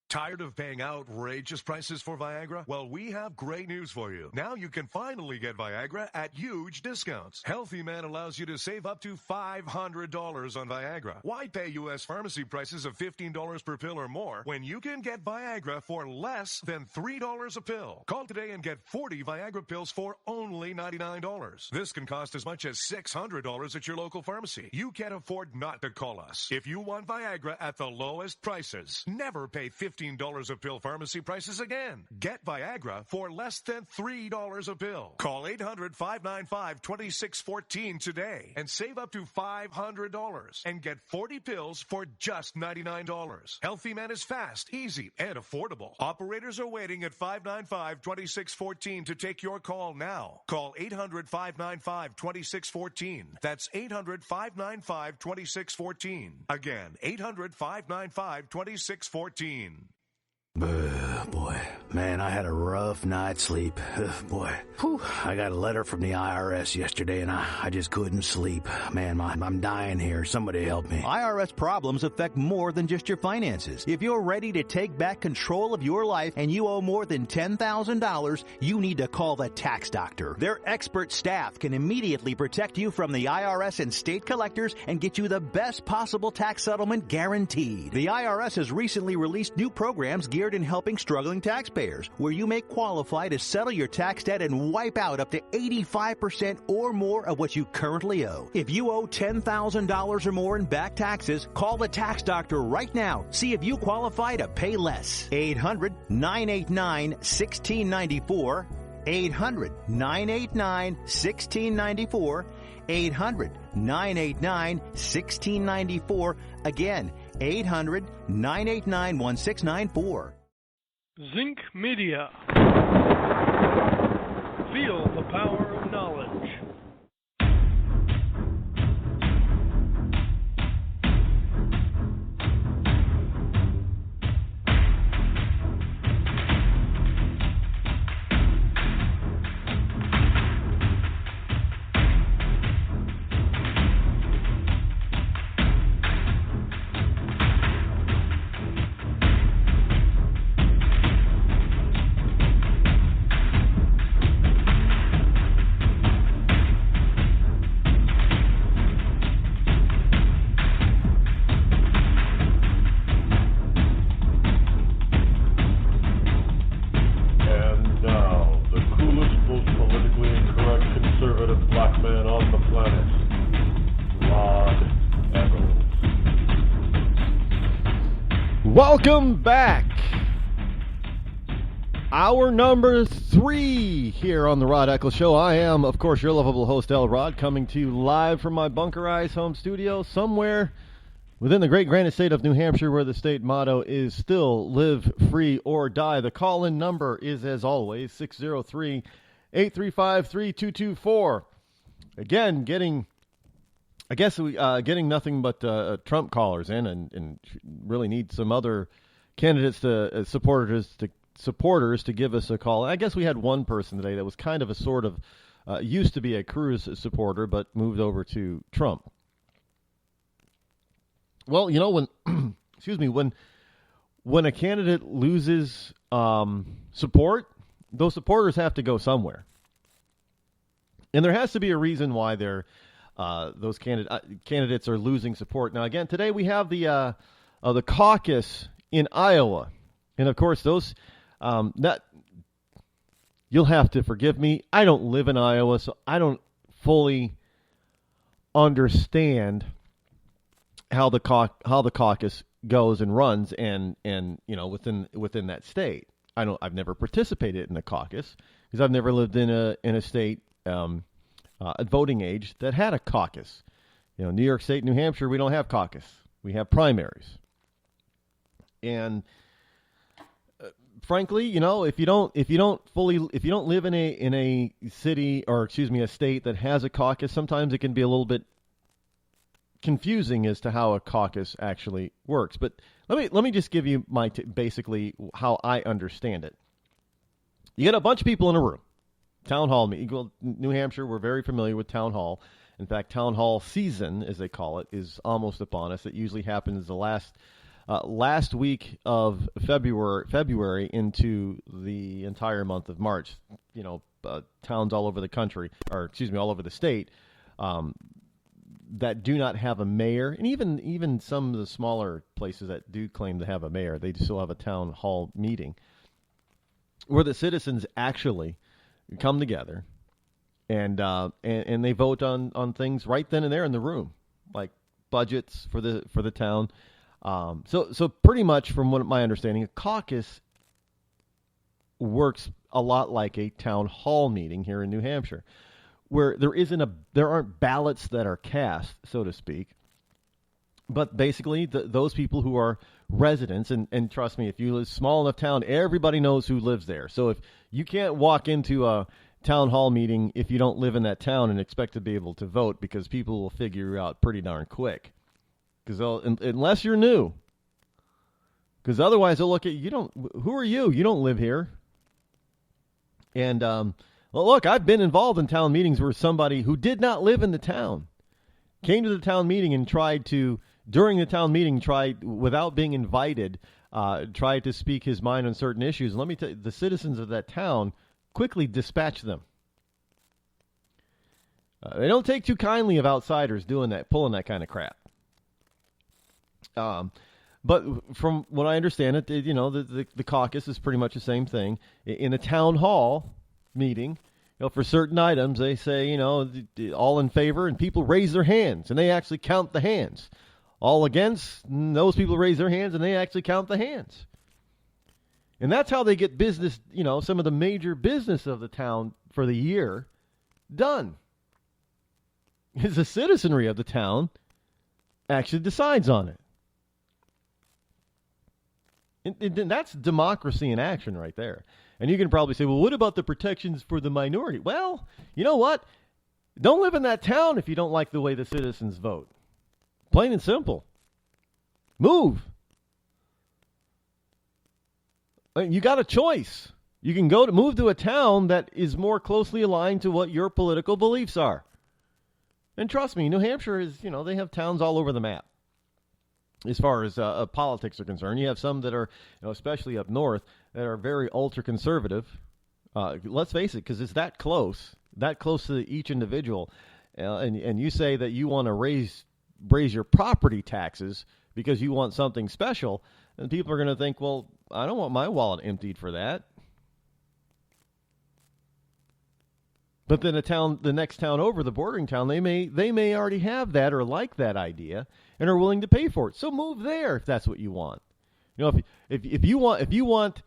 Tired of paying outrageous prices for Viagra? Well, we have great news for you. Now you can finally get Viagra at huge discounts. Healthy Man allows you to save up to $500 on Viagra. Why pay U.S. pharmacy prices of $15 per pill or more when you can get Viagra for less than $3 a pill? Call today and get 40 Viagra pills for only $99. This can cost as much as $600 at your local pharmacy. You can't afford not to call us. If you want Viagra at the lowest prices, never pay $15 $15 a pill pharmacy prices again. Get Viagra for less than $3 a pill. Call 800-595-2614 today and save up to $500 and get 40 pills for just $99. Healthy Man is fast, easy, and affordable. Operators are waiting at 595-2614 to take your call now. Call 800-595-2614. That's 800-595-2614. Again, 800-595-2614. Boy, man, I had a rough night's sleep. Boy, I got a letter from the IRS yesterday, and I just couldn't sleep. Man, I'm dying here. Somebody help me. IRS problems affect more than just your finances. If you're ready to take back control of your life and you owe more than $10,000, you need to call the tax doctor. Their expert staff can immediately protect you from the IRS and state collectors and get you the best possible tax settlement guaranteed. The IRS has recently released new programs geared in helping struggling taxpayers, where you may qualify to settle your tax debt and wipe out up to 85% or more of what you currently owe. If you owe $10,000 or more in back taxes, call the tax doctor right now. See if you qualify to pay less. 800-989-1694. 800-989-1694. 800-989-1694. Again, 800-989-1694. Zinc Media. Feel the power of knowledge. Welcome back. Hour number 3 here on the Rod Eccles Show. I am, of course, your lovable host, L. Rod, coming to you live from my bunkerized home studio somewhere within the great granite state of New Hampshire, where the state motto is still live free or die. The call-in number is, as always, 603-835-3224. Again, getting nothing but Trump callers in, and really need some other candidates to supporters to give us a call. I guess we had one person today that was kind of a sort of used to be a Cruz supporter, but moved over to Trump. Well, you know, when when a candidate loses support, those supporters have to go somewhere, and there has to be a reason why they're those candidates are losing support. Now, again, today we have the caucus in Iowa, and of course, those that you'll have to forgive me. I don't live in Iowa, so I don't fully understand how the caucus goes and runs, and you know, within that state. I've never participated in the caucus because I've never lived in a state at voting age that had a caucus. You know, New York State, New Hampshire, we don't have caucus. We have primaries. And frankly, you know, if you don't live in a city, or a state that has a caucus, sometimes it can be a little bit confusing as to how a caucus actually works. But let me just give you basically how I understand it. You get a bunch of people in a room. Town hall meeting. New Hampshire, we're very familiar with town hall. In fact, town hall season, as they call it, is almost upon us. It usually happens the last week of February into the entire month of March. You know, towns all over the country, all over the state, that do not have a mayor, and even some of the smaller places that do claim to have a mayor, they still have a town hall meeting where the citizens actually come together and they vote on things right then and there in the room, like budgets for the town, So pretty much from what my understanding, a caucus works a lot like a town hall meeting here in New Hampshire, where there aren't ballots that are cast, so to speak. But basically, those people who are residents, and trust me, if you live in a small enough town, everybody knows who lives there. So if you can't walk into a town hall meeting if you don't live in that town and expect to be able to vote, because people will figure you out pretty darn quick. Because unless you're new, because otherwise they'll look at you. Who are you? You don't live here. And well, look, I've been involved in town meetings where somebody who did not live in the town came to the town meeting and tried to. During the town meeting, without being invited, tried to speak his mind on certain issues. And let me tell you, the citizens of that town quickly dispatched them. They don't take too kindly of outsiders doing that, pulling that kind of crap. But from what I understand it, the caucus is pretty much the same thing. In a town hall meeting, for certain items, they say, all in favor, and people raise their hands, and they actually count the hands. All against, those people raise their hands, and they actually count the hands. And that's how they get business, some of the major business of the town for the year done. Is the citizenry of the town actually decides on it. And that's democracy in action right there. And you can probably say, well, what about the protections for the minority? Well, you know what? Don't live in that town if you don't like the way the citizens vote. Plain and simple. Move. You got a choice. You can move to a town that is more closely aligned to what your political beliefs are. And trust me, New Hampshire is, they have towns all over the map. As far as politics are concerned, you have some that are, especially up north, that are very ultra-conservative. Let's face it, because it's that close to each individual. And you say that you want to raise your property taxes because you want something special, and people are going to think, well, I don't want my wallet emptied for that. But then the next town over, the bordering town, they may already have that or like that idea and are willing to pay for it. So move there if that's what you want. If you want,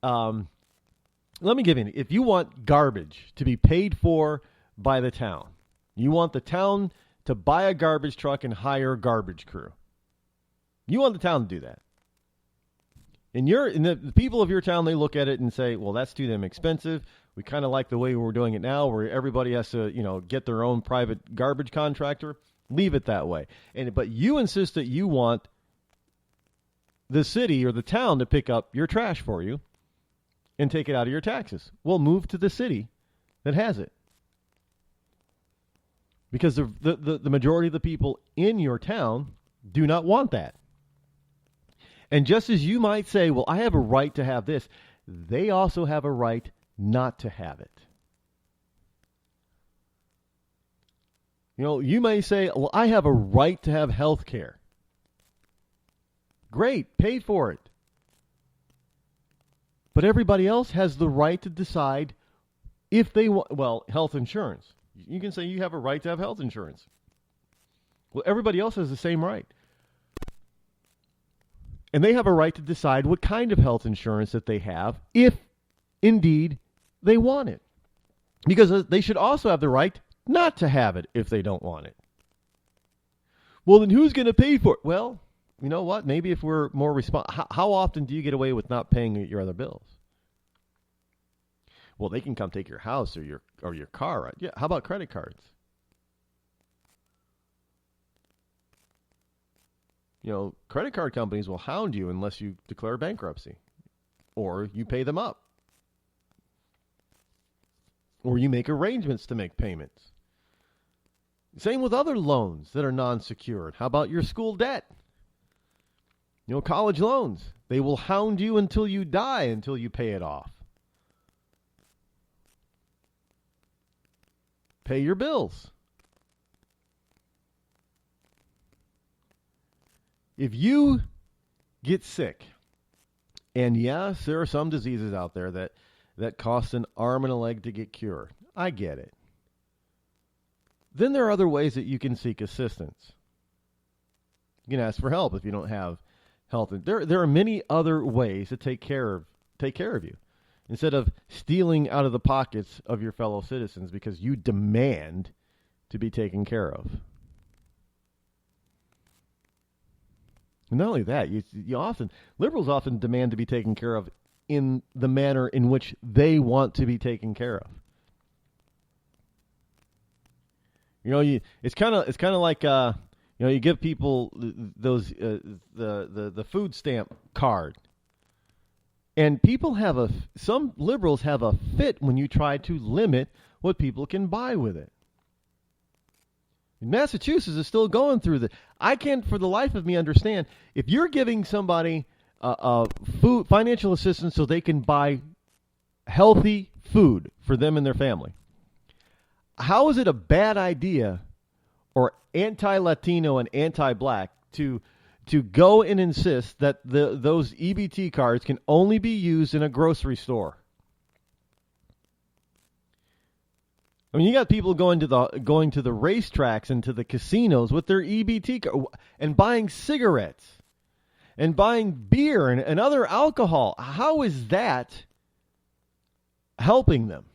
let me give you, if you want garbage to be paid for by the town, you want the town to buy a garbage truck and hire a garbage crew. You want the town to do that. And the people of your town, they look at it and say, well, that's too damn expensive. We kind of like the way we're doing it now, where everybody has to, get their own private garbage contractor. Leave it that way. But you insist that you want the city or the town to pick up your trash for you and take it out of your taxes. Well, move to the city that has it. Because the majority of the people in your town do not want that. And just as you might say, well, I have a right to have this, they also have a right not to have it. You may say, well, I have a right to have health care. Great, pay for it. But everybody else has the right to decide if they want, health insurance. You can say you have a right to have health insurance. Well, everybody else has the same right. And they have a right to decide what kind of health insurance that they have, if indeed they want it. Because they should also have the right not to have it if they don't want it. Well, then who's going to pay for it? Well, you know what? Maybe if we're more how often do you get away with not paying your other bills? Well, they can come take your house or your car, right? Yeah. How about credit cards? Credit card companies will hound you unless you declare bankruptcy, or you pay them up, or you make arrangements to make payments. Same with other loans that are non-secured. How about your school debt? College loans. They will hound you until you die until you pay it off. Pay your bills. If you get sick, and yes, there are some diseases out there that cost an arm and a leg to get cured. I get it. Then there are other ways that you can seek assistance. You can ask for help if you don't have health. There are many other ways to take care of you, instead of stealing out of the pockets of your fellow citizens because you demand to be taken care of. And not only that, liberals often demand to be taken care of in the manner in which they want to be taken care of. It's kind of like you give people those the food stamp card, and some liberals have a fit when you try to limit what people can buy with it. Massachusetts is still going through that. I can't, for the life of me, understand if you're giving somebody food financial assistance so they can buy healthy food for them and their family. How is it a bad idea or anti-Latino and anti-black to go and insist that those EBT cards can only be used in a grocery store? I mean, you got people going to the racetracks and to the casinos with their EBT card and buying cigarettes and buying beer and other alcohol. How is that helping them?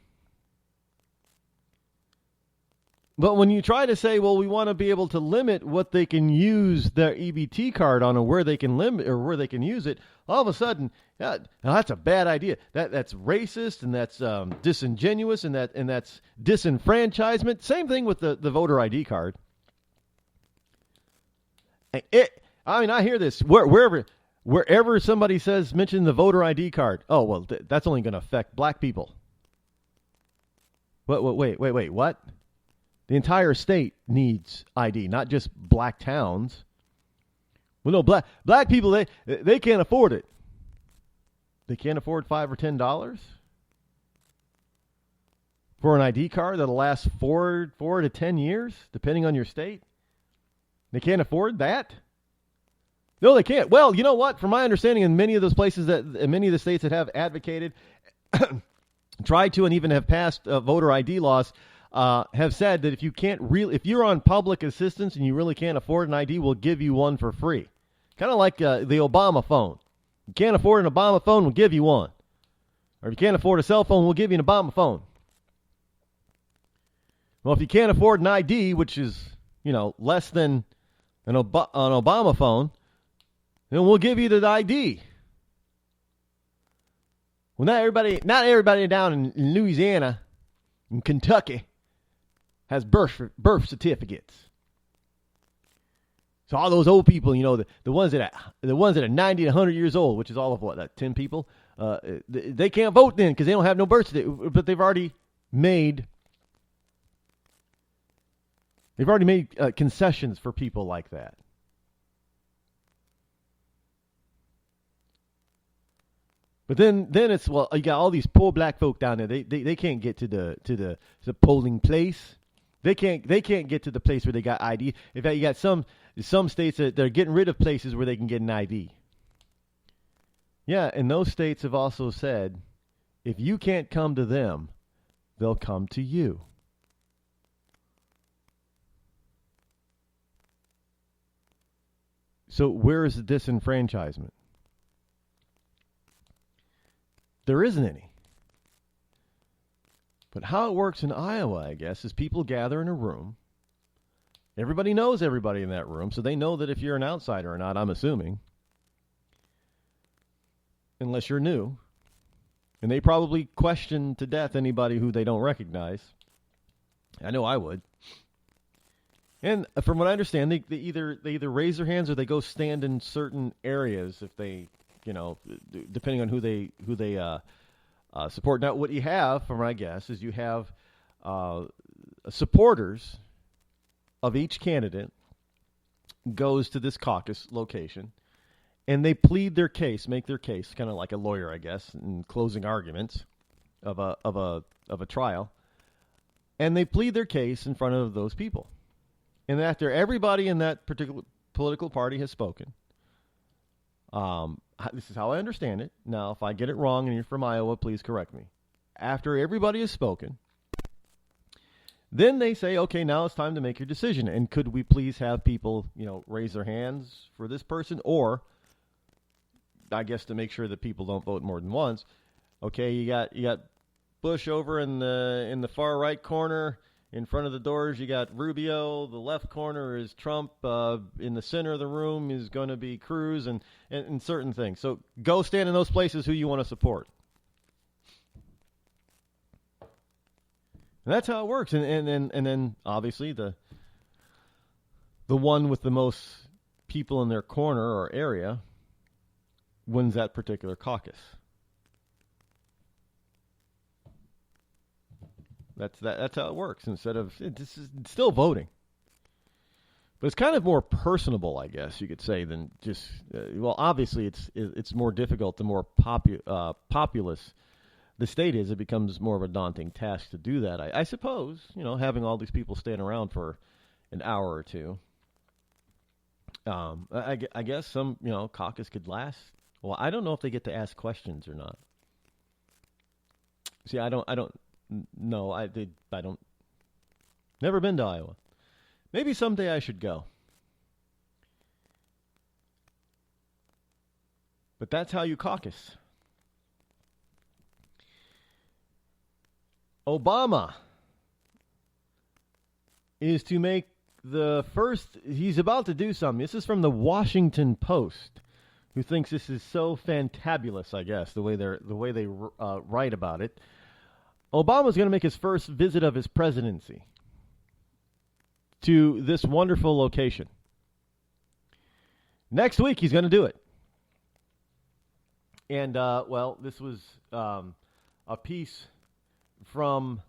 But when you try to say, well, we want to be able to limit what they can use their EBT card on, or where they can limit or where they can use it, all of a sudden, now that's a bad idea. That's racist, and that's disingenuous, and that's disenfranchisement. Same thing with the voter ID card. I hear this wherever somebody mention the voter ID card. Oh well, that's only going to affect black people. Wait, what? The entire state needs ID, not just black towns. Well, no, black people, they can't afford it. They can't afford $5 or $10 for an ID card that'll last 4 to 10 years, depending on your state. They can't afford that? No, they can't. Well, you know what? From my understanding, in many of those places in many of the states that have advocated, tried to, and even have passed voter ID laws, have said that if you're on public assistance and you really can't afford an ID, we'll give you one for free. Kind of like the Obama phone. You can't afford an Obama phone, we'll give you one. Or if you can't afford a cell phone, we'll give you an Obama phone. Well, if you can't afford an ID, which is, less than an Obama phone, then we'll give you the ID. Well, not everybody down in Louisiana and Kentucky has birth certificates. So all those old people, the ones that are 90 to 100 years old, which is all of 10 people, they can't vote then because they don't have no birth certificate. But they've already made concessions for people like that. But then it's, well, you got all these poor black folk down there. They can't get to the polling place. They can't get to the place where they got ID. In fact, you got some states that they're getting rid of places where they can get an ID. Yeah, and those states have also said, if you can't come to them, they'll come to you. So where is the disenfranchisement? There isn't any. But how it works in Iowa, I guess, is people gather in a room. Everybody knows everybody in that room, so they know that if you're an outsider or not, I'm assuming. Unless you're new. And they probably question to death anybody who they don't recognize. I know I would. And from what I understand, they either raise their hands or they go stand in certain areas if they, depending on who they support. Now, what you have, from my guess, is you have supporters of each candidate goes to this caucus location, and they plead their case, make their case, kind of like a lawyer, I guess, in closing arguments of a trial, and they plead their case in front of those people. And after everybody in that particular political party has spoken, this is how I understand it. Now, if I get it wrong and you're from Iowa, please correct me. After everybody has spoken, then they say, okay, now it's time to make your decision. And could we please have people, raise their hands for this person, or I guess to make sure that people don't vote more than once. Okay, you got Bush over in the far right corner. In front of the doors, you got Rubio. The left corner is Trump. In the center of the room is going to be Cruz and certain things. So go stand in those places who you want to support. And that's how it works. And then obviously the one with the most people in their corner or area wins that particular caucus. That's how it works. Instead of it's still voting, but it's kind of more personable, I guess you could say, than just. Well, obviously it's more difficult the more populous the state is. It becomes more of a daunting task to do that. I suppose having all these people stand around for an hour or two. I guess some caucus could last. Well, I don't know if they get to ask questions or not. See, I don't. No, I don't. Never been to Iowa. Maybe someday I should go. But that's how you caucus. Obama is to make the first. He's about to do something. This is from the Washington Post, who thinks this is so fantabulous. I guess the way they write about it. Obama's going to make his first visit of his presidency to this wonderful location. Next week, he's going to do it. And, this was a piece from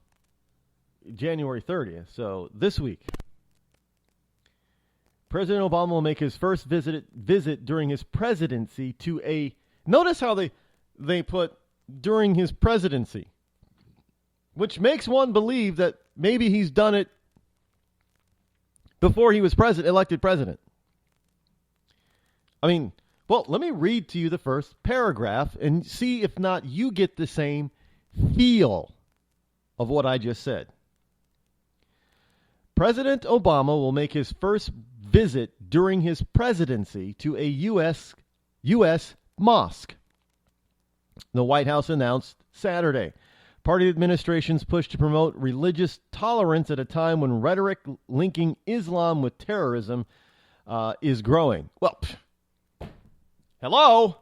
January 30th. So this week, President Obama will make his first visit during his presidency to a... Notice how they put during his presidency. Which makes one believe that maybe he's done it before he was elected president. I mean, well, let me read to you the first paragraph and see if not you get the same feel of what I just said. President Obama will make his first visit during his presidency to a U.S. mosque. The White House announced Saturday. Party administration's push to promote religious tolerance at a time when rhetoric linking Islam with terrorism is growing. Well, hello?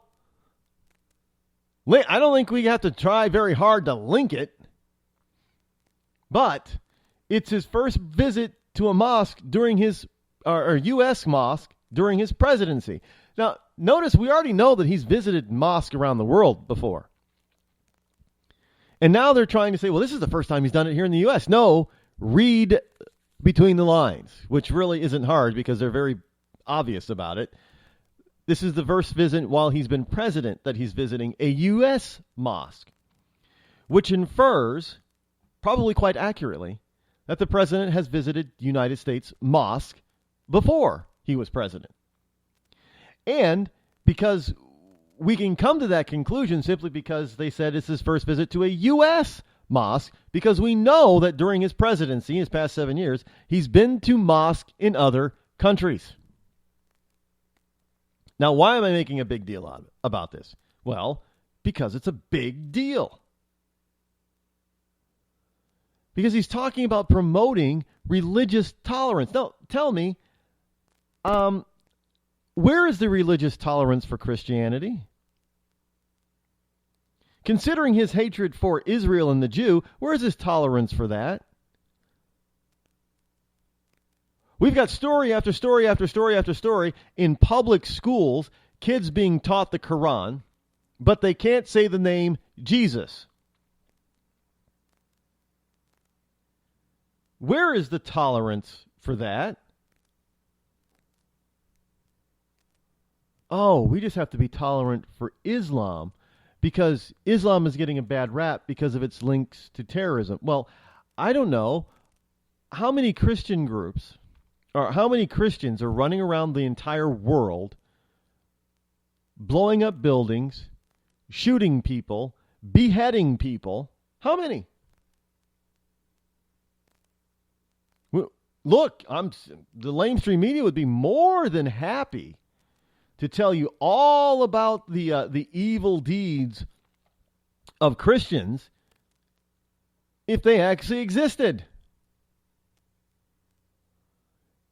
I don't think we have to try very hard to link it. But it's his first visit to a mosque during his, or U.S. mosque during his presidency. Now, notice we already know that he's visited mosques around the world before. And now they're trying to say, well, this is the first time he's done it here in the U.S. No, read between the lines, which really isn't hard because they're very obvious about it. This is the first visit while he's been president that he's visiting a U.S. mosque, which infers, probably quite accurately, that the president has visited United States mosque before he was president. And because we can come to that conclusion simply because they said it's his first visit to a U.S. mosque, because we know that during his presidency, his past 7 years, he's been to mosques in other countries. Now, why am I making a big deal about this? Well, because it's a big deal. Because he's talking about promoting religious tolerance. Now, tell me, where is the religious tolerance for Christianity? Considering his hatred for Israel and the Jew, where is his tolerance for that? We've got story after story after story after story in public schools, kids being taught the Quran, but they can't say the name Jesus. Where is the tolerance for that? Oh, we just have to be tolerant for Islam because Islam is getting a bad rap because of its links to terrorism. Well, I don't know how many Christian groups or how many Christians are running around the entire world blowing up buildings, shooting people, beheading people. How many? Look, the mainstream media would be more than happy to tell you all about the evil deeds of Christians if they actually existed.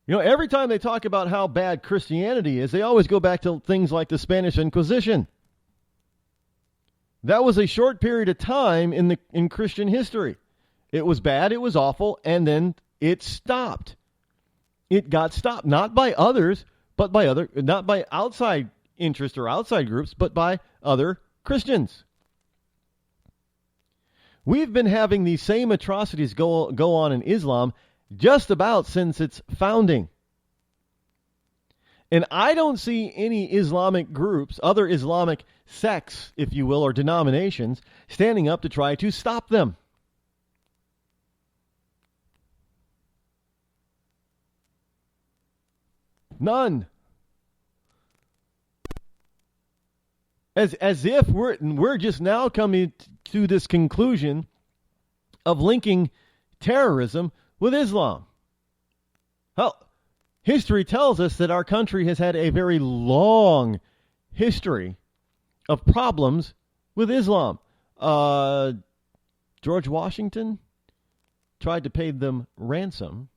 You know, every time they talk about how bad Christianity is, they always go back to things like the Spanish Inquisition. That was a short period of time in Christian history. It was bad, it was awful, and then it stopped. It got stopped, not by others, but by not by outside interests or outside groups, but by other Christians. We've been having these same atrocities go on in Islam just about since its founding. And I don't see any Islamic groups, other Islamic sects, if you will, or denominations, standing up to try to stop them. None. As if we're just now coming to this conclusion of linking terrorism with Islam. Well, history tells us that our country has had a very long history of problems with Islam. George Washington tried to pay them ransom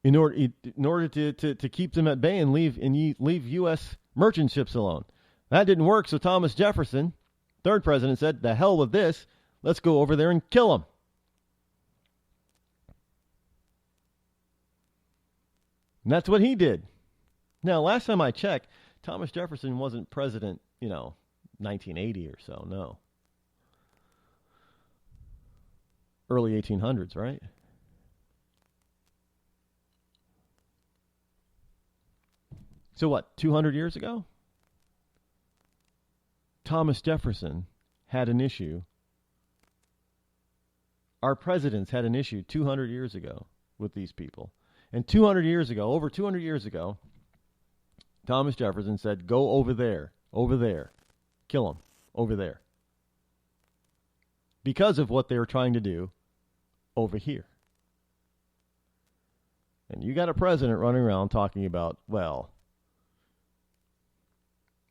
in order to keep them at bay and leave U.S. merchant ships alone. That didn't work, so Thomas Jefferson, third president, said, "The hell with this. Let's go over there and kill them." And that's what he did. Now, last time I checked, Thomas Jefferson wasn't president, 1980 or so, no. Early 1800s, right? So what, 200 years ago? Thomas Jefferson had an issue. Our presidents had an issue 200 years ago with these people. And 200 years ago, over 200 years ago, Thomas Jefferson said, "Go over there, kill them, over there." Because of what they were trying to do over here. And you got a president running around talking about, well,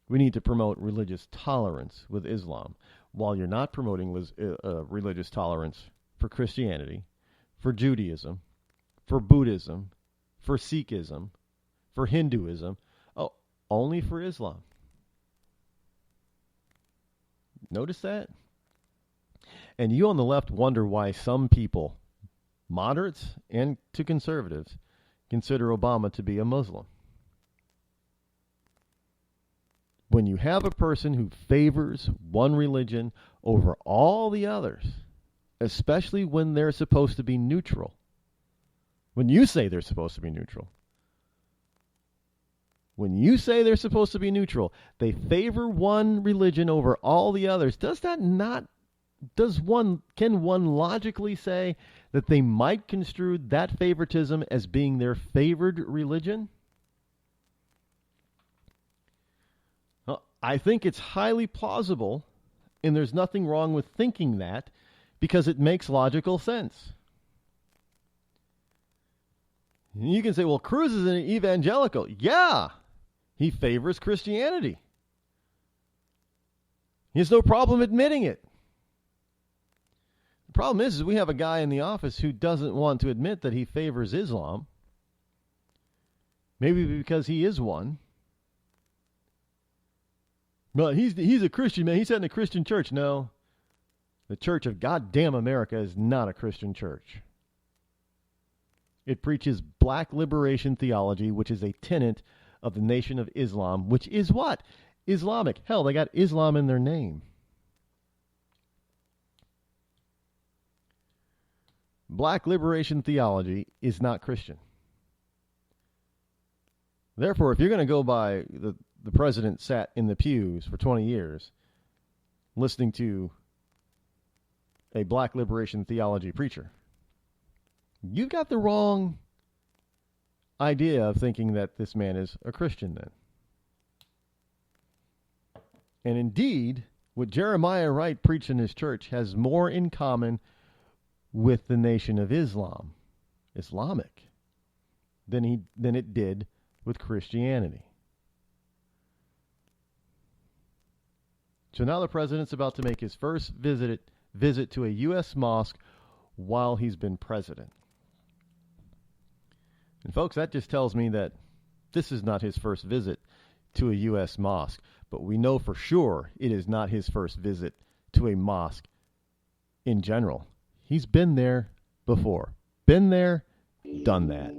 we need to promote religious tolerance with Islam, while you're not promoting religious tolerance for Christianity, for Judaism, for Buddhism, for Sikhism, for Hinduism, only for Islam. Notice that? And you on the left wonder why some people, moderates and to conservatives, consider Obama to be a Muslim. When you have a person who favors one religion over all the others, especially when they're supposed to be neutral, when you say they're supposed to be neutral, they favor one religion over all the others. Can one logically say that they might construe that favoritism as being their favored religion? Well, I think it's highly plausible, and there's nothing wrong with thinking that, because it makes logical sense. You can say, well, Cruz is an evangelical. Yeah, he favors Christianity. He has no problem admitting it. The problem is we have a guy in the office who doesn't want to admit that he favors Islam. Maybe because he is one. But he's a Christian, man. He sat in a Christian church. No, the Church of Goddamn America is not a Christian church. It preaches black liberation theology, which is a tenet of the Nation of Islam, which is what? Islamic. Hell, they got Islam in their name. Black liberation theology is not Christian. Therefore, if you're going to go by the president sat in the pews for 20 years listening to a black liberation theology preacher, you've got the wrong idea of thinking that this man is a Christian then. And indeed, what Jeremiah Wright preached in his church has more in common with the Nation of Islam, Islamic, than it did with Christianity. So now the president's about to make his first visit to a U.S. mosque while he's been president. And folks, that just tells me that this is not his first visit to a U.S. mosque. But we know for sure it is not his first visit to a mosque in general. He's been there before. Been there, done that.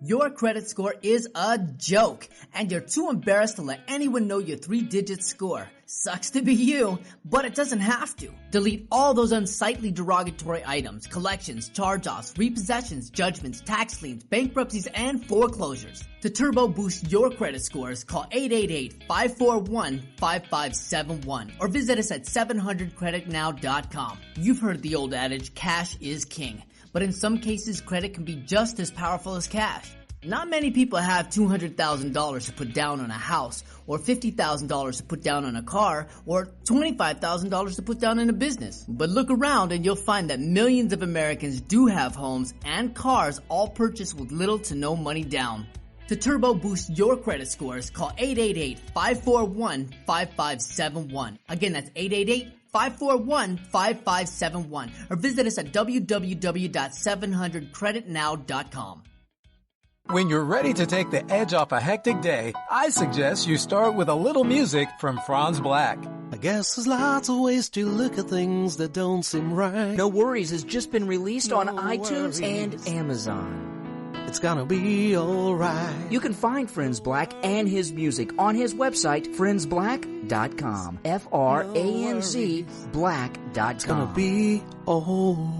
Your credit score is a joke, and you're too embarrassed to let anyone know your 3-digit score. Sucks to be you, but it doesn't have to. Delete all those unsightly derogatory items, collections, charge-offs, repossessions, judgments, tax liens, bankruptcies, and foreclosures. To turbo boost your credit scores, call 888-541-5571 or visit us at 700creditnow.com. You've heard the old adage, cash is king. But in some cases, credit can be just as powerful as cash. Not many people have $200,000 to put down on a house, or $50,000 to put down on a car, or $25,000 to put down in a business. But look around and you'll find that millions of Americans do have homes and cars all purchased with little to no money down. To turbo boost your credit scores, call 888-541-5571. Again, that's 888-541-5571 or visit us at www.700creditnow.com. When you're ready to take the edge off a hectic day, I suggest you start with a little music from Franz Black. I guess there's lots of ways to look at things that don't seem right. No Worries has just been released on iTunes and Amazon. It's gonna be alright. You can find Friends Black and his music on his website, friendsblack.com. Franz black.com. It's gonna be alright.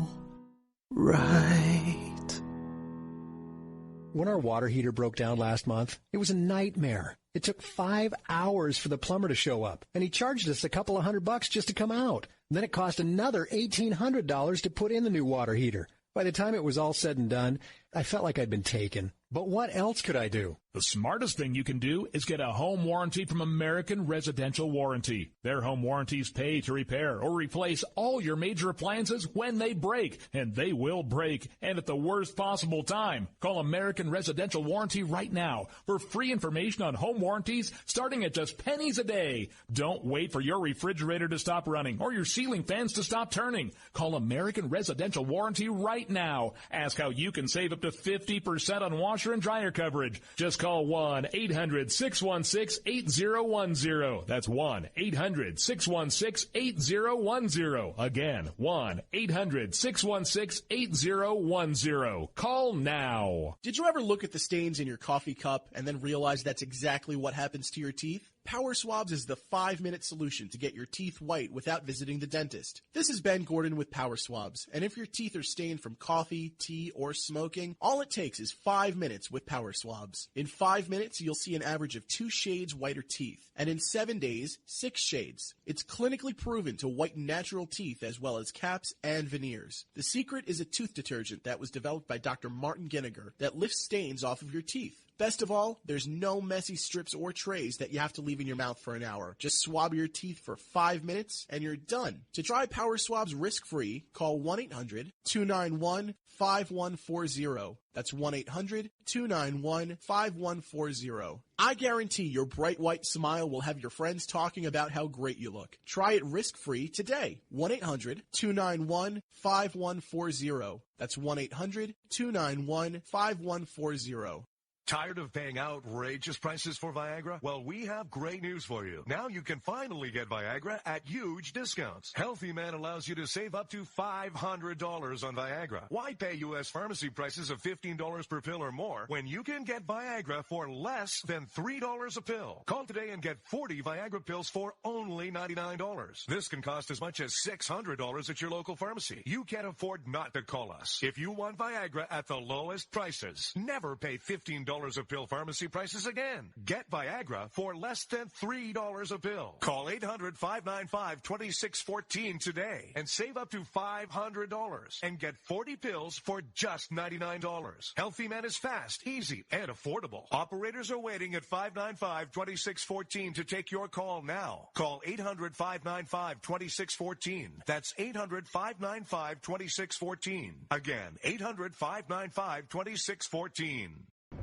When our water heater broke down last month, it was a nightmare. It took 5 hours for the plumber to show up, and he charged us a couple of $100 just to come out. And then it cost another $1,800 to put in the new water heater. By the time it was all said and done, I felt like I'd been taken. But what else could I do? The smartest thing you can do is get a home warranty from American Residential Warranty. Their home warranties pay to repair or replace all your major appliances when they break, and they will break, and at the worst possible time. Call American Residential Warranty right now for free information on home warranties starting at just pennies a day. Don't wait for your refrigerator to stop running or your ceiling fans to stop turning. Call American Residential Warranty right now. Ask how you can save up to 50% on washer and dryer coverage. Just call 1-800-616-8010. That's 1-800-616-8010. Again, 1-800-616-8010. Call now. Did you ever look at the stains in your coffee cup and then realize that's exactly what happens to your teeth? Power Swabs is the 5-minute solution to get your teeth white without visiting the dentist. This is Ben Gordon with Power Swabs, and if your teeth are stained from coffee, tea, or smoking, all it takes is 5 minutes with Power Swabs. In 5 minutes, you'll see an average of 2 shades whiter teeth, and in 7 days, 6 shades. It's clinically proven to whiten natural teeth as well as caps and veneers. The secret is a tooth detergent that was developed by Dr. Martin Ginniger that lifts stains off of your teeth. Best of all, there's no messy strips or trays that you have to leave in your mouth for an hour. Just swab your teeth for 5 minutes and you're done. To try Power Swabs risk-free, call 1-800-291-5140. That's 1-800-291-5140. I guarantee your bright white smile will have your friends talking about how great you look. Try it risk-free today. 1-800-291-5140. That's 1-800-291-5140. Tired of paying outrageous prices for Viagra? Well, we have great news for you. Now you can finally get Viagra at huge discounts. Healthy Man allows you to save up to $500 on Viagra. Why pay U.S. pharmacy prices of $15 per pill or more when you can get Viagra for less than $3 a pill? Call today and get 40 Viagra pills for only $99. This can cost as much as $600 at your local pharmacy. You can't afford not to call us. If you want Viagra at the lowest prices, never pay $15 a pill pharmacy prices again. Get Viagra for less than $3 a pill. Call 800-595-2614 today and save up to $500 and get 40 pills for just $99. Healthy Man is fast, easy, and affordable. Operators are waiting at 595-2614 to take your call now. Call 800-595-2614. That's 800-595-2614. Again, 800-595-2614.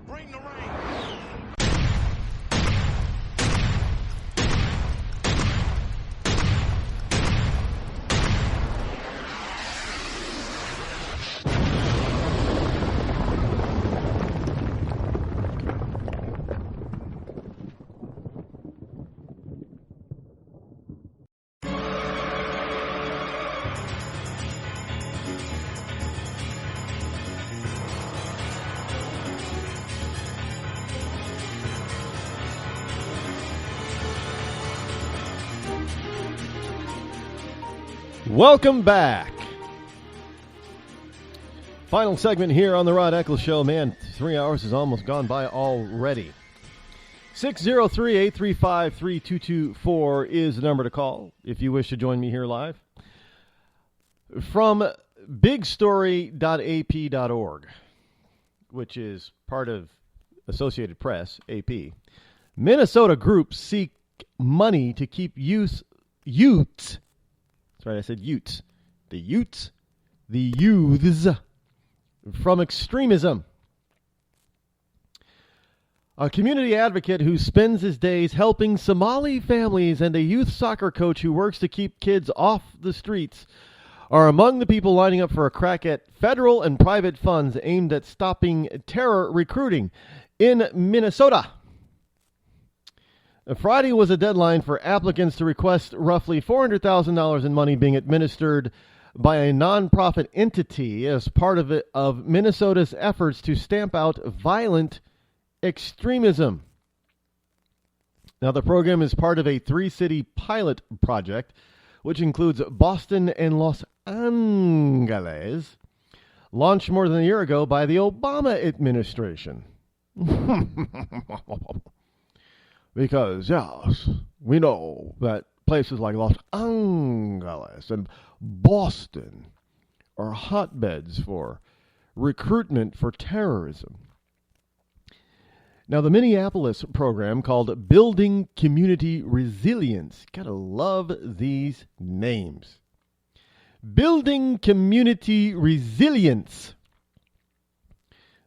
Bring the rain. Welcome back. Final segment here on the Rod Eccles Show. Man, 3 hours has almost gone by already. 603-835-3224 is the number to call if you wish to join me here live. From bigstory.ap.org, which is part of Associated Press, AP, Minnesota groups seek money to keep youths. That's right, I said youths. The youths from extremism. A community advocate who spends his days helping Somali families and a youth soccer coach who works to keep kids off the streets are among the people lining up for a crack at federal and private funds aimed at stopping terror recruiting in Minnesota. Friday was a deadline for applicants to request roughly $400,000 in money being administered by a nonprofit entity as part of Minnesota's efforts to stamp out violent extremism. Now, the program is part of a 3-city pilot project, which includes Boston and Los Angeles, launched more than a year ago by the Obama administration. Because, yes, we know that places like Los Angeles and Boston are hotbeds for recruitment for terrorism. Now, the Minneapolis program called Building Community Resilience, gotta love these names. Building Community Resilience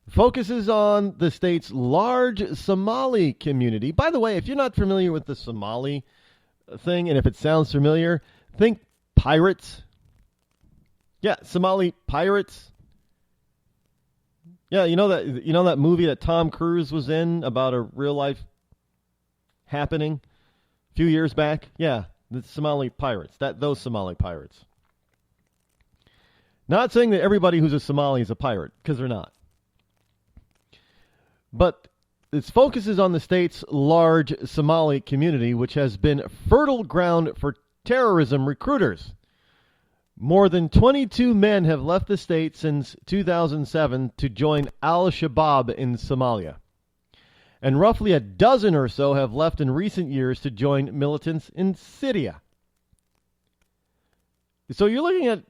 focuses on the state's large Somali community. By the way, if you're not familiar with the Somali thing, and if it sounds familiar, think pirates. Yeah, Somali pirates. Yeah, you know that movie that Tom Cruise was in about a real life happening a few years back? Yeah, the Somali pirates. Those Somali pirates. Not saying that everybody who's a Somali is a pirate, because they're not. But its focuses on the state's large Somali community, which has been fertile ground for terrorism recruiters. More than 22 men have left the state since 2007 to join al-Shabaab in Somalia. And roughly a dozen or so have left in recent years to join militants in Syria. So you're looking at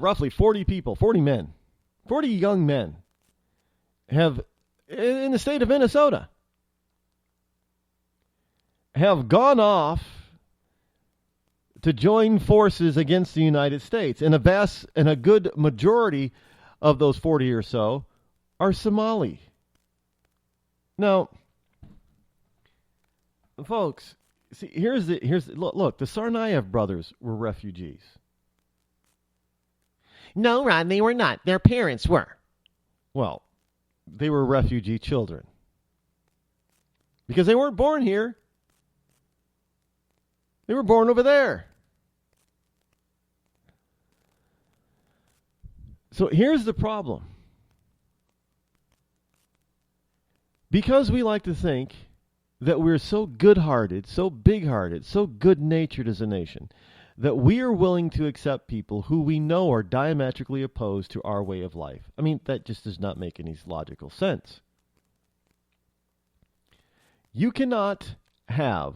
roughly 40 people, 40 men, 40 young men have, in the state of Minnesota, have gone off to join forces against the United States. And a good majority of those 40 or so are Somali. Now, folks, see, look, the Tsarnaev brothers were refugees. No, Ron, they were not. Their parents were. Well, they were refugee children. Because they weren't born here. They were born over there. So here's the problem. Because we like to think that we're so good-hearted, so big-hearted, so good-natured as a nation, that we are willing to accept people who we know are diametrically opposed to our way of life. I mean, that just does not make any logical sense. You cannot have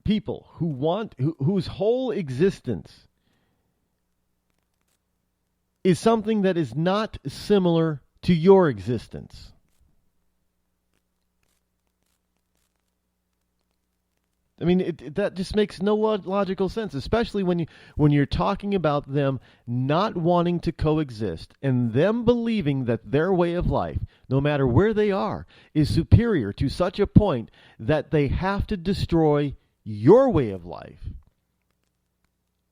people whose whole existence is something that is not similar to your existence. I mean, that just makes no logical sense, especially when you're talking about them not wanting to coexist and them believing that their way of life, no matter where they are, is superior to such a point that they have to destroy your way of life.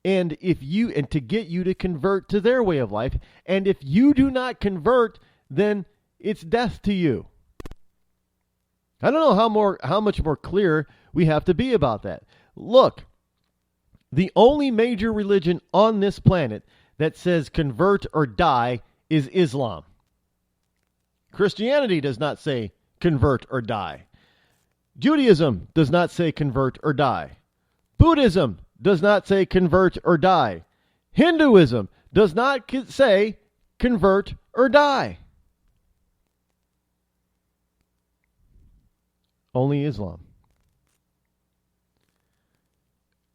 And to get you to convert to their way of life, and if you do not convert, then it's death to you. I don't know how much more clear we have to be about that. Look, the only major religion on this planet that says convert or die is Islam. Christianity does not say convert or die. Judaism does not say convert or die. Buddhism does not say convert or die. Hinduism does not say convert or die. Only Islam.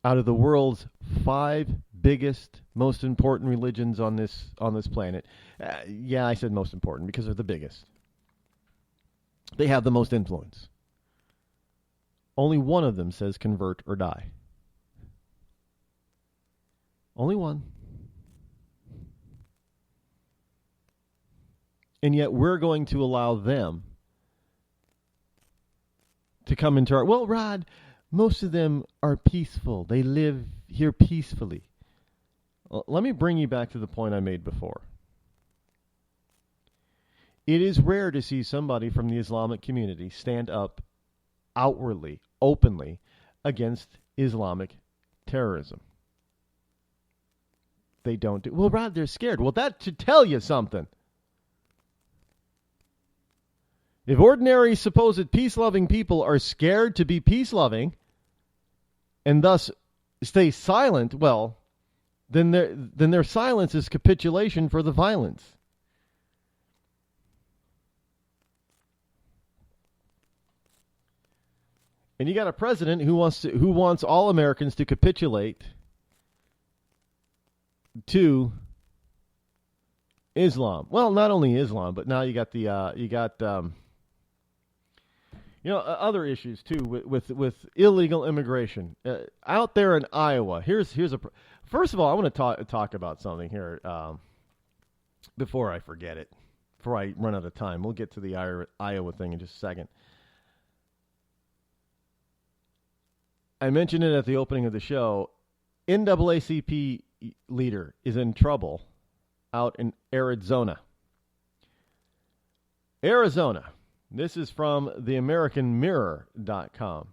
Out of the world's 5 biggest, most important religions on this planet. Yeah, I said most important because they're the biggest. They have the most influence. Only one of them says convert or die. Only one. And yet we're going to allow them to come into our... Well, Rod, most of them are peaceful. They live here peacefully. Well, let me bring you back to the point I made before. It is rare to see somebody from the Islamic community stand up outwardly, openly, against Islamic terrorism. They don't do... Well, Rod, they're scared. Well, that should tell you something. If ordinary supposed peace-loving people are scared to be peace-loving and thus stay silent, well, then their silence is capitulation for the violence. And you got a president who wants all Americans to capitulate to Islam. Well, not only Islam, but now you got other issues too with illegal immigration out there in Iowa. First of all, I want to talk about something here before I forget it. Before I run out of time, we'll get to the Iowa thing in just a second. I mentioned it at the opening of the show. NAACP leader is in trouble out in Arizona. Arizona. This is from theamericanmirror.com.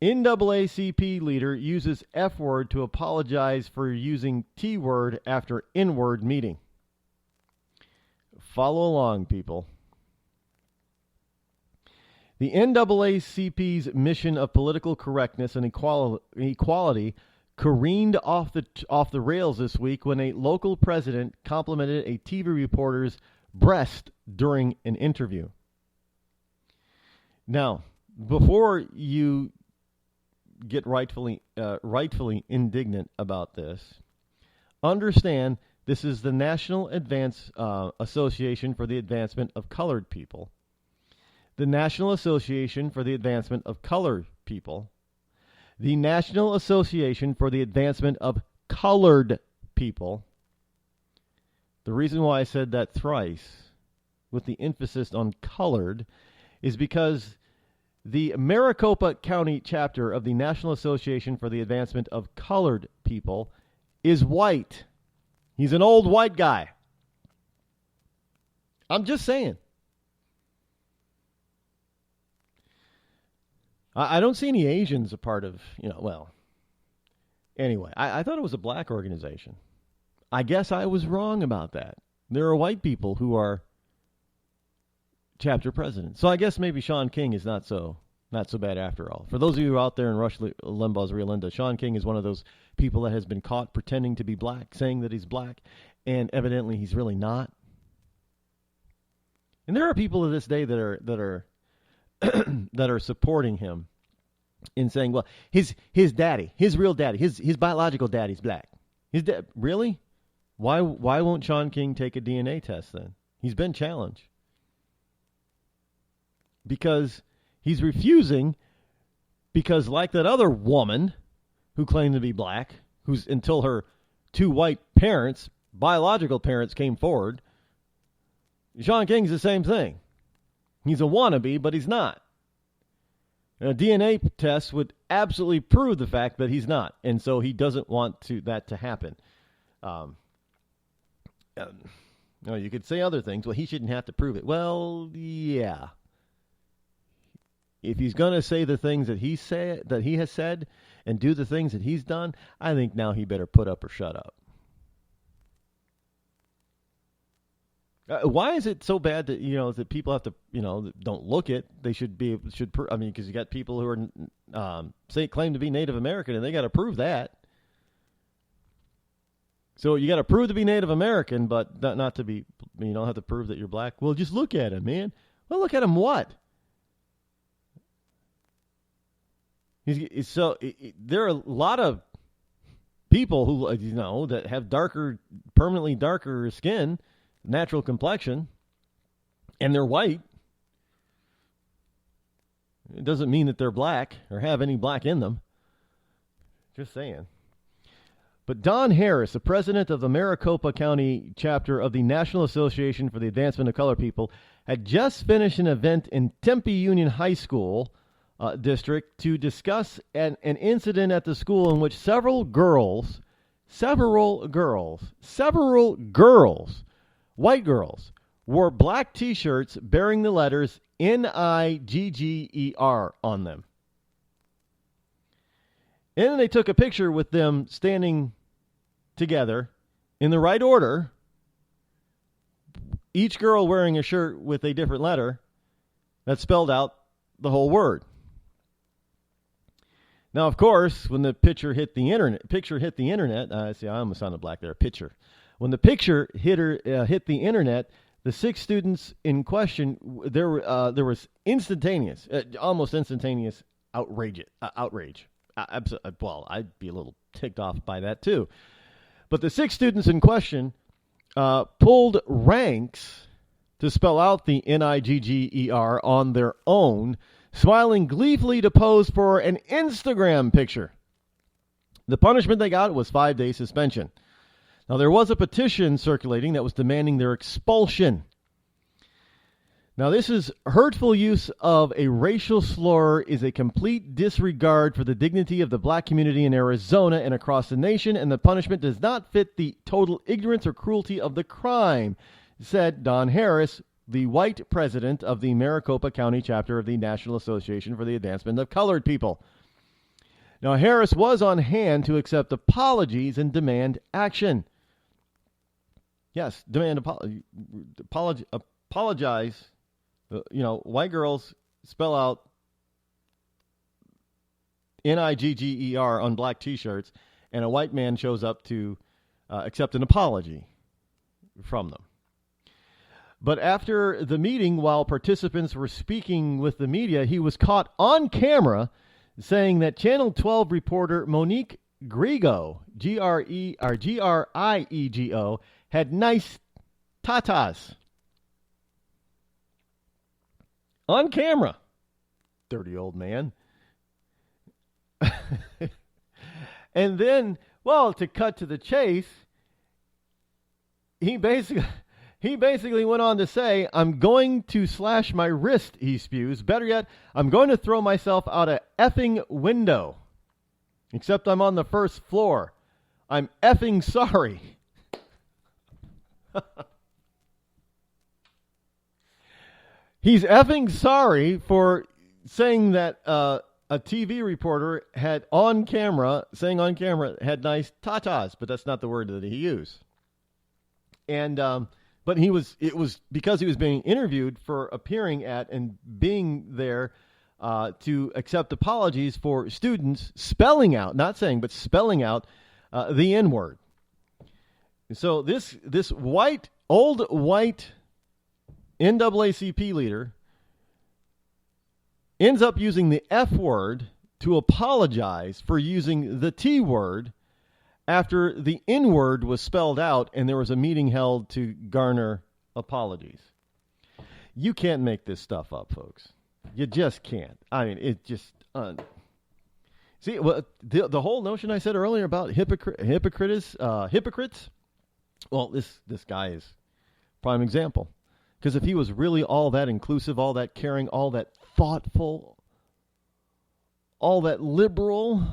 NAACP leader uses F-word to apologize for using T-word after N-word meeting. Follow along, people. The NAACP's mission of political correctness and equality careened off the rails this week when a local president complimented a TV reporter's breast during an interview. Now, before you get rightfully indignant about this, understand this is the National Association for the Advancement of Colored People. The National Association for the Advancement of Colored People. The National Association for the Advancement of Colored People. The reason why I said that thrice, with the emphasis on colored, is because the Maricopa County chapter of the National Association for the Advancement of Colored People is white. He's an old white guy. I'm just saying. I don't see any Asians a part of, anyway, I thought it was a black organization. I guess I was wrong about that. There are white people who are chapter presidents. So I guess maybe Sean King is not so bad after all. For those of you out there in Rush Limbaugh's Real Linda, Sean King is one of those people that has been caught pretending to be black, saying that he's black, and evidently he's really not. And there are people to this day that are that are supporting him in saying, well, his daddy, his real daddy, his biological daddy's black. Really? Why won't Sean King take a DNA test then? He's been challenged. Because he's refusing, because like that other woman who claimed to be black, who's until her 2 white parents, biological parents, came forward, Sean King's the same thing. He's a wannabe, but he's not. A DNA test would absolutely prove the fact that he's not, and so he doesn't want that to happen. You could say other things. Well, he shouldn't have to prove it. Well, yeah. If he's going to say the things that he has said, and do the things that he's done, I think now he better put up or shut up. Why is it so bad that that people have to that don't look it? They should be because you got people who are claim to be Native American and they got to prove that. So you got to prove to be Native American, but not to be. You don't have to prove that you're black. Well, just look at him, man. Well, look at him. What? There are a lot of people who that have permanently darker skin, natural complexion, and they're white. It doesn't mean that they're black or have any black in them. Just saying. But Don Harris, the president of the Maricopa County chapter of the National Association for the Advancement of Colored People, had just finished an event in Tempe Union High School district to discuss an incident at the school in which several girls, white girls, wore black T-shirts bearing the letters Nigger on them. And then they took a picture with them standing together in the right order, each girl wearing a shirt with a different letter that spelled out the whole word. Now, of course, when the picture hit the internet, I almost sounded black there, picture. When the picture hit the internet, the 6 students in question, there was almost instantaneous outrage. Well, I'd be a little ticked off by that too. But the 6 students in question pulled ranks to spell out the Nigger on their own, smiling gleefully to pose for an Instagram picture. The punishment they got was 5-day suspension. Now, there was a petition circulating that was demanding their expulsion. Now, this is hurtful use of a racial slur is a complete disregard for the dignity of the black community in Arizona and across the nation, and the punishment does not fit the total ignorance or cruelty of the crime, said Don Harris, the white president of the Maricopa County chapter of the National Association for the Advancement of Colored People. Now, Harris was on hand to accept apologies and demand action. Yes, demand apologize. White girls spell out Nigger on black T-shirts, and a white man shows up to accept an apology from them. But after the meeting, while participants were speaking with the media, he was caught on camera saying that Channel 12 reporter Monique Griego, Griego, had nice tatas. On camera. Dirty old man. And then, to cut to the chase, he basically went on to say, I'm going to slash my wrist, he spews. Better yet, I'm going to throw myself out a effing window. Except I'm on the first floor. I'm effing sorry. He's effing sorry for saying that a TV reporter had on camera had nice tatas, but that's not the word that he used. And but it was because he was being interviewed for appearing at and being there to accept apologies for students spelling out, not saying, but spelling out the N-word. So this old white NAACP leader ends up using the F word to apologize for using the T word after the N word was spelled out and there was a meeting held to garner apologies. You can't make this stuff up, folks. You just can't. I mean, it just... See, the whole notion I said earlier about hypocrites, well, this guy is prime example. Because if he was really all that inclusive, all that caring, all that thoughtful, all that liberal,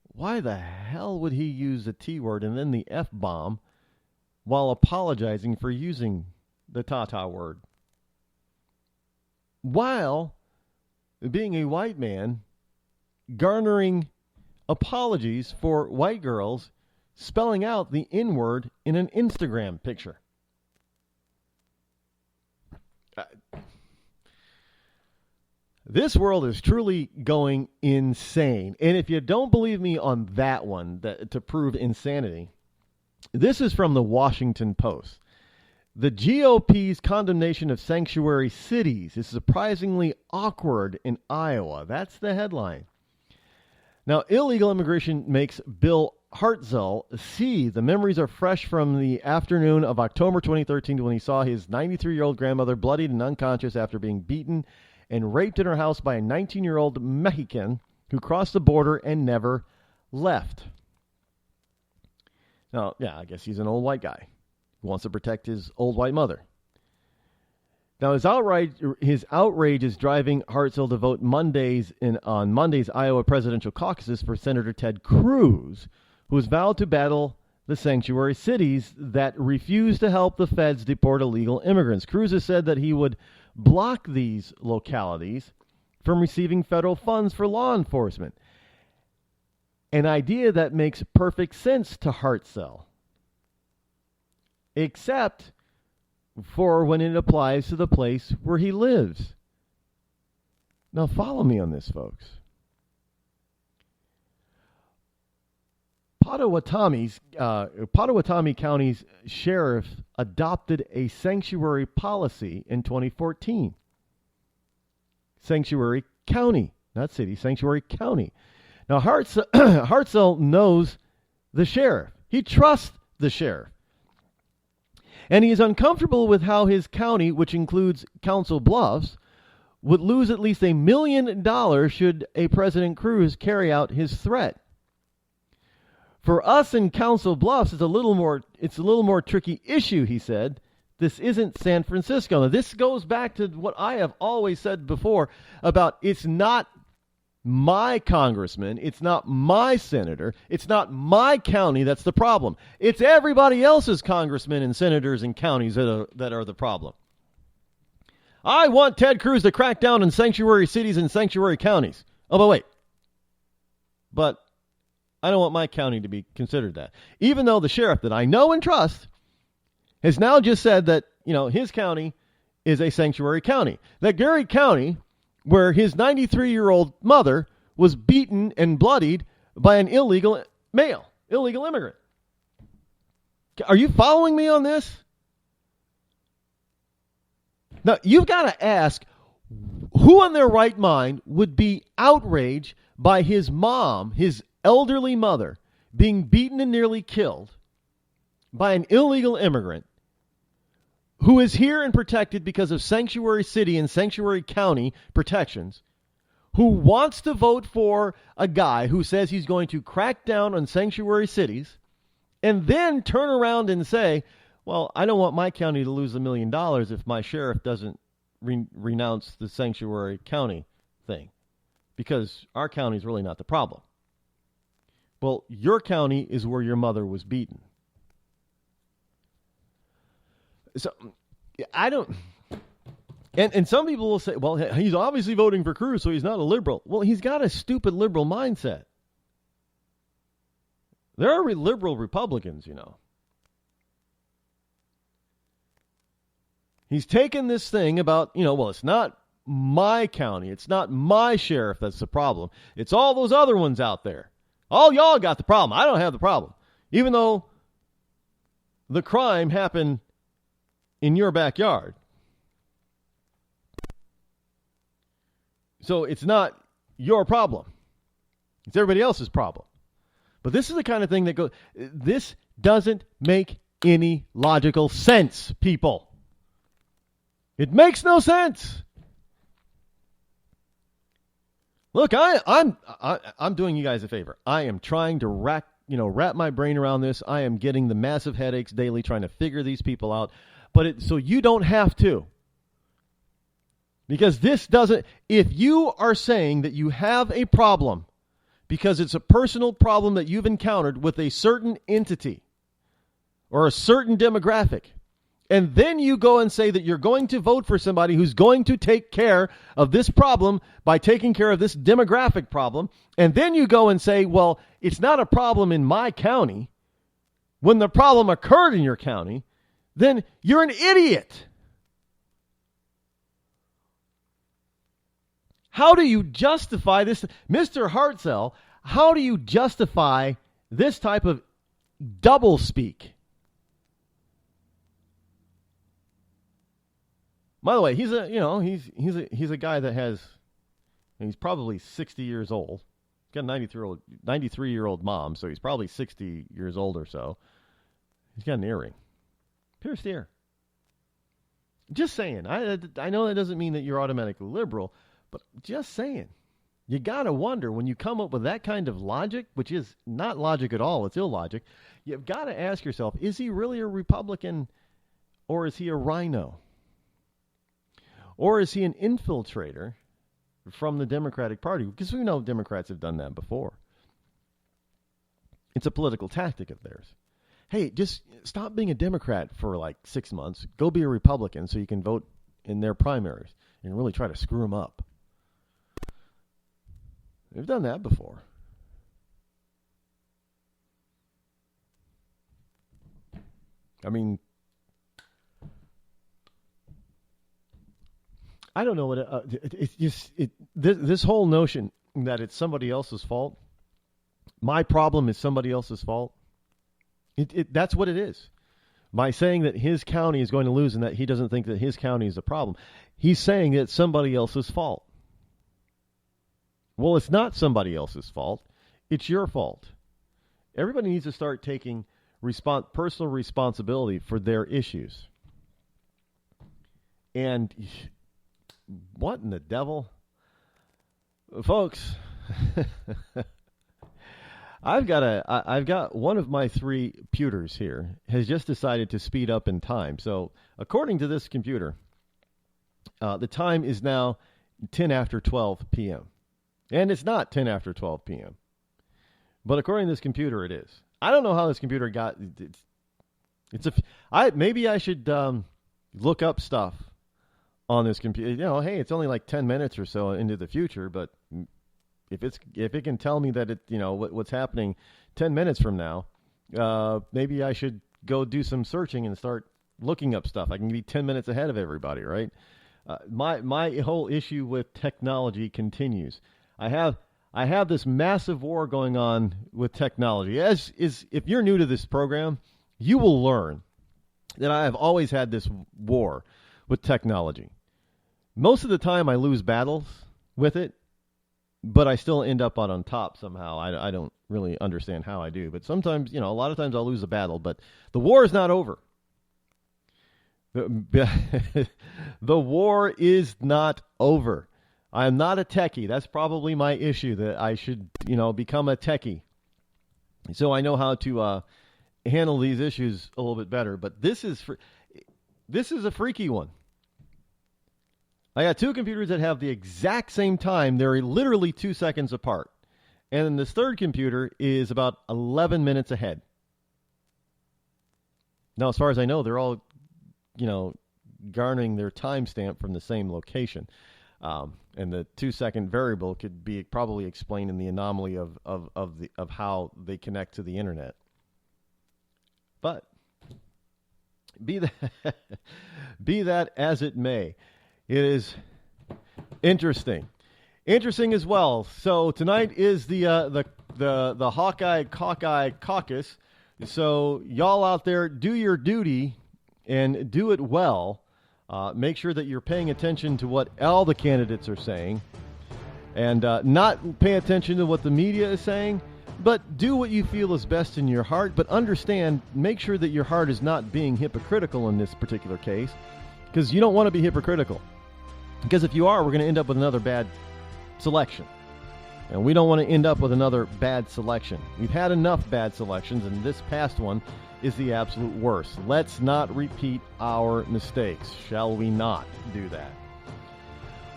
why the hell would he use the T word and then the F-bomb while apologizing for using the Tata word? While being a white man, garnering apologies for white girls spelling out the N-word in an Instagram picture. This world is truly going insane. And if you don't believe me on that one, to prove insanity, this is from the Washington Post. The GOP's condemnation of sanctuary cities is surprisingly awkward in Iowa. That's the headline. Now, illegal immigration makes Bill Hartzell see. The memories are fresh from the afternoon of October 2013 when he saw his 93-year-old grandmother bloodied and unconscious after being beaten and raped in her house by a 19-year-old Mexican who crossed the border and never left. Now, yeah, I guess he's an old white guy who wants to protect his old white mother. Now, his outrage is driving Hartzell to vote on Monday's Iowa presidential caucuses for Senator Ted Cruz, who has vowed to battle the sanctuary cities that refuse to help the feds deport illegal immigrants. Cruz has said that he would block these localities from receiving federal funds for law enforcement. An idea that makes perfect sense to Hartzell, except for when it applies to the place where he lives. Now follow me on this, folks. Pottawatomie County's sheriff adopted a sanctuary policy in 2014. Sanctuary county, not city, sanctuary county. Now, Hartzell knows the sheriff. He trusts the sheriff. And he is uncomfortable with how his county, which includes Council Bluffs, would lose at least $1 million should a President Cruz carry out his threat. For us in Council Bluffs, it's a little more tricky issue, he said. This isn't San Francisco. Now, this goes back to what I have always said before about it's not my congressman, it's not my senator, it's not my county that's the problem. It's everybody else's congressmen and senators and counties that are the problem. I want Ted Cruz to crack down on sanctuary cities and sanctuary counties. Oh, but wait. But I don't want my county to be considered that. Even though the sheriff that I know and trust has now just said that, his county is a sanctuary county. That Gary County, where his 93-year-old mother was beaten and bloodied by an illegal immigrant. Are you following me on this? Now, you've got to ask, who in their right mind would be outraged by his mom, his elderly mother, being beaten and nearly killed by an illegal immigrant who is here and protected because of sanctuary city and sanctuary county protections, who wants to vote for a guy who says he's going to crack down on sanctuary cities, and then turn around and say, well, I don't want my county to lose $1 million if my sheriff doesn't renounce the sanctuary county thing, because our county is really not the problem. Well, your county is where your mother was beaten. So, I don't... And some people will say, well, he's obviously voting for Cruz, so he's not a liberal. Well, he's got a stupid liberal mindset. There are liberal Republicans, He's taken this thing about, well, it's not my county. It's not my sheriff that's the problem. It's all those other ones out there. All y'all got the problem. I don't have the problem. Even though the crime happened in your backyard. So it's not your problem. It's everybody else's problem. But this is the kind of thing that goes, this doesn't make any logical sense, people. It makes no sense. Look, I'm doing you guys a favor. I am trying to wrap my brain around this. I am getting the massive headaches daily trying to figure these people out. But so you don't have to. Because this doesn't, if you are saying that you have a problem because it's a personal problem that you've encountered with a certain entity or a certain demographic, and then you go and say that you're going to vote for somebody who's going to take care of this problem by taking care of this demographic problem, and then you go and say, well, it's not a problem in my county, when the problem occurred in your county, then you're an idiot. How do you justify this? Mr. Hartzell, how do you justify this type of doublespeak? By the way, he's a guy that he's probably 60 years old. He's got a 93-year-old mom, so he's probably 60 years old or so. He's got an earring. Pierced ear. Just saying. I know that doesn't mean that you're automatically liberal, but just saying. You got to wonder, when you come up with that kind of logic, which is not logic at all, it's illogic, you've got to ask yourself, is he really a Republican or is he a rhino? Or is he an infiltrator from the Democratic Party? Because we know Democrats have done that before. It's a political tactic of theirs. Hey, just stop being a Democrat for like 6 months. Go be a Republican so you can vote in their primaries and really try to screw them up. They've done that before. I mean, I don't know what this whole notion that it's somebody else's fault. My problem is somebody else's fault. That's what it is. By saying that his county is going to lose and that he doesn't think that his county is a problem, he's saying it's somebody else's fault. Well, it's not somebody else's fault. It's your fault. Everybody needs to start taking personal responsibility for their issues. And what in the devil? Folks, I've got one of my 3 computers here has just decided to speed up in time. So according to this computer, the time is now 10 after 12 p.m. And it's not 10 after 12 p.m. But according to this computer, it is. I don't know how this computer got. Maybe I should look up stuff on this computer. You know, hey, it's only like 10 minutes or so into the future, but if it can tell me that what's happening 10 minutes from now, maybe I should go do some searching and start looking up stuff. I can be 10 minutes ahead of everybody, right? My whole issue with technology continues. I have this massive war going on with technology. If you're new to this program, you will learn that I have always had this war with technology. Most of the time I lose battles with it, but I still end up on top somehow. I don't really understand how I do, but sometimes, a lot of times I'll lose a battle, but the war is not over. The war is not over. I am not a techie. That's probably my issue, that I should, become a techie. So I know how to handle these issues a little bit better. But this is a freaky one. I got 2 computers that have the exact same time. They're literally 2 seconds apart. And then this third computer is about 11 minutes ahead. Now, as far as I know, they're all, garnering their timestamp from the same location. And the 2-second variable could be probably explained in the anomaly of how they connect to the internet. But be that as it may, it is interesting as well. So tonight is the Hawkeye Caucus. So y'all out there, do your duty and do it well. Make sure that you're paying attention to what all the candidates are saying and not pay attention to what the media is saying, but do what you feel is best in your heart. But understand, make sure that your heart is not being hypocritical in this particular case, because you don't want to be hypocritical. Because if you are, we're going to end up with another bad selection. And we don't want to end up with another bad selection. We've had enough bad selections, and this past one is the absolute worst. Let's not repeat our mistakes. Shall we not do that?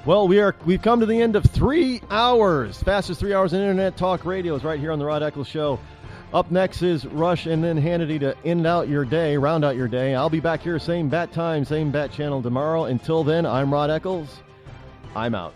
Well, we've come to the end of 3 hours. Fastest 3 hours in Internet Talk Radio is right here on the Rod Eccles Show. Up next is Rush and then Hannity to round out your day. I'll be back here, same bat time, same bat channel tomorrow. Until then, I'm Rod Eccles. I'm out.